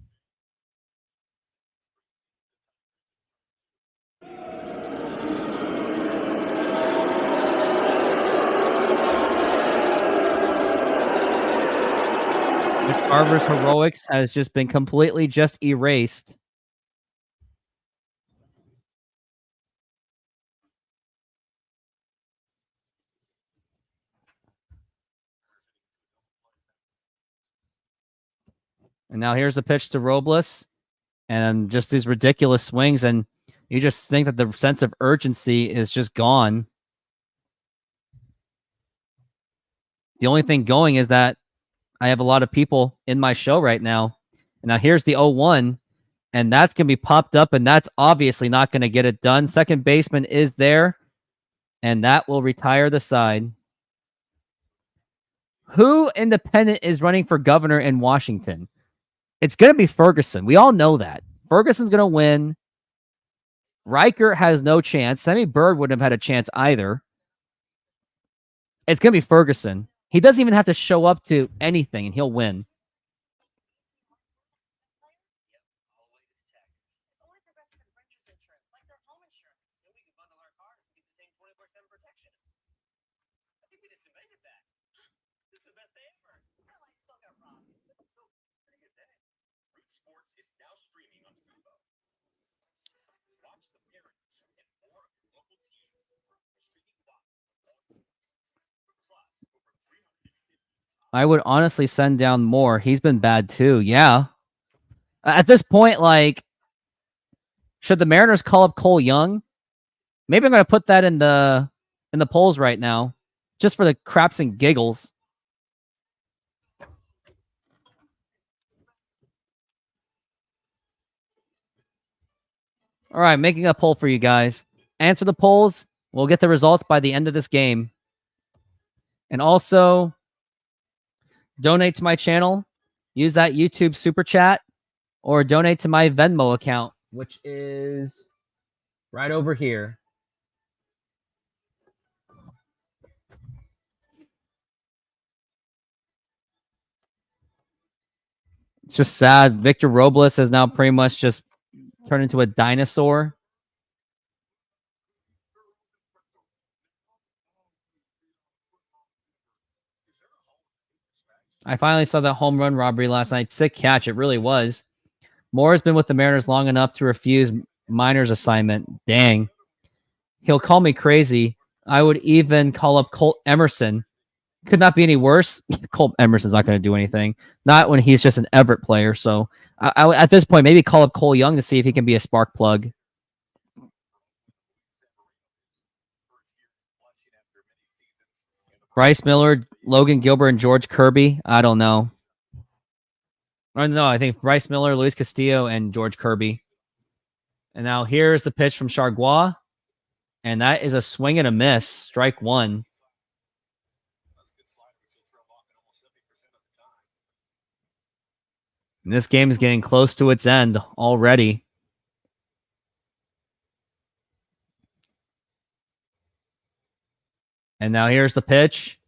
Mitch Garver's heroics has just been completely just erased. And now here's the pitch to Robles. And just these ridiculous swings. And you just think that the sense of urgency is just gone. The only thing going is that I have a lot of people in my show right now. And now here's the 0-1. And that's going to be popped up. And that's obviously not going to get it done. Second baseman is there. And that will retire the side. Who independent is running for governor in Washington? It's going to be Ferguson. We all know that. Ferguson's going to win. Riker has no chance. Sammy Bird wouldn't have had a chance either. It's going to be Ferguson. He doesn't even have to show up to anything, and he'll win. Sports is now streaming on Fubo. Watch the Mariners and more of your local teams streaming live on all devices. Plus, over 350 I would honestly send down Moore. He's been bad too. Yeah. At this point, like, should the Mariners call up Cole Young? Maybe I'm going to put that in the polls right now, just for the craps and giggles. All right, making a poll for you guys. Answer the polls. We'll get the results by the end of this game. And also, donate to my channel. Use that YouTube super chat or donate to my Venmo account, which is right over here. It's just sad. Victor Robles has now pretty much just turned into a dinosaur. I finally saw that home run robbery last night. Sick catch. It really was. Moore has been with the Mariners long enough to refuse Miner's assignment. Dang. He'll call me crazy. I would even call up Colt Emerson. Could not be any worse. Colt Emerson's not going to do anything. Not when he's just an Everett player. So at this point, maybe call up Cole Young to see if he can be a spark plug. Bryce Miller, Logan Gilbert, and George Kirby. I don't know. Or no, I think Bryce Miller, Luis Castillo, and George Kirby. And now here's the pitch from Chargois. And that is a swing and a miss. Strike one. And this game is getting close to its end already. And now here's the pitch.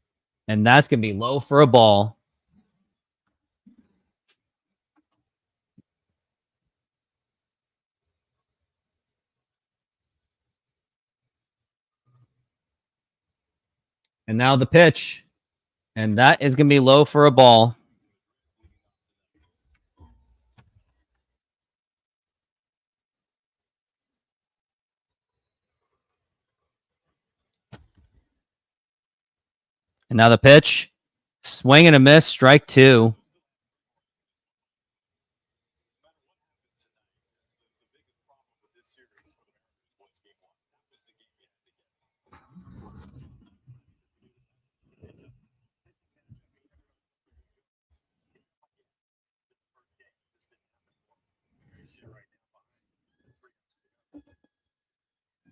And that's going to be low for a ball. And now the pitch. And that is going to be low for a ball. And now the pitch. Swing and a miss. Strike two.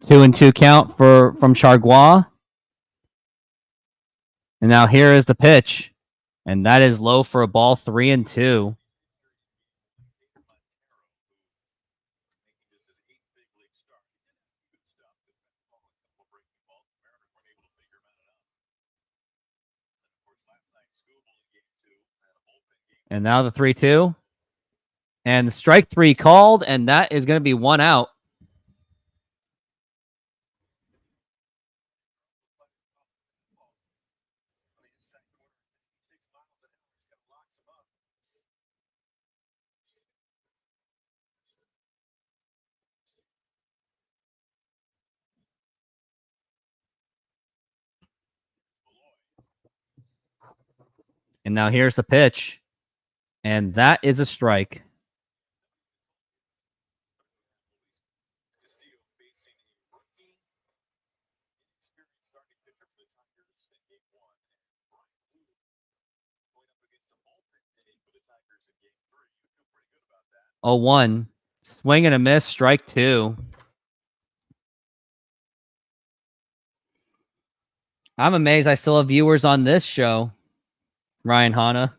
Two and two count from Chargois. And now here is the pitch. And that is low for a ball. 3-2. And now the 3-2. And strike three called. And that is going to be one out. And now here's the pitch. And that is a strike. Oh, 1. Swing and a miss. Strike two. I'm amazed I still have viewers on this show. Ryan Hanna.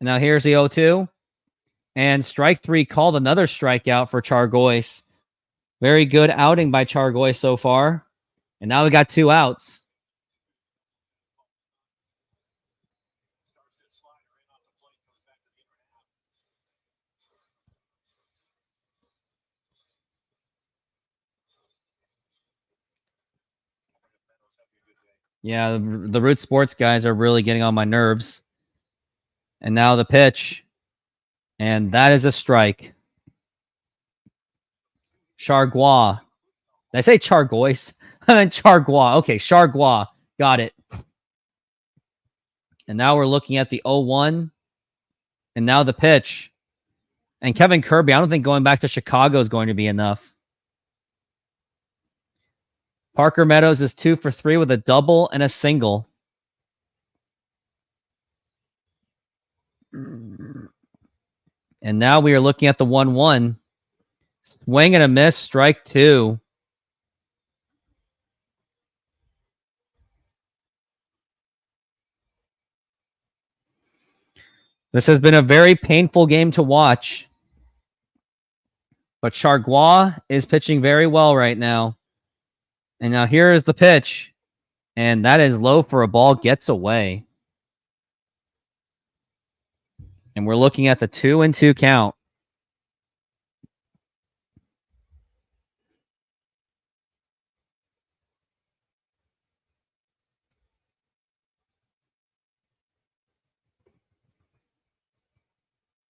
And now here's the 0-2. And strike three called. Another strikeout for Chargois. Very good outing by Chargois so far. And now we got 2 outs. Yeah, the Root Sports guys are really getting on my nerves. And now the pitch. And that is a strike. Chargois. Did I say Chargois? I meant Chargois. Okay, Chargois. Got it. And now we're looking at the 0-1. And now the pitch. And Kevin Kirby, I don't think going back to Chicago is going to be enough. Parker Meadows is 2 for 3 with a double and a single. And now we are looking at the 1-1. Swing and a miss, strike 2. This has been a very painful game to watch. But Chargois is pitching very well right now. And now here is the pitch. And that is low for a ball, gets away. And we're looking at the 2-2 count.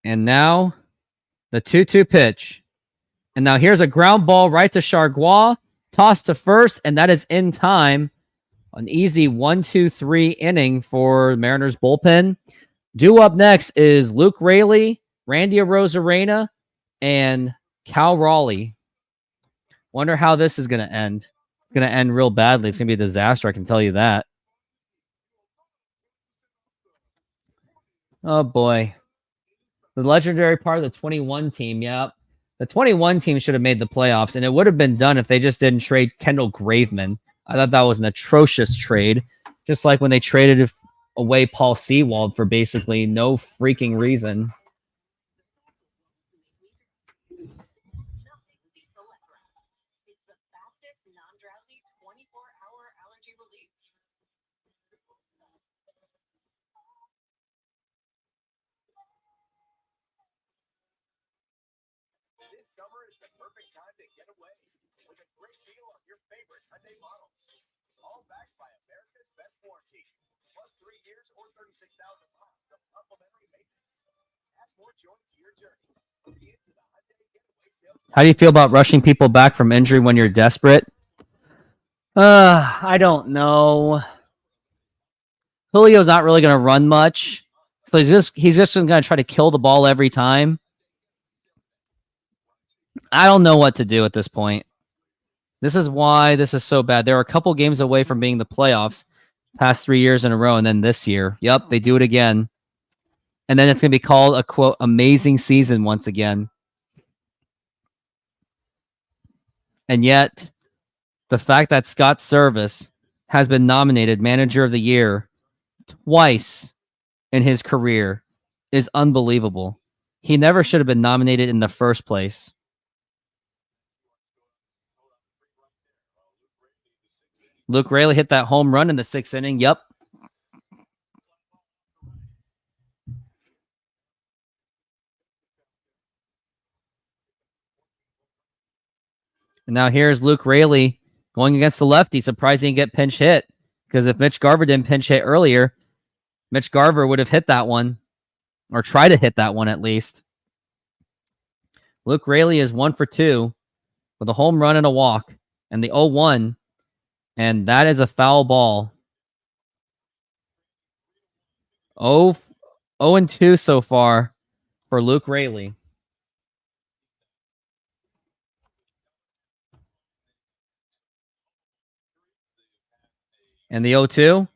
And now the 2-2 pitch. And now here's a ground ball right to Chargois. Toss to first, and that is in time. An easy 1-2-3 inning for Mariners bullpen. Due up next is Luke Raley, Randy Arozarena, and Cal Raleigh. Wonder how this is going to end. It's going to end real badly. It's going to be a disaster, I can tell you that. Oh, boy. The legendary part of the 21 team, yep. The 21 team should have made the playoffs, and it would have been done if they just didn't trade Kendall Graveman. I thought that was an atrocious trade, just like when they traded away Paul Sewald for basically no freaking reason. Nothing beats Electra. It's the fastest, non-drowsy, 24-hour allergy relief. This summer is the perfect time to get away with a great deal on your favorite Hyundai models. All backed by America's best warranty, plus 3 years or 36,000 miles of complimentary maintenance. Add more joy to your journey. Hurry into the Hyundai Getaway sales. How do you feel about rushing people back from injury when you're desperate? I don't know. Julio's not really going to run much. So he's just going to try to kill the ball every time. I don't know what to do at this point. This is why this is so bad. They were a couple games away from being the playoffs past 3 years in a row, and then this year. Yep, they do it again. And then it's going to be called a, quote, amazing season once again. And yet, the fact that Scott Service has been nominated Manager of the Year twice in his career is unbelievable. He never should have been nominated in the first place. Luke Raley hit that home run in the 6th inning. Yep. And now here's Luke Raley going against the lefty. Surprised he didn't get pinch hit. Because if Mitch Garver didn't pinch hit earlier, Mitch Garver would have hit that one. Or try to hit that one at least. Luke Raley is 1 for 2 with a home run and a walk. And the 0-1. And that is a foul ball. 0-2 so far for Luke Raley. And the 0-2.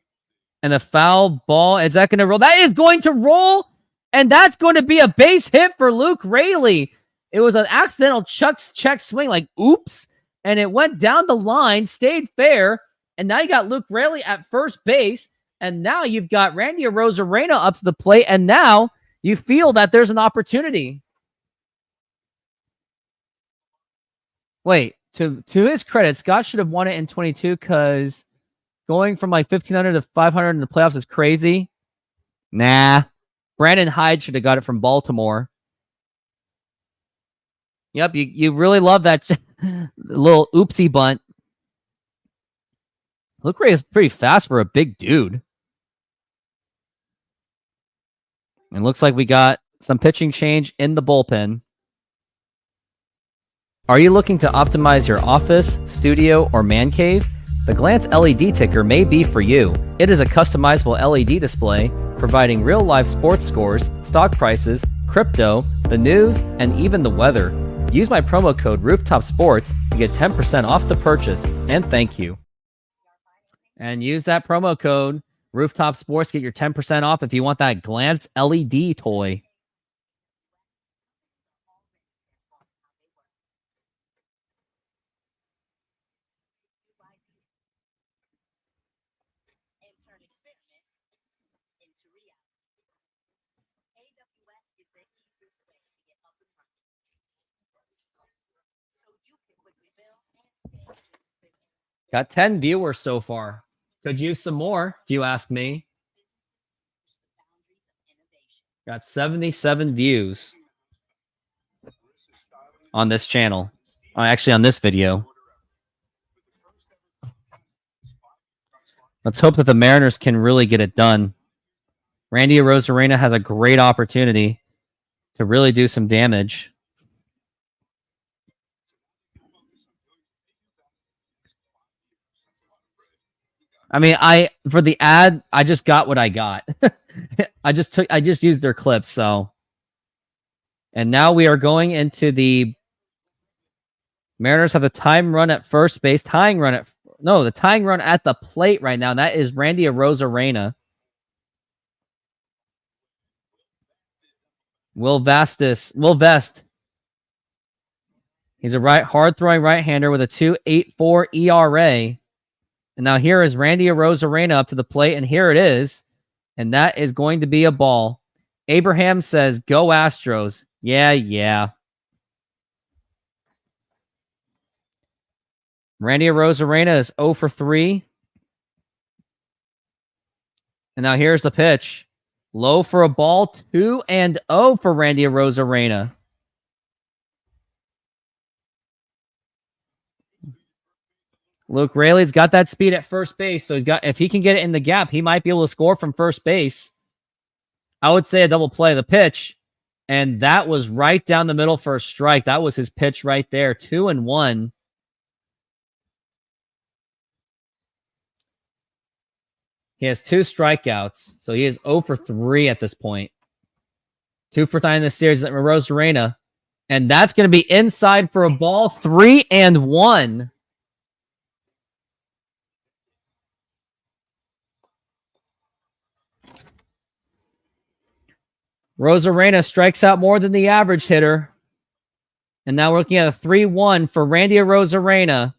And the foul ball. Is that going to roll? That is going to roll. And that's going to be a base hit for Luke Raley. It was an accidental check swing. Like, oops. And it went down the line. Stayed fair. And now you got Luke Raley at first base. And now you've got Randy Arozarena up to the plate. And now you feel that there's an opportunity. Wait. To his credit, Scott should have won it in 22 because going from like 1,500 to 500 in the playoffs is crazy. Nah. Brandon Hyde should have got it from Baltimore. Yep, you really love that little oopsie bunt. Luke Ray is pretty fast for a big dude. And looks like we got some pitching change in the bullpen. Are you looking to optimize your office, studio, or man cave? The Glance LED ticker may be for you. It is a customizable LED display providing real-life sports scores, stock prices, crypto, the news, and even the weather. Use my promo code Rooftop Sports to get 10% off the purchase, and thank you. And use that promo code Rooftop Sports to get your 10% off if you want that Glance LED toy. And turn experiments into reality. AWS is the easiest way to get up and running. So you can quickly build and scale. Got 10 viewers so far. Could use some more, if you ask me. Got 77 views on this channel. Actually, on this video. Let's hope that the Mariners can really get it done. Randy Arozarena has a great opportunity to really do some damage. I mean, for the ad, I just got what I got. I just used their clips, so. And now we are going into the Mariners have the tying run at first base, the tying run at the plate right now. And that is Randy Arozarena. Will Vest. He's a hard-throwing right-hander with a 2.84 ERA. And now here is Randy Arozarena up to the plate, and here it is. And that is going to be a ball. Abraham says, go Astros. Yeah. Randy Arozarena is 0 for 3. And now here's the pitch. Low for a ball, 2-0 for Randy Arozarena. Luke Raley's got that speed at first base, so if he can get it in the gap, he might be able to score from first base. I would say a double play. The pitch, and that was right down the middle for a strike. That was his pitch right there, 2-1. He has 2 strikeouts, so he is 0 for 3 at this point. 2 for 9 in this series at Arozarena, and that's going to be inside for a ball, 3-1. Arozarena strikes out more than the average hitter. And now we're looking at a 3-1 for Randy Arozarena.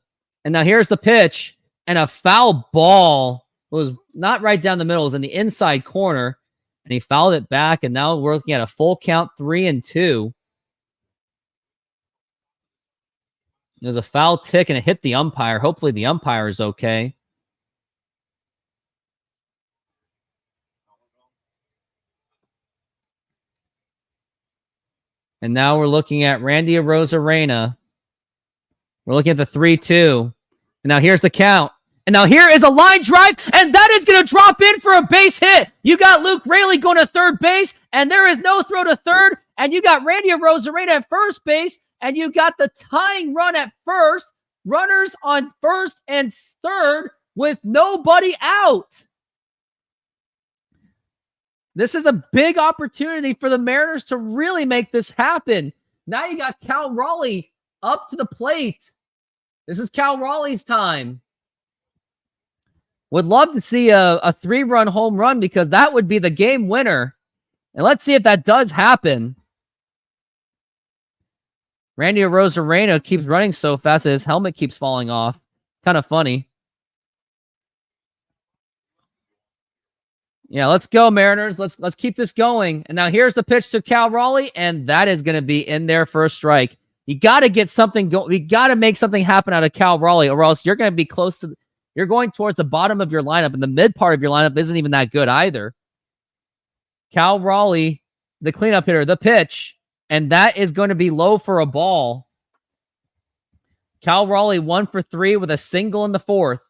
And now here's the pitch. And a foul ball. It was not right down the middle. It was in the inside corner. And he fouled it back. And now we're looking at a full count, 3-2. There's a foul tick and it hit the umpire. Hopefully the umpire is okay. And now we're looking at Randy Arozarena. We're looking at the 3-2. And now here's the count. And now here is a line drive, and that is going to drop in for a base hit. You got Luke Raley going to third base, and there is no throw to third. And you got Randy Arozarena at first base, and you got the tying run at first. Runners on first and third with nobody out. This is a big opportunity for the Mariners to really make this happen. Now you got Cal Raleigh up to the plate. This is Cal Raleigh's time. Would love to see a 3-run home run because that would be the game winner. And let's see if that does happen. Randy Arozarena keeps running so fast that his helmet keeps falling off. Kind of funny. Yeah, let's go, Mariners. Let's keep this going. And now here's the pitch to Cal Raleigh, and that is going to be in there for a strike. You got to get something going. We got to make something happen out of Cal Raleigh, or else you're going to be close to. You're going towards the bottom of your lineup, and the mid part of your lineup isn't even that good either. Cal Raleigh, the cleanup hitter, the pitch, and that is going to be low for a ball. Cal Raleigh 1 for 3 with a single in the fourth.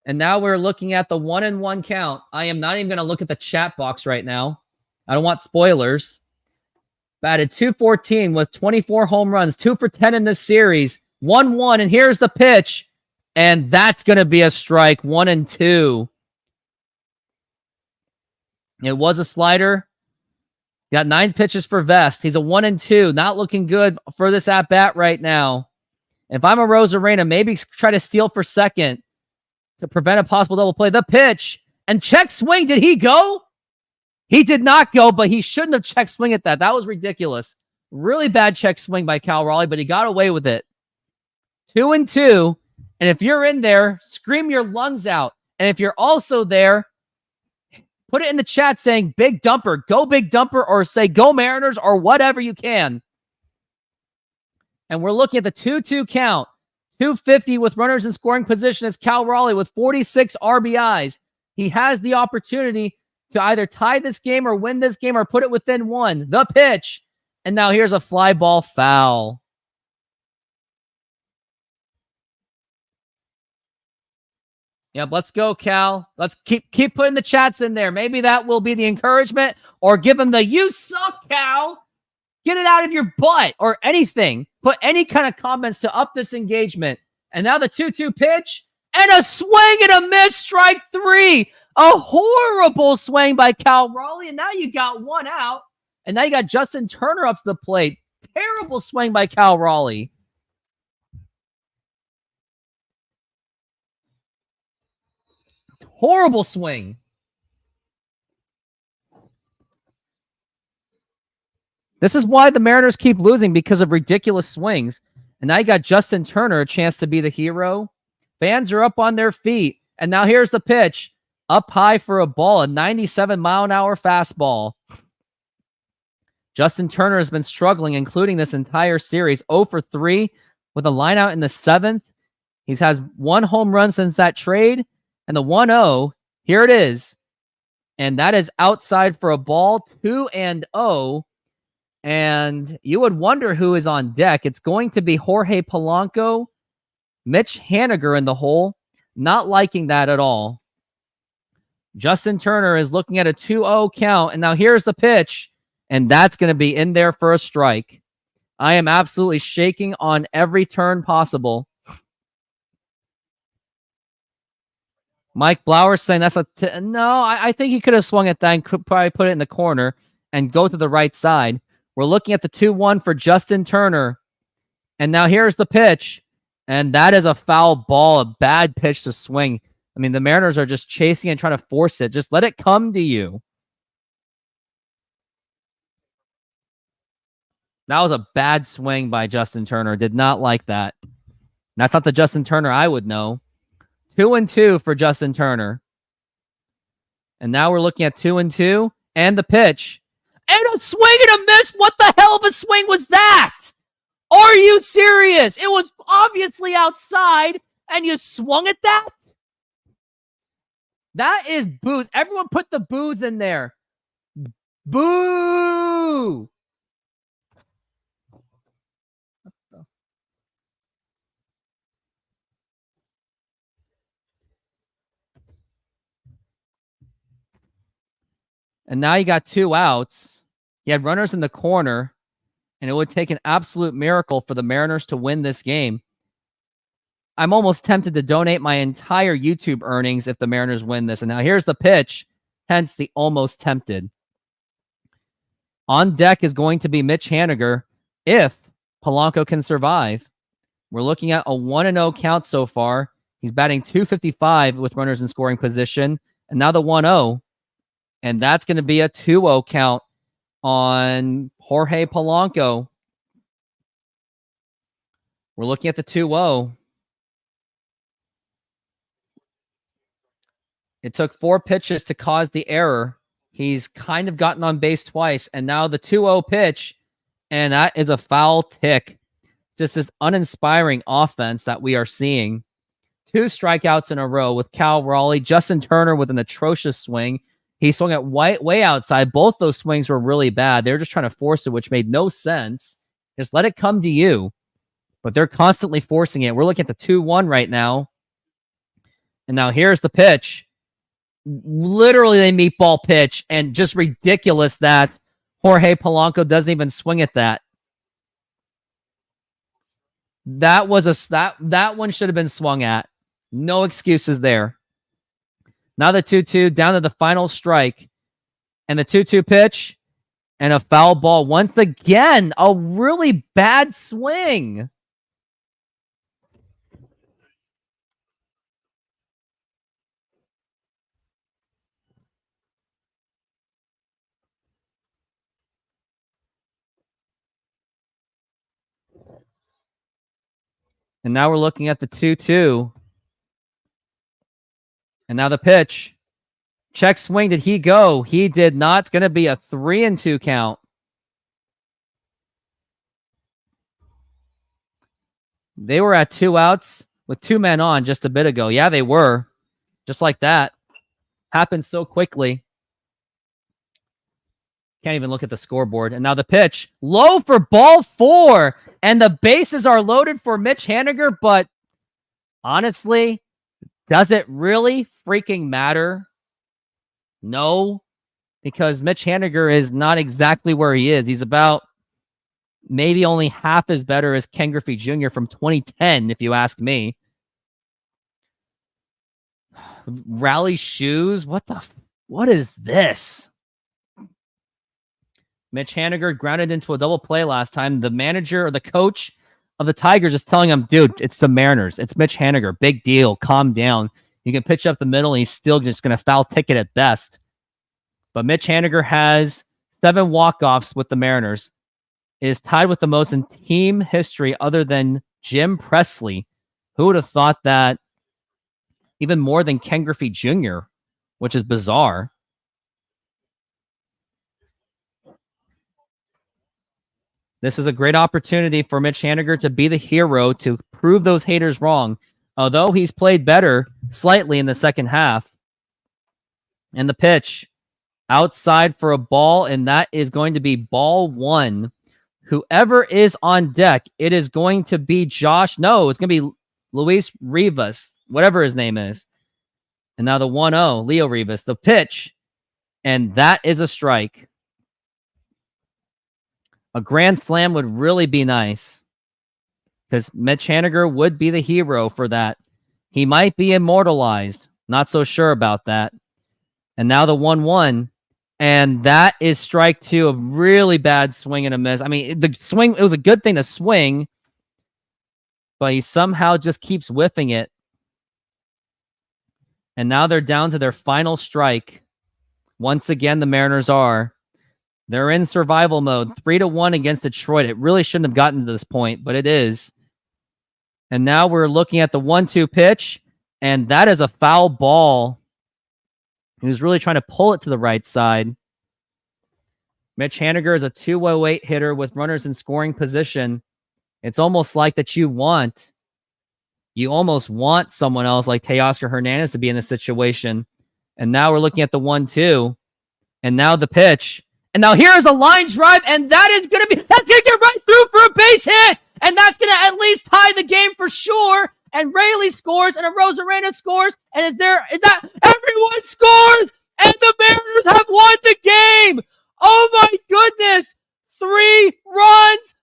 And now we're looking at the 1-1 count. I am not even going to look at the chat box right now. I don't want spoilers. Batted .214 with 24 home runs, 2 for 10 in this series. 1-1, and here's the pitch. And that's going to be a strike, 1-2. It was a slider. Got 9 pitches for Vest. He's a 1-2. Not looking good for this at-bat right now. If I'm a Rosarena, maybe try to steal for second to prevent a possible double play. The pitch. And check swing. Did he go? He did not go, but he shouldn't have check swing at that. That was ridiculous. Really bad check swing by Cal Raleigh, but he got away with it. 2-2. And if you're in there, scream your lungs out. And if you're also there, put it in the chat saying big dumper, go big dumper, or say go Mariners, or whatever you can. And we're looking at the 2-2 count. 250 with runners in scoring position as Cal Raleigh with 46 RBIs. He has the opportunity to either tie this game or win this game or put it within 1. The pitch. And now here's a fly ball foul. Yep, let's go, Cal. Let's keep putting the chats in there. Maybe that will be the encouragement, or give them the "you suck, Cal." Get it out of your butt, or anything. Put any kind of comments to up this engagement. And now the 2-2 pitch, and a swing and a miss, strike 3. A horrible swing by Cal Raleigh, and now you got 1 out. And now you got Justin Turner up to the plate. Terrible swing by Cal Raleigh. Horrible swing. This is why the Mariners keep losing, because of ridiculous swings. And now you got Justin Turner, a chance to be the hero. Fans are up on their feet. And now here's the pitch. Up high for a ball, a 97-mile-an-hour fastball. Justin Turner has been struggling, including this entire series. 0 for 3 with a line out in the 7th. He's has 1 home run since that trade. And the 1-0, here it is. And that is outside for a ball, 2-0. And you would wonder who is on deck. It's going to be Jorge Polanco, Mitch Haniger in the hole. Not liking that at all. Justin Turner is looking at a 2-0 count. And now here's the pitch. And that's going to be in there for a strike. I am absolutely shaking on every turn possible. Mike Blauer saying that's no, I think he could have swung at that and could probably put it in the corner and go to the right side. We're looking at the 2-1 for Justin Turner. And now here's the pitch. And that is a foul ball, a bad pitch to swing. I mean, the Mariners are just chasing and trying to force it. Just let it come to you. That was a bad swing by Justin Turner. Did not like that. That's not the Justin Turner I would know. 2-2 for Justin Turner. And now we're looking at 2-2 and the pitch. And a swing and a miss. What the hell of a swing was that? Are you serious? It was obviously outside and you swung at that? That is boos. Everyone put the boos in there. Boo! And now you got 2 outs. You had runners in the corner, and it would take an absolute miracle for the Mariners to win this game. I'm almost tempted to donate my entire YouTube earnings if the Mariners win this. And now here's the pitch, hence the almost tempted. On deck is going to be Mitch Haniger if Polanco can survive. We're looking at a 1-0 count so far. He's batting .255 with runners in scoring position. And now the 1-0. And that's going to be a 2-0 count on Jorge Polanco. We're looking at the 2-0. It took 4 pitches to cause the error. He's kind of gotten on base twice. And now the 2-0 pitch. And that is a foul tick. Just this uninspiring offense that we are seeing. 2 strikeouts in a row with Cal Raleigh. Justin Turner with an atrocious swing. He swung at way outside. Both those swings were really bad. They were just trying to force it, which made no sense. Just let it come to you. But they're constantly forcing it. We're looking at the 2-1 right now. And now here's the pitch. Literally a meatball pitch, and just ridiculous that Jorge Polanco doesn't even swing at that. That was that one should have been swung at. No excuses there. Now the 2-2 down to the final strike. And the 2-2 pitch and a foul ball. Once again, a really bad swing. And now we're looking at the 2-2. And now the pitch. Check swing. Did he go? He did not. It's going to be a 3-2 count. They were at 2 outs with 2 men on just a bit ago. Yeah, they were. Just like that. Happened so quickly. Can't even look at the scoreboard. And now the pitch. Low for ball 4. And the bases are loaded for Mitch Haniger. But honestly, does it really freaking matter? No. Because Mitch Haniger is not exactly where he is. He's about maybe only half as better as Ken Griffey Jr. from 2010, if you ask me. Rally shoes? What is this? Mitch Haniger grounded into a double play last time. The manager or the coach of the Tigers is telling him, dude, it's the Mariners. It's Mitch Haniger. Big deal. Calm down. You can pitch up the middle, and he's still just going to foul ticket at best. But Mitch Haniger has 7 walk-offs with the Mariners. It is tied with the most in team history other than Jim Presley. Who would have thought that? Even more than Ken Griffey Jr., which is bizarre. This is a great opportunity for Mitch Haniger to be the hero, to prove those haters wrong. Although he's played better slightly in the second half. And the pitch. Outside for a ball, and that is going to be ball 1. Whoever is on deck, it is going to be Josh. No, it's going to be Luis Rivas, whatever his name is. And now the 1-0, Leo Rivas, the pitch. And that is a strike. A grand slam would really be nice, because Mitch Haniger would be the hero for that. He might be immortalized. Not so sure about that. And now the 1-1. And that is strike 2, a really bad swing and a miss. I mean, the swing, it was a good thing to swing, but he somehow just keeps whiffing it. And now they're down to their final strike. Once again, the Mariners are. They're in survival mode. 3-1 against Detroit. It really shouldn't have gotten to this point, but it is. And now we're looking at the 1-2 pitch, and that is a foul ball. He was really trying to pull it to the right side. Mitch Haniger is a 208 hitter with runners in scoring position. It's almost like that you almost want someone else like Teoscar Hernandez to be in this situation. And now we're looking at the 1-2. And now the pitch. And now here is a line drive, and that's going to get right through for a base hit. And that's going to at least tie the game for sure. And Rayleigh scores, and a Rosarena scores, and everyone scores, and the Mariners have won the game. Oh my goodness. 3 runs,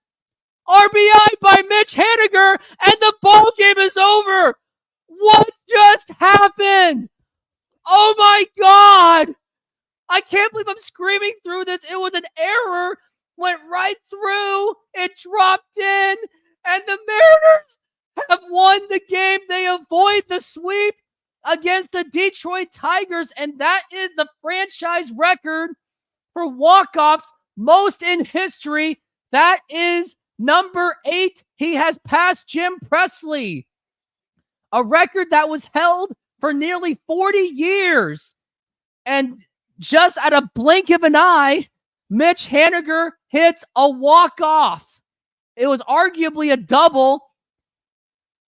RBI by Mitch Haniger, and the ball game is over. What just happened? Oh my God. I can't believe I'm screaming through this. It was an error, went right through, it dropped in, and the Mariners have won the game. They avoid the sweep against the Detroit Tigers, and that is the franchise record for walk-offs, most in history. That is number 8. He has passed Jim Presley, a record that was held for nearly 40 years. And just at a blink of an eye, Mitch Haniger hits a walk-off. It was arguably a double.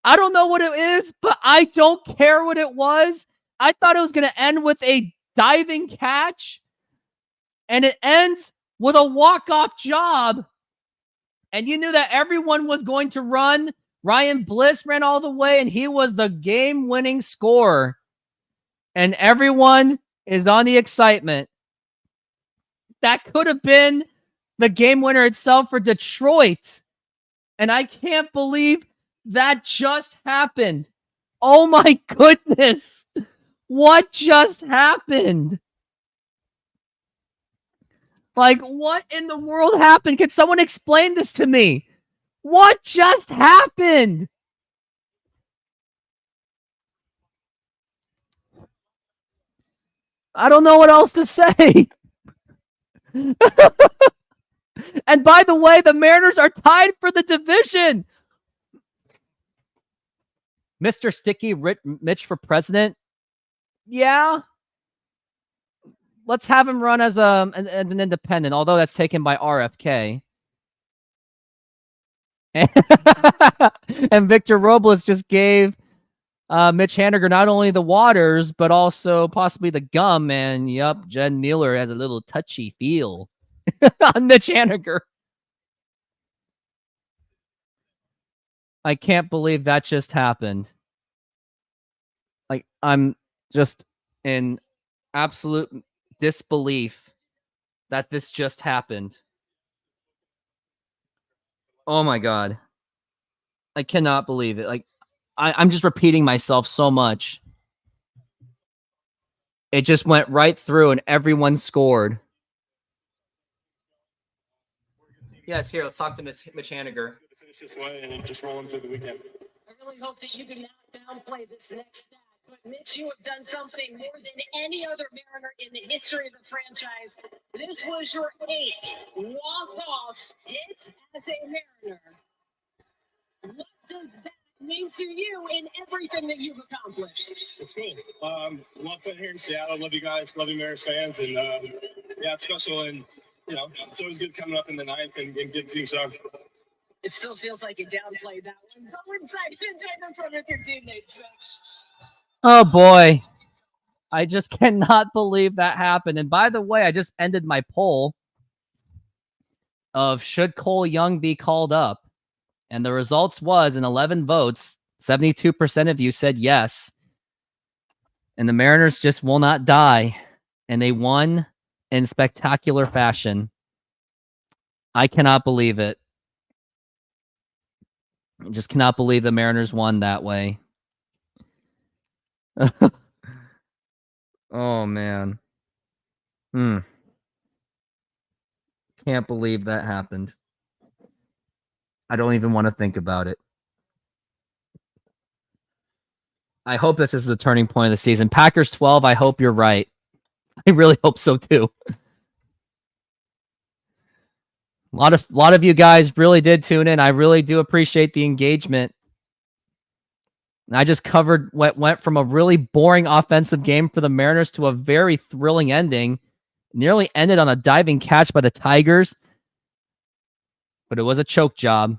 I don't know what it is, but I don't care what it was. I thought it was going to end with a diving catch, and it ends with a walk-off job. And you knew that everyone was going to run. Ryan Bliss ran all the way, and he was the game-winning scorer. and everyone is on the excitement. That could have been the game winner itself for Detroit. And I can't believe that just happened. Oh my goodness. What just happened? Like, what in the world happened? Can someone explain this to me? What just happened? I don't know what else to say. And by the way, the Mariners are tied for the division. Mr. Sticky Mitch for president? Yeah. Let's have him run as an independent, although that's taken by RFK. And Victor Robles just gave Mitch Haniger not only the waters, but also possibly the gum. And yep, Jen Mueller has a little touchy feel on Mitch Haniger. I can't believe that just happened. Like, I'm just in absolute disbelief that this just happened. Oh my God. I cannot believe it. Like, I'm just repeating myself so much. It just went right through and everyone scored. Yes, here, let's talk to Mitch Haniger. Finish this way and just rolling through the weekend. I really hope that you do not downplay this next stat. But Mitch, you have done something more than any other Mariner in the history of the franchise. This was your 8th walk-off hit as a Mariner. What does that mean to you in everything that you've accomplished? It's cool. Love playing here in Seattle. Love you guys. Love you, Mariners fans. And yeah, it's special. And it's always good coming up in the 9th and getting things done. It still feels like you downplayed that one. Go inside and enjoy this one with your teammates, Mitch. Oh boy. I just cannot believe that happened. And by the way, I just ended my poll of should Cole Young be called up? And the results was in 11 votes, 72% of you said yes. And the Mariners just will not die. And they won in spectacular fashion. I cannot believe it. I just cannot believe the Mariners won that way. Oh, man. Can't believe that happened. I don't even want to think about it. I hope this is the turning point of the season. Packers 12, I hope you're right. I really hope so too. A lot of you guys really did tune in. I really do appreciate the engagement. And I just covered what went from a really boring offensive game for the Mariners to a very thrilling ending. Nearly ended on a diving catch by the Tigers. But it was a choke job.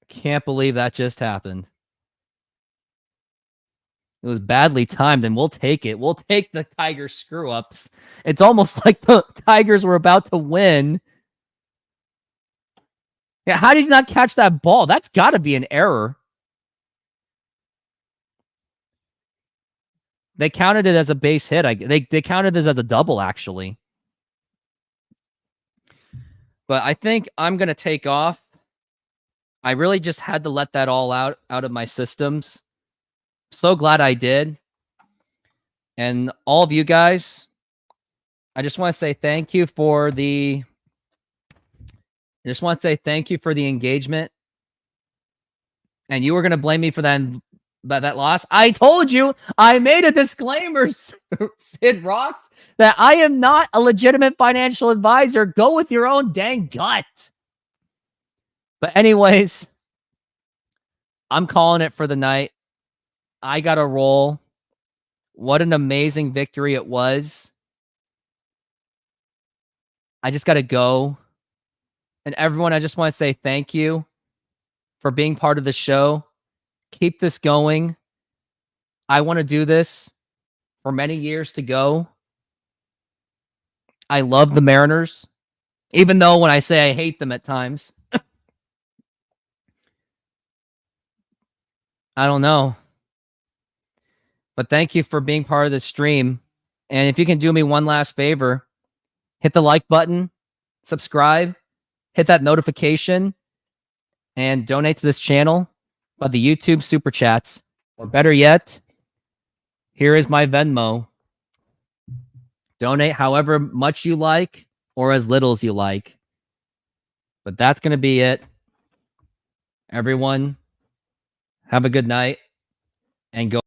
Can't believe that just happened. It was badly timed, and we'll take it. We'll take the Tigers screw-ups. It's almost like the Tigers were about to win. Yeah, how did you not catch that ball? That's got to be an error. They counted it as a base hit. They counted this as a double, actually. But I think I'm going to take off. I really just had to let that all out of my systems. So glad I did. And all of you guys, I just want to say thank you for the engagement. And you were going to blame me for that loss. I told you, I made a disclaimer, Sid Rocks, that I am not a legitimate financial advisor. Go with your own dang gut. But anyways, I'm calling it for the night. I got to roll. What an amazing victory it was. I just got to go. And everyone, I just want to say thank you for being part of the show. Keep this going. I want to do this for many years to go. I love the Mariners, even though when I say I hate them at times. I don't know. But thank you for being part of the stream. And if you can do me one last favor, hit the like button, subscribe, hit that notification, and donate to this channel by the YouTube super chats. Or better yet, here is my Venmo. Donate however much you like or as little as you like. But that's going to be it. Everyone, have a good night and go.